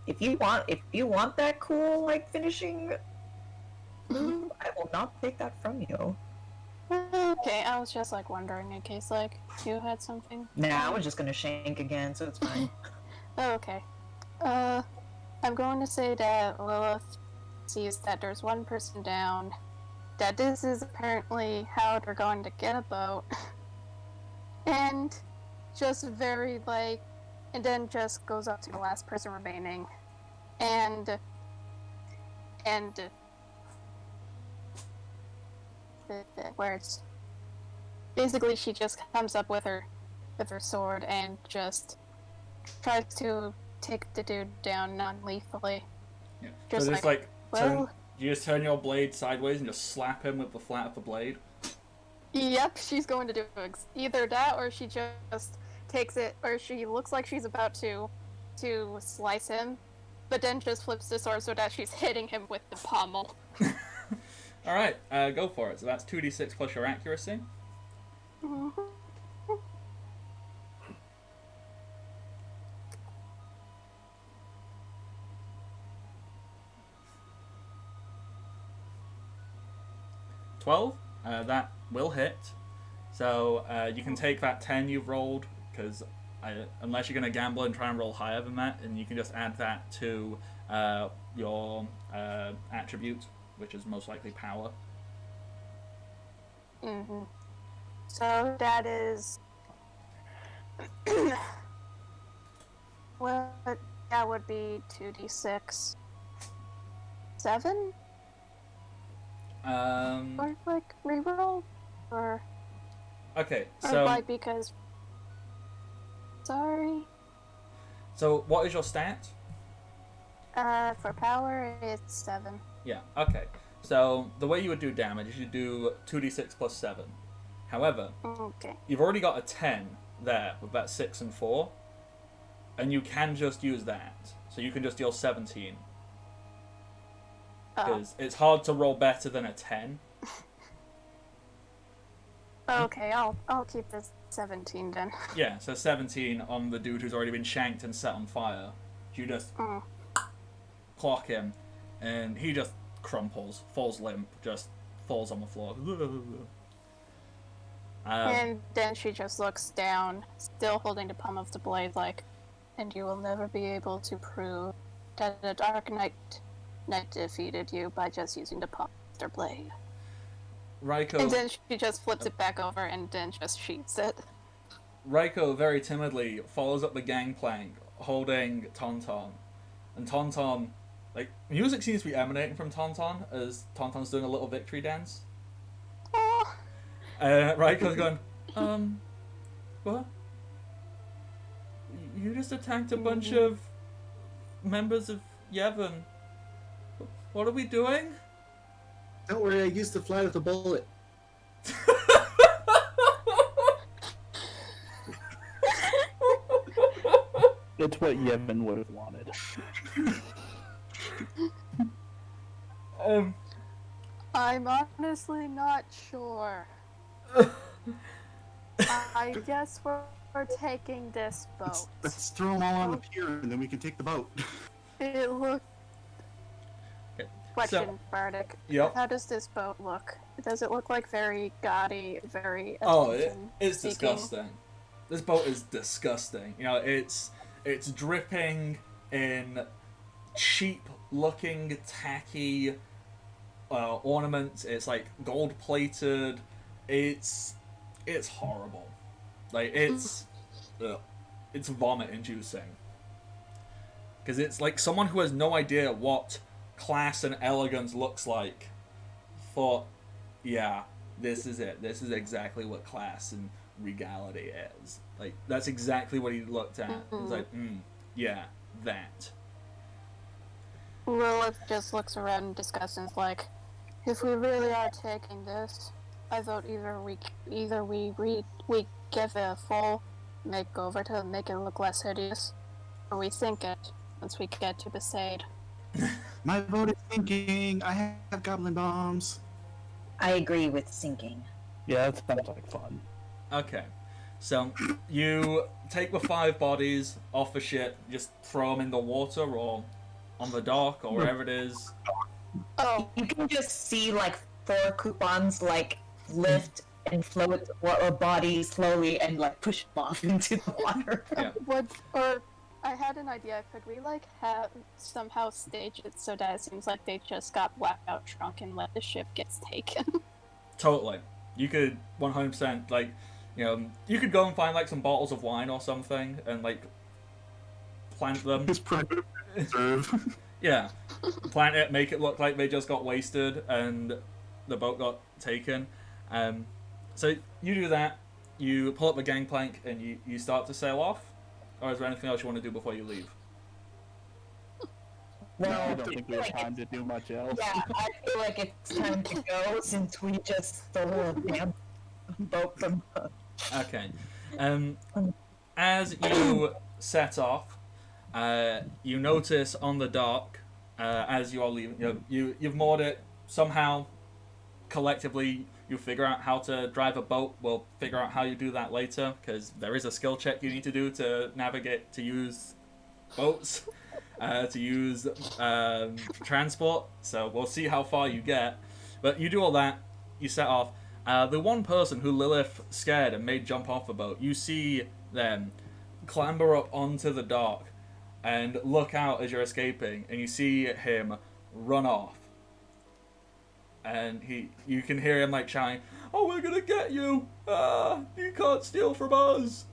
If you want that cool finishing move, I will not take that from you. Okay, I was just wondering in case you had something. Nah, I was just gonna shank again, so it's fine. Oh, okay. I'm going to say that Lilith sees that there's one person down, that this is apparently how they're going to get a boat, and just and then just goes up to the last person remaining, and where it's basically she just comes up with her sword and just tries to take the dude down non-lethally. yeah. Just you just turn your blade sideways and just slap him with the flat of the blade. Yep, she's going to do either that, or she just takes it, or she looks like she's about to slice him, but then just flips the sword so that she's hitting him with the pommel. All right, go for it. So that's 2d6 plus your accuracy. Mm-hmm. 12. That will hit. So you can take that 10 you've rolled, because unless you're going to gamble and try and roll higher than that, and you can just add that to your attribute, which is most likely power. Mm-hmm. So that is... well, that would be 2d6. 7? Or reroll? Or Okay, so... because... Sorry. So what is your stat? For power, it's 7. Yeah, okay. So the way you would do damage is you do 2d6 plus 7. However, Okay. you've already got a 10 there with that 6 and 4, and you can just use that. So you can just deal 17. Because it's hard to roll better than a 10. Okay, I'll keep this 17 then. Yeah, so 17 on the dude who's already been shanked and set on fire. You just clock him, and he just crumples, falls limp, just falls on the floor. And then she just looks down, still holding the palm of the blade, and you will never be able to prove that the Dark Knight defeated you by just using the palm of their blade. Raiko... And then she just flips it back over and then just sheets it. Raiko very timidly follows up the gangplank, holding Tauntaun. And Tauntaun... music seems to be emanating from Tauntaun, as Tauntaun's doing a little victory dance. Oh. Raiko's going, what? You just attacked a bunch of members of Yevon. What are we doing? Don't worry, I used the flat of the bullet. It's what Yevon would have wanted. I'm honestly not sure. I guess we're taking this boat. Let's throw them all on the pier, and then we can take the boat. It looked. Okay. Question, Bardic. Yep. How does this boat look? Does it look like very gaudy, very Oh, attention it's seeking? disgusting. This boat is disgusting. You know, it's dripping in cheap-looking, tacky ornaments. It's like gold-plated. It's horrible. Like it's vomit-inducing. Because it's like someone who has no idea what class and elegance looks like thought, yeah, this is it. This is exactly what class and regality is. Like, that's exactly what he looked at. He's like, yeah, that. Lilith just looks around in disgust and is like, if we really are taking this, I vote either we give it a full makeover to make it look less hideous, or we sink it once we get to Besaid. My vote is sinking. I have goblin bombs. I agree with sinking. Yeah, that sounds like fun. Okay. So, you take the 5 bodies off the ship, just throw them in the water or on the dock or wherever it is. Oh, You can just see like 4 coupons like lift and float a body slowly and like push them off into the water. Yeah. I had an idea. Could we like have somehow stage it so that it seems like they just got whacked out drunk and let the ship gets taken? Totally. You could 100%, like, you know, you could go and find like some bottles of wine or something and like plant them. His private reserve. Yeah. Plant it, make it look like they just got wasted and the boat got taken. So you do that, you pull up the gangplank and you start to sail off? Or is there anything else you want to do before you leave? Well, I don't think we have time to do much else. Yeah, I feel like it's time to go since we just stole a damn boat from the... Okay. As you set off, you notice on the dock, as you are leaving, you've moored it somehow. Collectively, you figure out how to drive a boat. We'll figure out how you do that later, because there is a skill check you need to do to navigate, to use boats, to use transport. So we'll see how far you get. But you do all that, you set off. The one person who Lilith scared and made jump off the boat, you see them clamber up onto the dock and look out as you're escaping, and you see him run off. And you can hear him like shouting, "Oh, we're gonna get you! You can't steal from us!"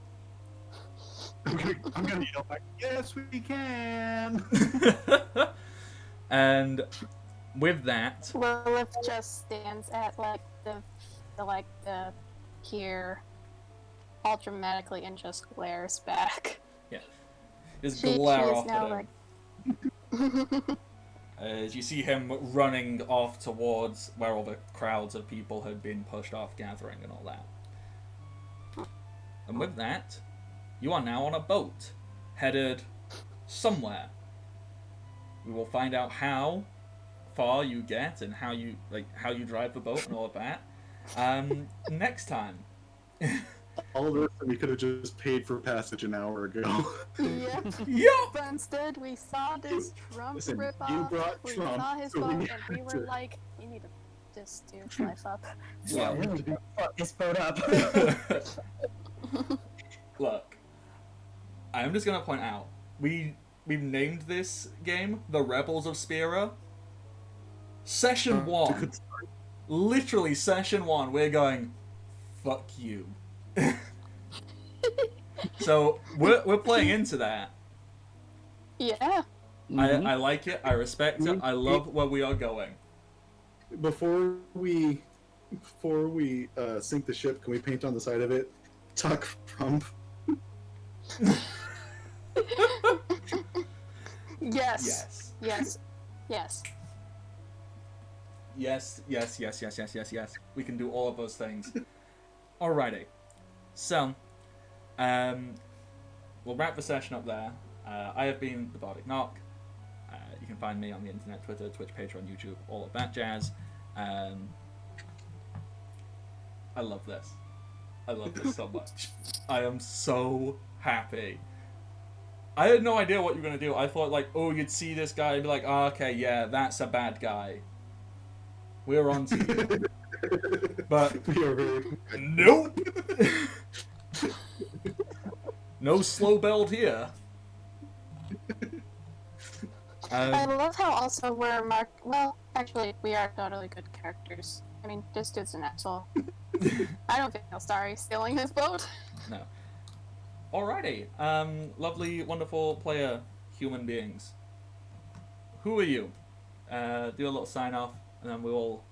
I'm gonna yell back, yes, we can! And with that, Lilith just stands at like the pier, all dramatically, and just glares back. just She glare is off now at him. As you see him running off towards where all the crowds of people had been pushed off, gathering and all that. And with that, you are now on a boat, headed somewhere. We will find out how far you get and how you drive the boat and all of that next time. All of this, we could have just paid for passage an hour ago. Yep. Yup! But instead, we saw this Trump Listen, you ripoff. brought We Trump, saw his so we boat, had and we were to- like, "You need to just steer his life up." Yeah, really fuck this boat up. Look, I'm just gonna point out, we've named this game the Rebels of Spira. Session 1. Literally session 1, we're going, fuck you. So we're playing into that. Yeah. I like it, I respect it, I love where we are going. Before we sink the ship, can we paint on the side of it, Tuck Trump? Yes. Yes. Yes. Yes. We can do all of those things. Alrighty. So, we'll wrap the session up there. I have been the Bardic Knock. You can find me on the internet, Twitter, Twitch, Patreon, YouTube, all of that jazz. I love this. I love this so much. I am so happy. I had no idea what you were going to do. I thought, like, oh, you'd see this guy and be like, oh, okay, yeah, that's a bad guy. We're on to you. But, We are very... nope! No slow build here. I love how also we're marked. Well, actually, we are totally good characters. I mean, this dude's an asshole. I don't feel sorry stealing his boat. No. Alrighty. Lovely, wonderful player, human beings. Who are you? Do a little sign off, and then we'll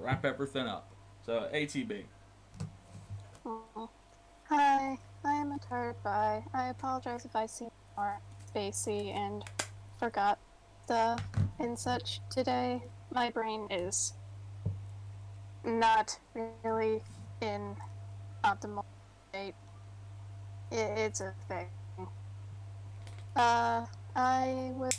wrap everything up. So, ATB. Oh. Hi, I am a tired bye. I apologize if I seem more spacey and forgot the and such today. My brain is not really in optimal state. It's a thing. I would.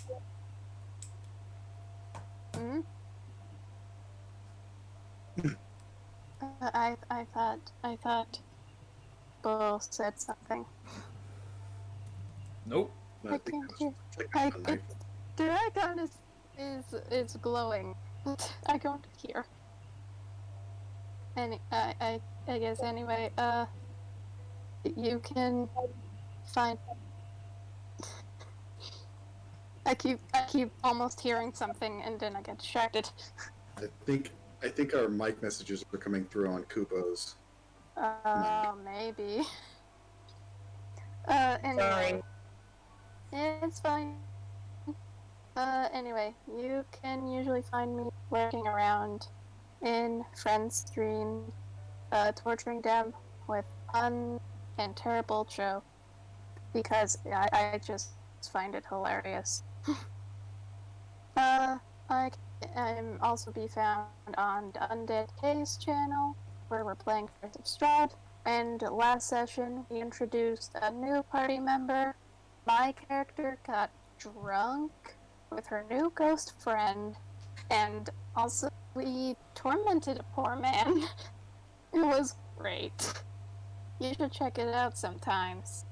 I thought Bull said something. Nope. I can't hear. The icon is glowing. I don't hear. And I guess anyway. You can find. I keep almost hearing something, and then I get distracted. I think our mic messages are coming through on Kupo's. Maybe. Anyway. Sorry. It's fine. Anyway, you can usually find me lurking around in friends' streams, torturing them with fun and terrible joke, because I just find it hilarious. I can also be found on the Undead Case channel, where we're playing Curse of Strahd, and last session we introduced a new party member. My character got drunk with her new ghost friend, and also we tormented a poor man. It was great. You should check it out sometimes.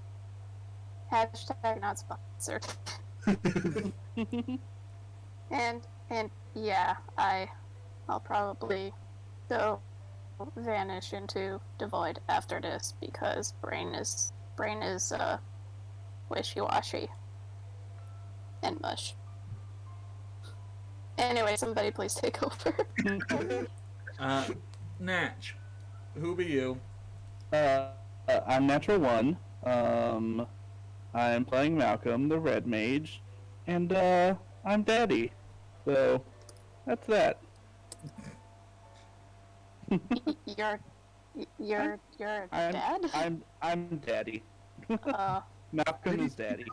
Hashtag not sponsored. and yeah, I'll probably go vanish into the void after this because brain is wishy-washy and mush. Anyway, somebody please take over. Natch, who be you? I'm Natural One. I'm playing Malcolm, the Red Mage, and I'm Daddy. So that's that. You're dad? I'm Daddy. Uh, Malcolm is Daddy.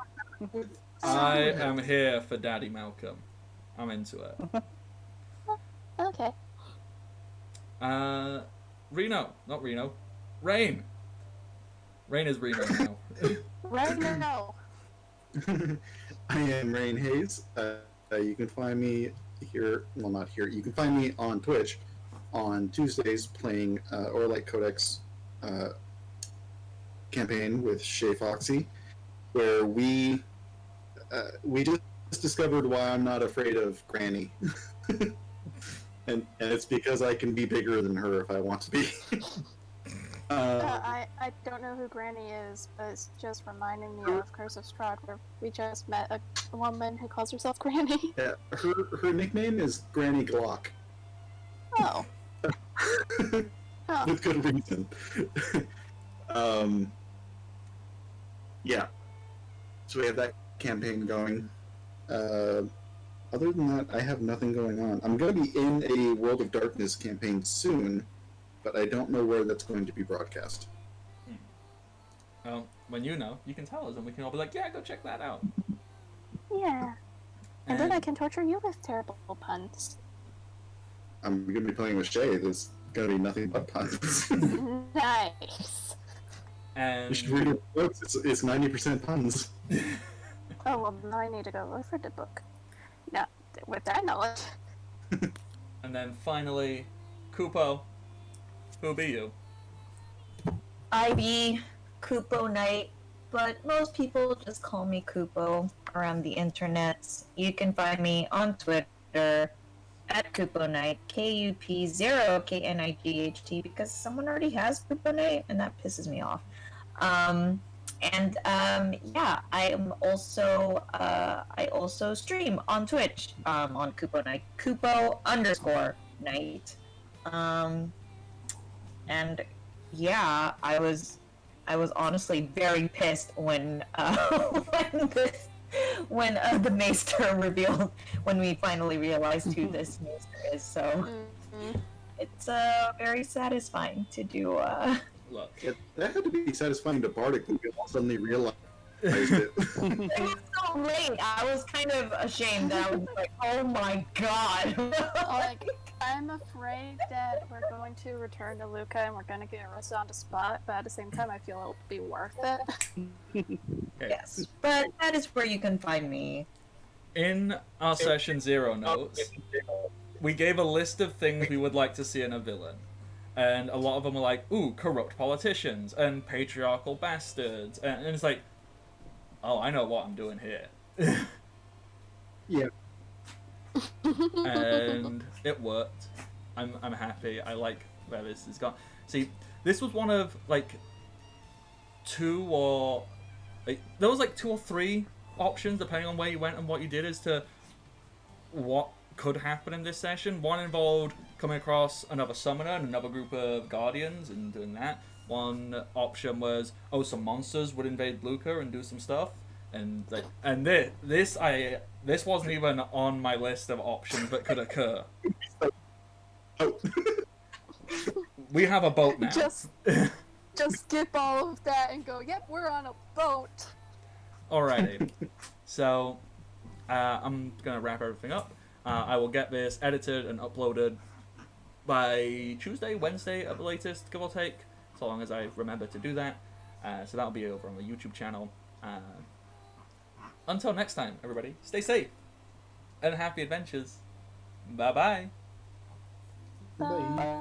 I am here for Daddy Malcolm. I'm into it. okay. Reno, not Reno. Rain. Rain is Reno now. Right now. I am Rain Hayes. You can find me here. Well, not here. You can find me on Twitch on Tuesdays playing Orlight Codex campaign with Shay Foxy, where we just discovered why I'm not afraid of Granny. and it's because I can be bigger than her if I want to be. I don't know who Granny is, but it's just reminding me of Curse of Strahd, where we just met a woman who calls herself Granny. Yeah, her nickname is Granny Glock. Oh. With good reason. Yeah. So we have that campaign going. Other than that, I have nothing going on. I'm going to be in a World of Darkness campaign soon, but I don't know where that's going to be broadcast. Well, when you know, you can tell us, and we can all be like, yeah, go check that out. Yeah. And then I can torture you with terrible puns. I'm going to be playing with Shay. There's going to be nothing but puns. Nice. And You should read her books. It's 90% puns. Oh, well, now I need to go look for the book. Now, with that knowledge. And then finally, Kupo, who be you? I be Kupo Knight, but most people just call me Kupo around the internet. You can find me on Twitter at Kupo Knight, KUP0KNIGHT, because someone already has Kupo Knight, and that pisses me off. Yeah, I also stream on Twitch on Kupo Knight, Kupo_Knight. And yeah, I was honestly very pissed when when the Maester revealed, when we finally realized who this Maester is. So it's very satisfying to do. Look, That had to be satisfying to Bardic when we all suddenly realized it. It was so late. I was kind of ashamed that I was like, oh my god. Like, I'm afraid that we're going to return to Luca and we're going to get arrested on the spot, but at the same time, I feel it'll be worth it. okay. Yes, but that is where you can find me. In our session 0 notes, we gave a list of things we would like to see in a villain. And a lot of them were like, ooh, corrupt politicians and patriarchal bastards. And it's like, oh, I know what I'm doing here. Yeah. And it worked. I'm happy. I like where this has gone. See, this was one of like two or three options depending on where you went and what you did as to what could happen in this session. One involved coming across another summoner and another group of guardians and doing that. One option was, some monsters would invade Luca and do some stuff. And like, and this wasn't even on my list of options that could occur. Oh. We have a boat now. Just skip all of that and go, yep, we're on a boat. Alrighty. So, I'm gonna wrap everything up. I will get this edited and uploaded by Tuesday, Wednesday at the latest, give or take, so long as I remember to do that. So that'll be over on the YouTube channel. Until next time, everybody, stay safe and happy adventures. Bye-bye. Bye.